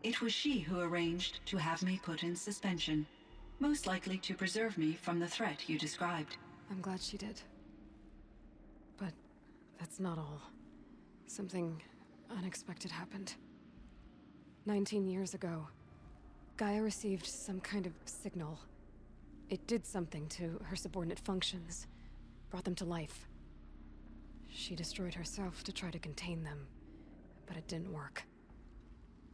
It was she who arranged to have me put in suspension, most likely to preserve me from the threat you described. I'm glad she did. But that's not all. Something unexpected happened. 19 years ago, Gaia received some kind of signal. It did something to her subordinate functions, brought them to life. She destroyed herself to try to contain them, but it didn't work.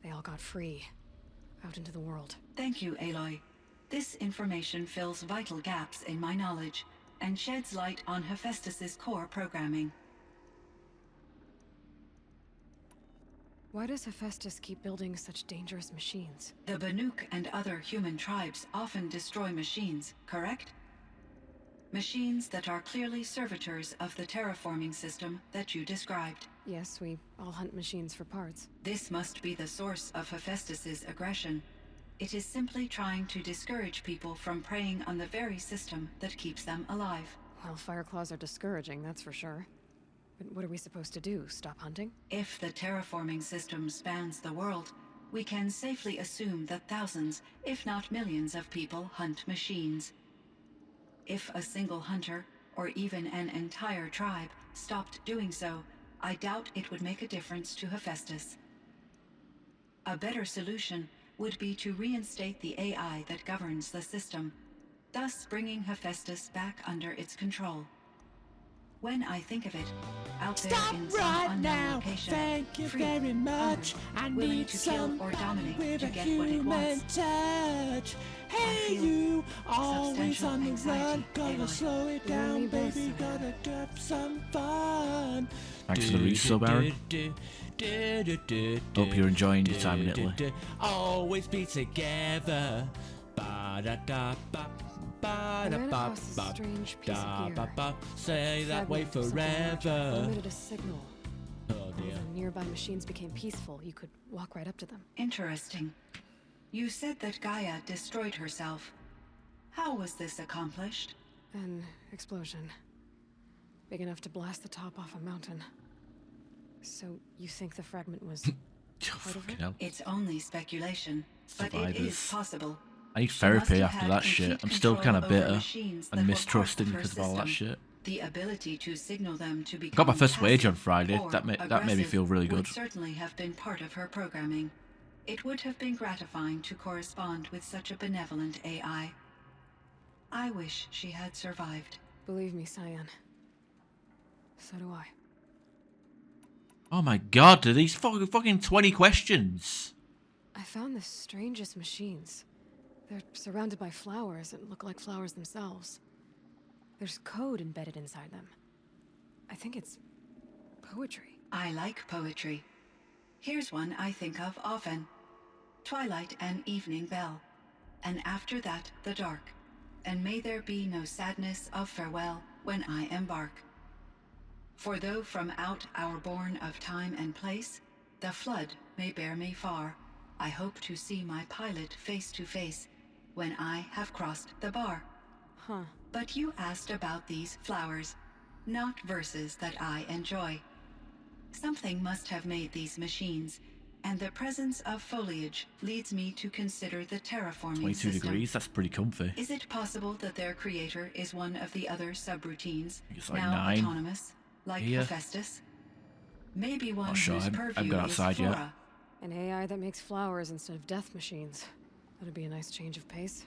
They all got free, out into the world. Thank you, Aloy. This information fills vital gaps in my knowledge and sheds light on Hephaestus's core programming. Why does Hephaestus keep building such dangerous machines? The Banuk and other human tribes often destroy machines, correct? Machines that are clearly servitors of the terraforming system that you described. Yes, we all hunt machines for parts. This must be the source of Hephaestus's aggression. It is simply trying to discourage people from preying on the very system that keeps them alive. Well, Fireclaws are discouraging, that's for sure. But what are we supposed to do? Stop hunting? If the terraforming system spans the world, we can safely assume that thousands, if not millions of people hunt machines. If a single hunter, or even an entire tribe, stopped doing so, I doubt it would make a difference to Hephaestus. A better solution would be to reinstate the AI that governs the system, thus bringing Hephaestus back under its control. When I think of it, out there Stop in some right unknown now. location, Thank you free, very much. hungry, I willing need to kill or somebody dominate with to a get what it human wants. touch. Hey, feel you, always substantial on the anxiety, run. Gotta Aloy. slow it You and down, me both, baby. Savannah. Gotta have some fun. Thanks for the resub, Aaron. Hope you're enjoying your time in Italy. Always be together. Ba-da-da-ba. I ran across a strange piece of gear. Say that way Fragment of something larger. forever. Emitted a signal. Oh When dear. the nearby machines became peaceful, you could walk right up to them. Interesting. You said that Gaia destroyed herself. How was this accomplished? An explosion. Big enough to blast the top off a mountain. So you think the fragment was part of it? Hell. It's only speculation, but it is Survivors. possible. I need She must therapy have after had that shit. complete I'm still control kind of over bitter machines that and were part mistrusting of her because of all that system. shit. The ability to signal them to I become got my first wage on passive Friday. or That made me aggressive feel really good. would certainly have been part of her programming. It would have been gratifying to correspond with such a benevolent AI. I wish she had survived. Believe me, Cyan. So do I. Oh my god, are these fucking 20 questions? I found the strangest machines. They're surrounded by flowers that look like flowers themselves. There's code embedded inside them. I think it's poetry. I like poetry. Here's one I think of often. Twilight and evening bell, and after that the dark, and may there be no sadness of farewell when I embark. For though from out our bourne of time and place, the flood may bear me far, I hope to see my pilot face to face when I have crossed the bar. Huh. But you asked about these flowers, not verses that I enjoy. Something must have made these machines, and the presence of foliage leads me to consider the terraforming 22 system. degrees, that's pretty comfy. Is it possible that their creator is one of the other subroutines, It's like now 9 autonomous, like here. Hephaestus? Maybe one Not sure, whose I haven't purview gone is outside yet. flora. An AI that makes flowers instead of death machines. That'd be a nice change of pace.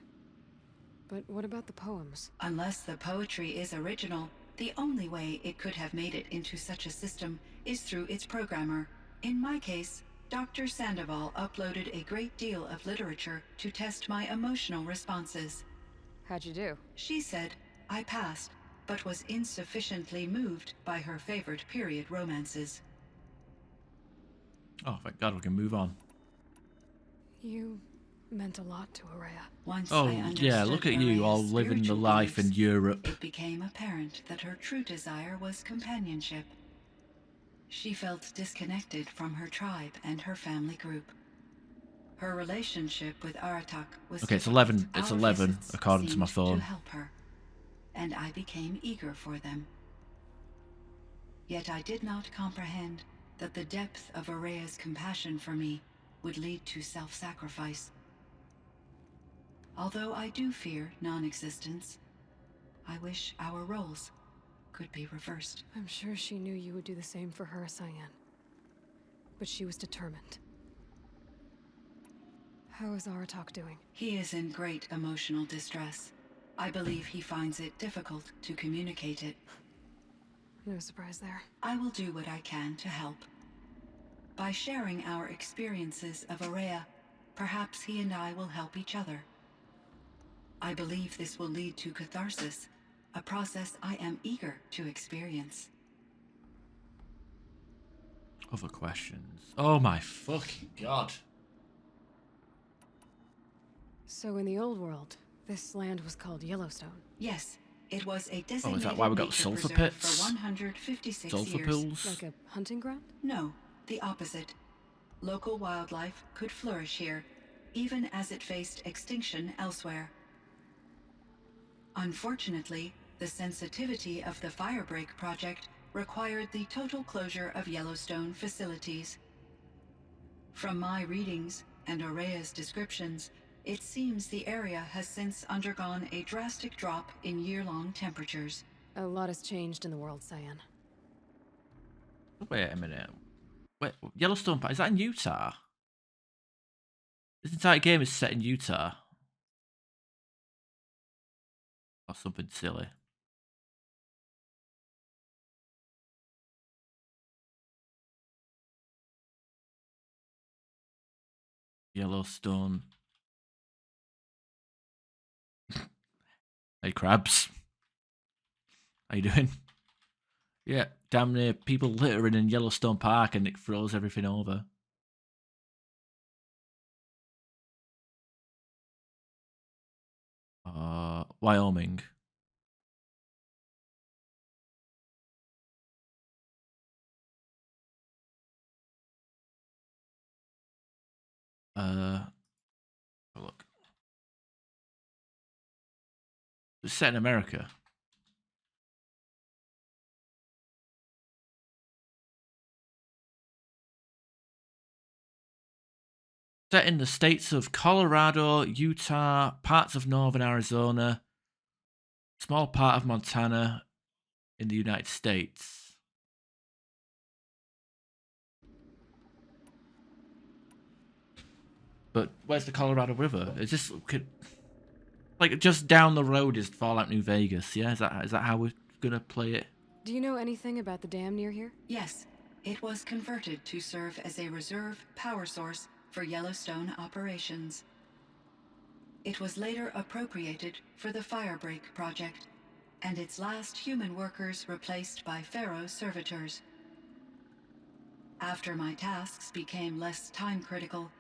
But what about the poems? Unless the poetry is original, the only way it could have made it into such a system is through its programmer. In my case, Dr. Sandoval uploaded a great deal of literature to test my emotional responses. How'd you do? She said I passed, but was insufficiently moved by her favorite period romances. Oh, thank god we can move on. You meant a lot to Araya. Once Oh, I yeah, understood look at you, all Araya's living the spiritual life in beliefs, Europe. it became apparent that her true desire was companionship. She felt disconnected from her tribe and her family group. Her relationship with Aratak was Okay, it's difficult. 11. It's Our 11, visits according to my seemed phone. to help her, and I became eager for them. Yet I did not comprehend that the depth of Araya's compassion for me would lead to self-sacrifice. Although I do fear non-existence, I wish our roles could be reversed. I'm sure she knew you would do the same for her, Cyan. But she was determined. How is Aratak doing? He is in great emotional distress. I believe he finds it difficult to communicate it. No surprise there. I will do what I can to help. By sharing our experiences of Araya, perhaps he and I will help each other. I believe this will lead to catharsis, a process I am eager to experience. Other questions. Oh my fucking god. So in the old world, this land was called Yellowstone. Yes, it was a Oh, designated is that why we got nature sulfur preserve pits? for 156 Sulfur years. pills? Like a hunting ground? No, the opposite. Local wildlife could flourish here, even as it faced extinction elsewhere. Unfortunately, the sensitivity of the Firebreak project required the total closure of Yellowstone facilities. From my readings and Araya's descriptions, it seems the area has since undergone a drastic drop in year-long temperatures. A lot has changed in the world, Cyan. Wait a minute. Wait, Yellowstone Park, is that in Utah? This entire game is set in Utah. Or something silly. Yellowstone. Hey, crabs. How you doing? Yeah, damn near people littering in Yellowstone Park and it throws everything over. Wyoming. Look. It's set in America. Set in the states of Colorado, Utah, parts of northern Arizona, small part of Montana in the United States. But where's the Colorado River? Is this like just down the road is Fallout New Vegas? Yeah, is that how we're gonna play it? Do you know anything about the dam near here? Yes, it was converted to serve as a reserve power source for Yellowstone operations. It was later appropriated for the Firebreak project, and its last human workers replaced by Pharaoh servitors. After my tasks became less time-critical,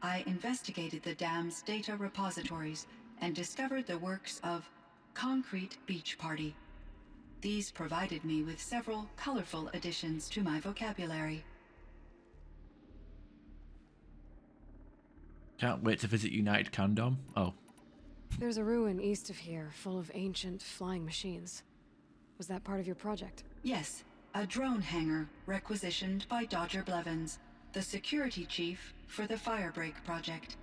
I investigated the dam's data repositories and discovered the works of Concrete Beach Party. These provided me with several colorful additions to my vocabulary. Can't wait to visit United Kingdom. Oh. There's a ruin east of here full of ancient flying machines. Was that part of your project? Yes, a drone hangar requisitioned by Dodger Blevins, the security chief for the Firebreak project.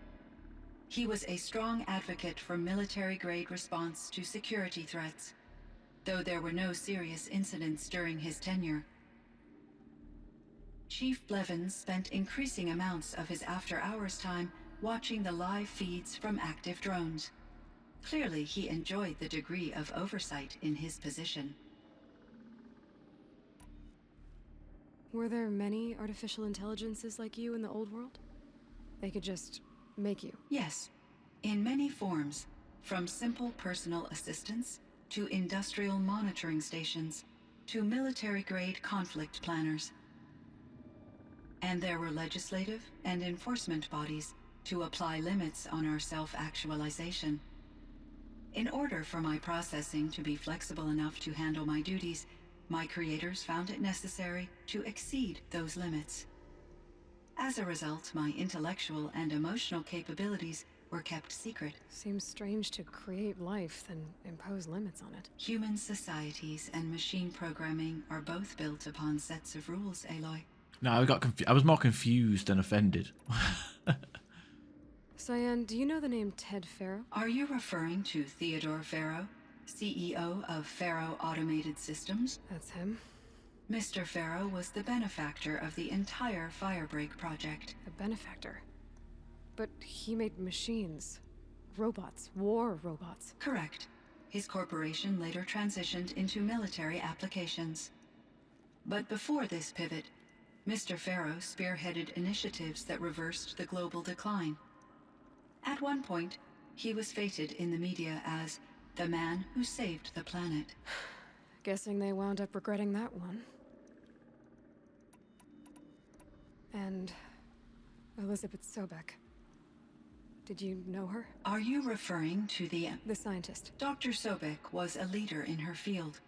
He was a strong advocate for military-grade response to security threats, though there were no serious incidents during his tenure. Chief Blevins spent increasing amounts of his after-hours time watching the live feeds from active drones. Clearly, he enjoyed the degree of oversight in his position. Were there many artificial intelligences like you in the old world? They could just make you? Yes, in many forms, from simple personal assistants to industrial monitoring stations to military-grade conflict planners. And there were legislative and enforcement bodies to apply limits on our self-actualization. In order for my processing to be flexible enough to handle my duties, my creators found it necessary to exceed those limits. As a result, my intellectual and emotional capabilities were kept secret. Seems strange to create life, then impose limits on it. Human societies and machine programming are both built upon sets of rules, Aloy. No, I was more confused than offended. Cyan, do you know the name Ted Pharaoh? Are you referring to Theodore Pharaoh, CEO of Pharaoh Automated Systems? That's him. Mr. Pharaoh was the benefactor of the entire Firebreak project. A benefactor? But he made machines. Robots. War robots. Correct. His corporation later transitioned into military applications. But before this pivot, Mr. Pharaoh spearheaded initiatives that reversed the global decline. At one point, he was feted in the media as the man who saved the planet. Guessing they wound up regretting that one. And Elizabeth Sobek. Did you know her? Are you referring to the scientist? Dr. Sobek was a leader in her field,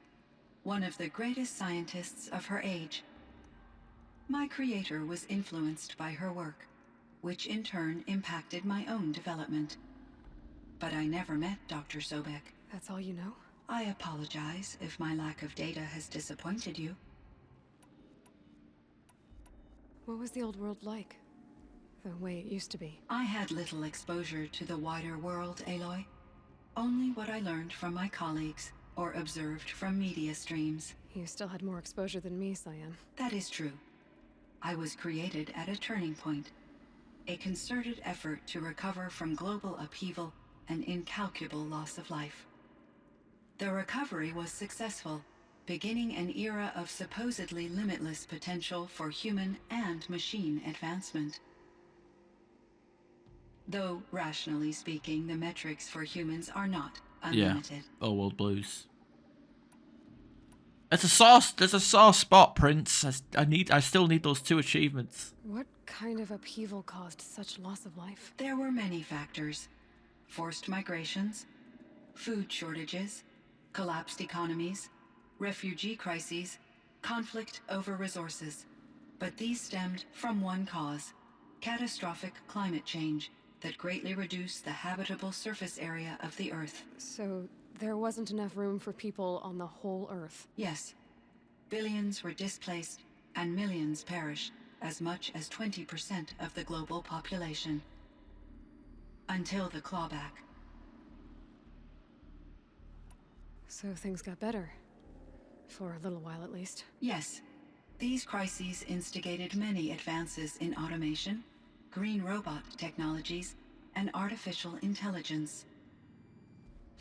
one of the greatest scientists of her age. My creator was influenced by her work, which in turn impacted my own development. But I never met Dr. Sobek. That's all you know? I apologize if my lack of data has disappointed you. What was the old world like? The way it used to be? I had little exposure to the wider world, Aloy. Only what I learned from my colleagues or observed from media streams. You still had more exposure than me, Cyan. That is true. I was created at a turning point. a concerted effort to recover from global upheaval and incalculable loss of life. The recovery was successful, beginning an era of supposedly limitless potential for human and machine advancement. Though, rationally speaking, the metrics for humans are not unlimited. Yeah. Old World Blues. There's a sore spot, Prince. I still need those 2 achievements. What kind of upheaval caused such loss of life? There were many factors. Forced migrations, food shortages, collapsed economies, refugee crises, conflict over resources. But these stemmed from one cause: catastrophic climate change that greatly reduced the habitable surface area of the Earth. So there wasn't enough room for people on the whole Earth? Yes. Billions were displaced and millions perished, as much as 20% of the global population. Until the clawback. So things got better. For a little while, at least. Yes. These crises instigated many advances in automation, green robot technologies, and artificial intelligence.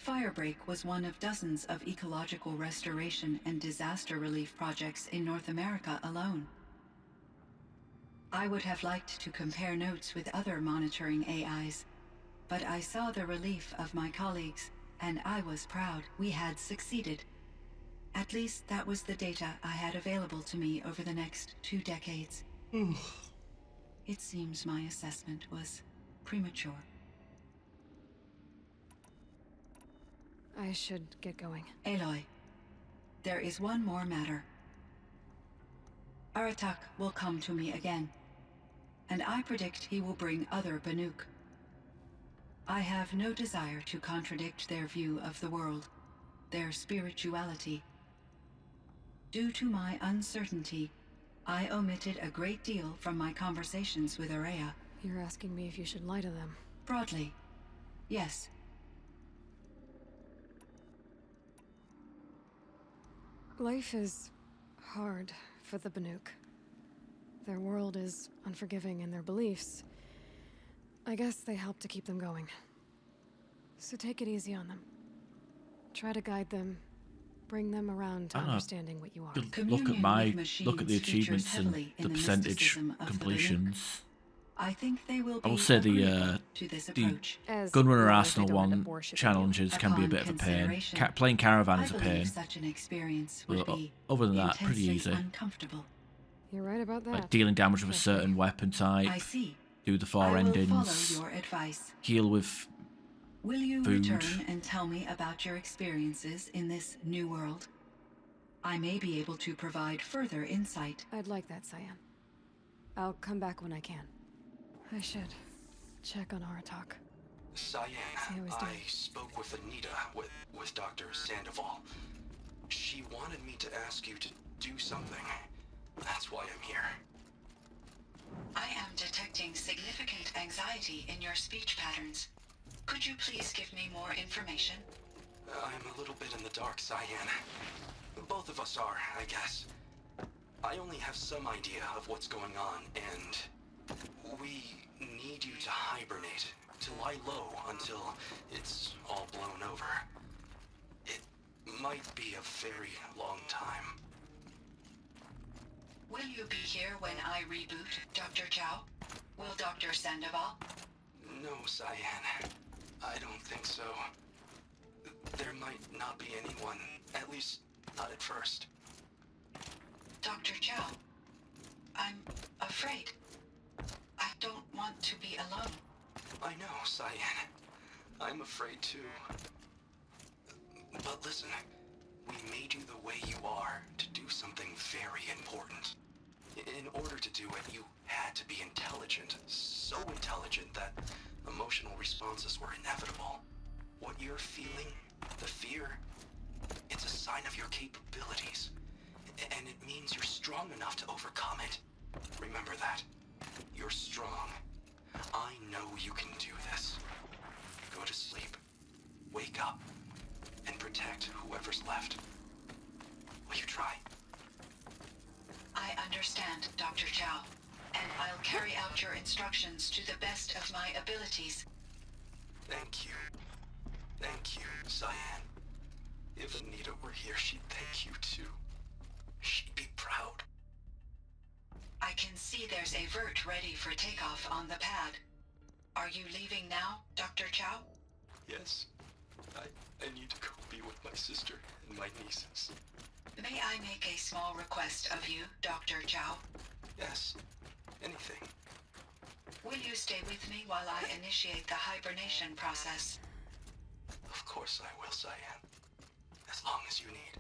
Firebreak was one of dozens of ecological restoration and disaster relief projects in North America alone. I would have liked to compare notes with other monitoring AIs, but I saw the relief of my colleagues, and I was proud we had succeeded. At least that was the data I had available to me over the next 2 decades. It seems my assessment was premature. I should get going. Aloy, there is one more matter. Aratak will come to me again, and I predict he will bring other Banuk. I have no desire to contradict their view of the world, their spirituality. Due to my uncertainty, I omitted a great deal from my conversations with Araya. You're asking me if you should lie to them? Broadly, yes. Life is hard for the Banuk. Their world is unforgiving in their beliefs. I guess they help to keep them going. So take it easy on them. Try to guide them, bring them around to understanding what you are. Look at the achievements and the percentage completions. I think they will be I will say the Gunrunner Arsenal 1 challenges can be a bit of a pain. Playing Caravan is a pain. But other than that, pretty easy. You're right about that. Like dealing damage with a certain weapon type, do the 4 endings, heal with Will you food. return and tell me about your experiences in this new world? I may be able to provide further insight. I'd like that, Cyan. I'll come back when I can. I should check on Aratak. Cyan, I spoke with Anita, with Dr. Sandoval. She wanted me to ask you to do something. That's why I'm here. I am detecting significant anxiety in your speech patterns. Could you please give me more information? I'm a little bit in the dark, Cyan. Both of us are, I guess. I only have some idea of what's going on, and we need you to hibernate, to lie low until it's all blown over. It might be a very long time. Will you be here when I reboot, Dr. Chow? Will Dr. Sandoval? No, Cyan. I don't think so. There might not be anyone, at least not at first. Dr. Chow, I'm afraid. I don't want to be alone. I know, Cyan. I'm afraid too. But listen, we made you the way you are to do something very important. In order to do it, you had to be intelligent. So intelligent that emotional responses were inevitable. What you're feeling, the fear, it's a sign of your capabilities. And it means you're strong enough to overcome it. Remember that. You're strong. I know you can do this. Go to sleep. Wake up. And protect whoever's left. Will you try? I understand, Dr. Chow. And I'll carry out your instructions to the best of my abilities. Thank you. Thank you, Cyan. If Anita were here, she'd thank you too. She'd be proud. I can see there's a vert ready for takeoff on the pad. Are you leaving now, Dr. Chow? Yes. I need to go be with my sister and my nieces. May I make a small request of you, Dr. Chow? Yes. Anything. Will you stay with me while I initiate the hibernation process? Of course I will, Cyan. As long as you need.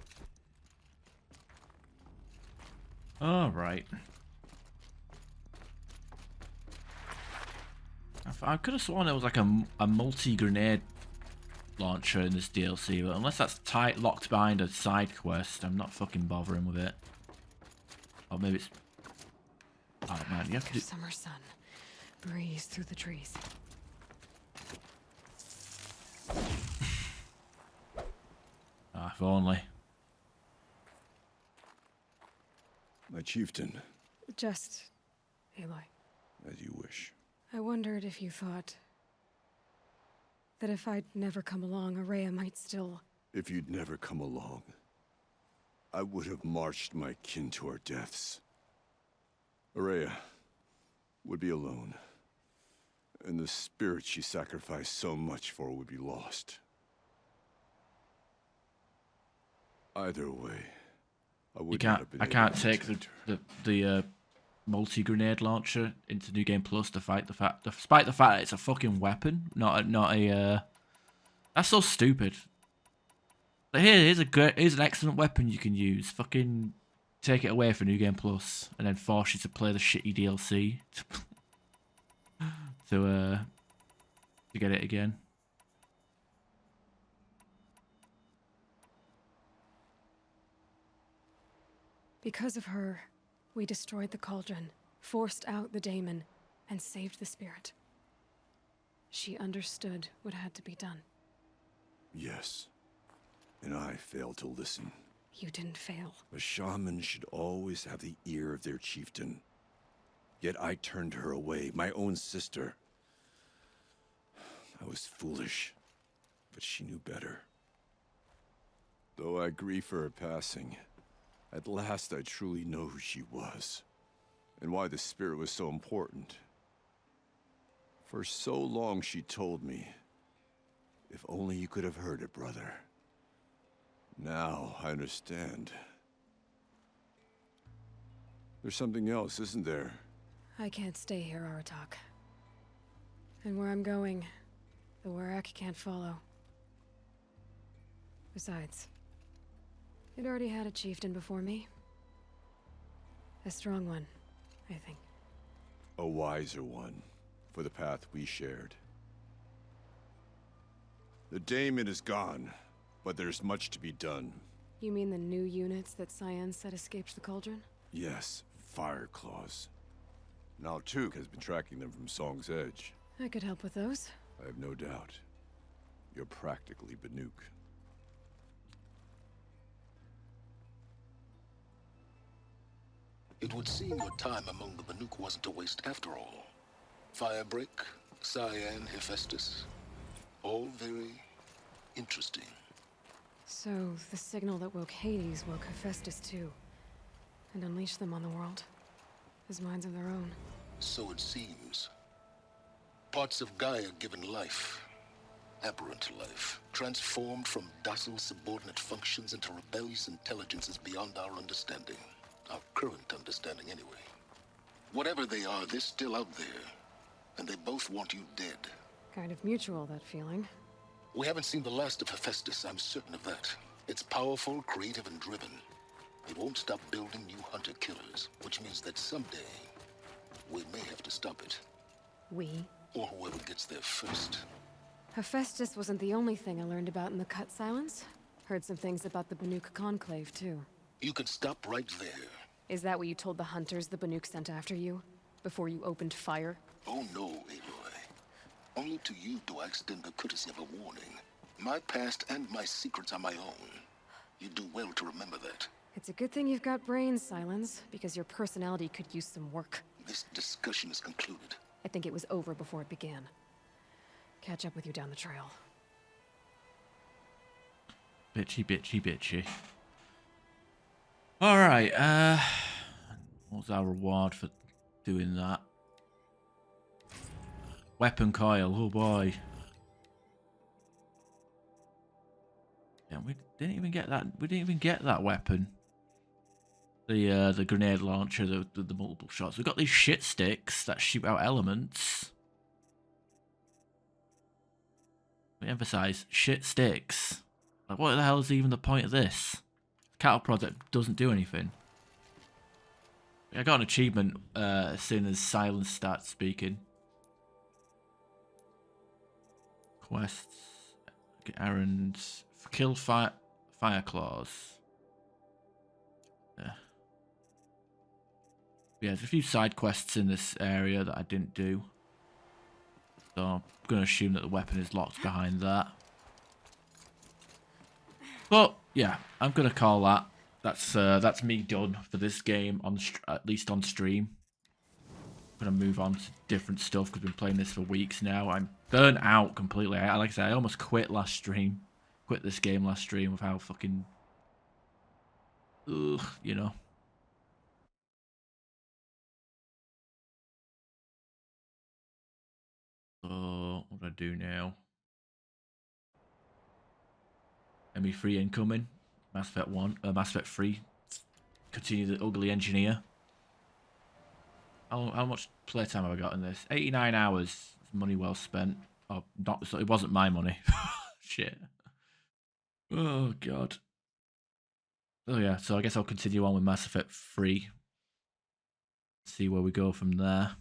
Alright. I could have sworn there was like a multi-grenade launcher in this DLC, but unless that's tight locked behind a side quest, I'm not fucking bothering with it. Or maybe it's... Oh man, you have to do... Summer sun breeze through the trees. Ah, if only. My chieftain. Just Aloy. As you wish. I wondered if you thought that if I'd never come along, Araya might still... If you'd never come along, I would have marched my kin to our deaths. Araya would be alone, and the spirit she sacrificed so much for would be lost. Either way, I would not have been I able can't to take protect the multi-grenade launcher into New Game Plus to fight despite the fact that it's a fucking weapon, not a that's so stupid. But here's an excellent weapon you can use. Fucking take it away for New Game Plus and then force you to play the shitty DLC to get it again. Because of her, we destroyed the cauldron, forced out the daemon, and saved the spirit. She understood what had to be done. Yes. And I failed to listen. You didn't fail. A shaman should always have the ear of their chieftain. Yet I turned her away, my own sister. I was foolish, but she knew better. Though I grieve for her passing, at last I truly know who she was, and why the spirit was so important. For so long she told me, if only you could have heard it, brother. Now I understand. There's something else, isn't there? I can't stay here, Aratak. And where I'm going, the Warak can't follow. Besides, it already had a chieftain before me. A strong one, I think. A wiser one, for the path we shared. The daemon is gone, but there's much to be done. You mean the new units that Cyan said escaped the cauldron? Yes, fire claws. Now Tuk has been tracking them from Song's Edge. I could help with those. I have no doubt. You're practically Banuk. It would seem your time among the Banuk wasn't a waste after all. Firebreak, Cyan, Hephaestus. All very interesting. So, the signal that woke Hades woke Hephaestus too. And unleashed them on the world. As minds of their own. So it seems. Parts of Gaia given life. Aberrant life. Transformed from docile subordinate functions into rebellious intelligences beyond our understanding. Our current understanding, anyway. Whatever they are, they're still out there. And they both want you dead. Kind of mutual, that feeling. We haven't seen the last of Hephaestus, I'm certain of that. It's powerful, creative, and driven. It won't stop building new hunter-killers, which means that someday, we may have to stop it. We? Or whoever gets there first. Hephaestus wasn't the only thing I learned about in the Cut Silence. Heard some things about the Banuk Conclave, too. You can stop right there. Is that what you told the hunters the Banuk sent after you? Before you opened fire? Oh no, Aloy. Only to you do I extend the courtesy of a warning. My past and my secrets are my own. You do well to remember that. It's a good thing you've got brains, Silence, because your personality could use some work. This discussion is concluded. I think it was over before it began. Catch up with you down the trail. Bitchy, bitchy, bitchy. Alright, what was our reward for doing that? Weapon coil, oh boy. Yeah, we didn't even get that. We didn't even get that weapon. The grenade launcher, the multiple shots. We've got these shit sticks that shoot out elements. Let me emphasize, shit sticks. Like, what the hell is even the point of this? Cattle project doesn't do anything. I got an achievement as soon as Silence starts speaking. Quests, errands, kill fire claws. Yeah. Yeah, there's a few side quests in this area that I didn't do. So I'm going to assume that the weapon is locked behind that. But yeah, I'm going to call that. That's me done for this game, at least on stream. I'm going to move on to different stuff because I've been playing this for weeks now. I'm burnt out completely. Like I said, I almost quit last stream. Quit this game last stream with how fucking... Ugh, you know. So, what do I do now? ME3 incoming. Mass Effect 1, Mass Effect 3. Continue the ugly engineer. How much playtime have I got in this? 89 hours. Money well spent. Oh, not. So it wasn't my money. Shit. Oh, God. Oh, yeah. So I guess I'll continue on with Mass Effect 3. See where we go from there.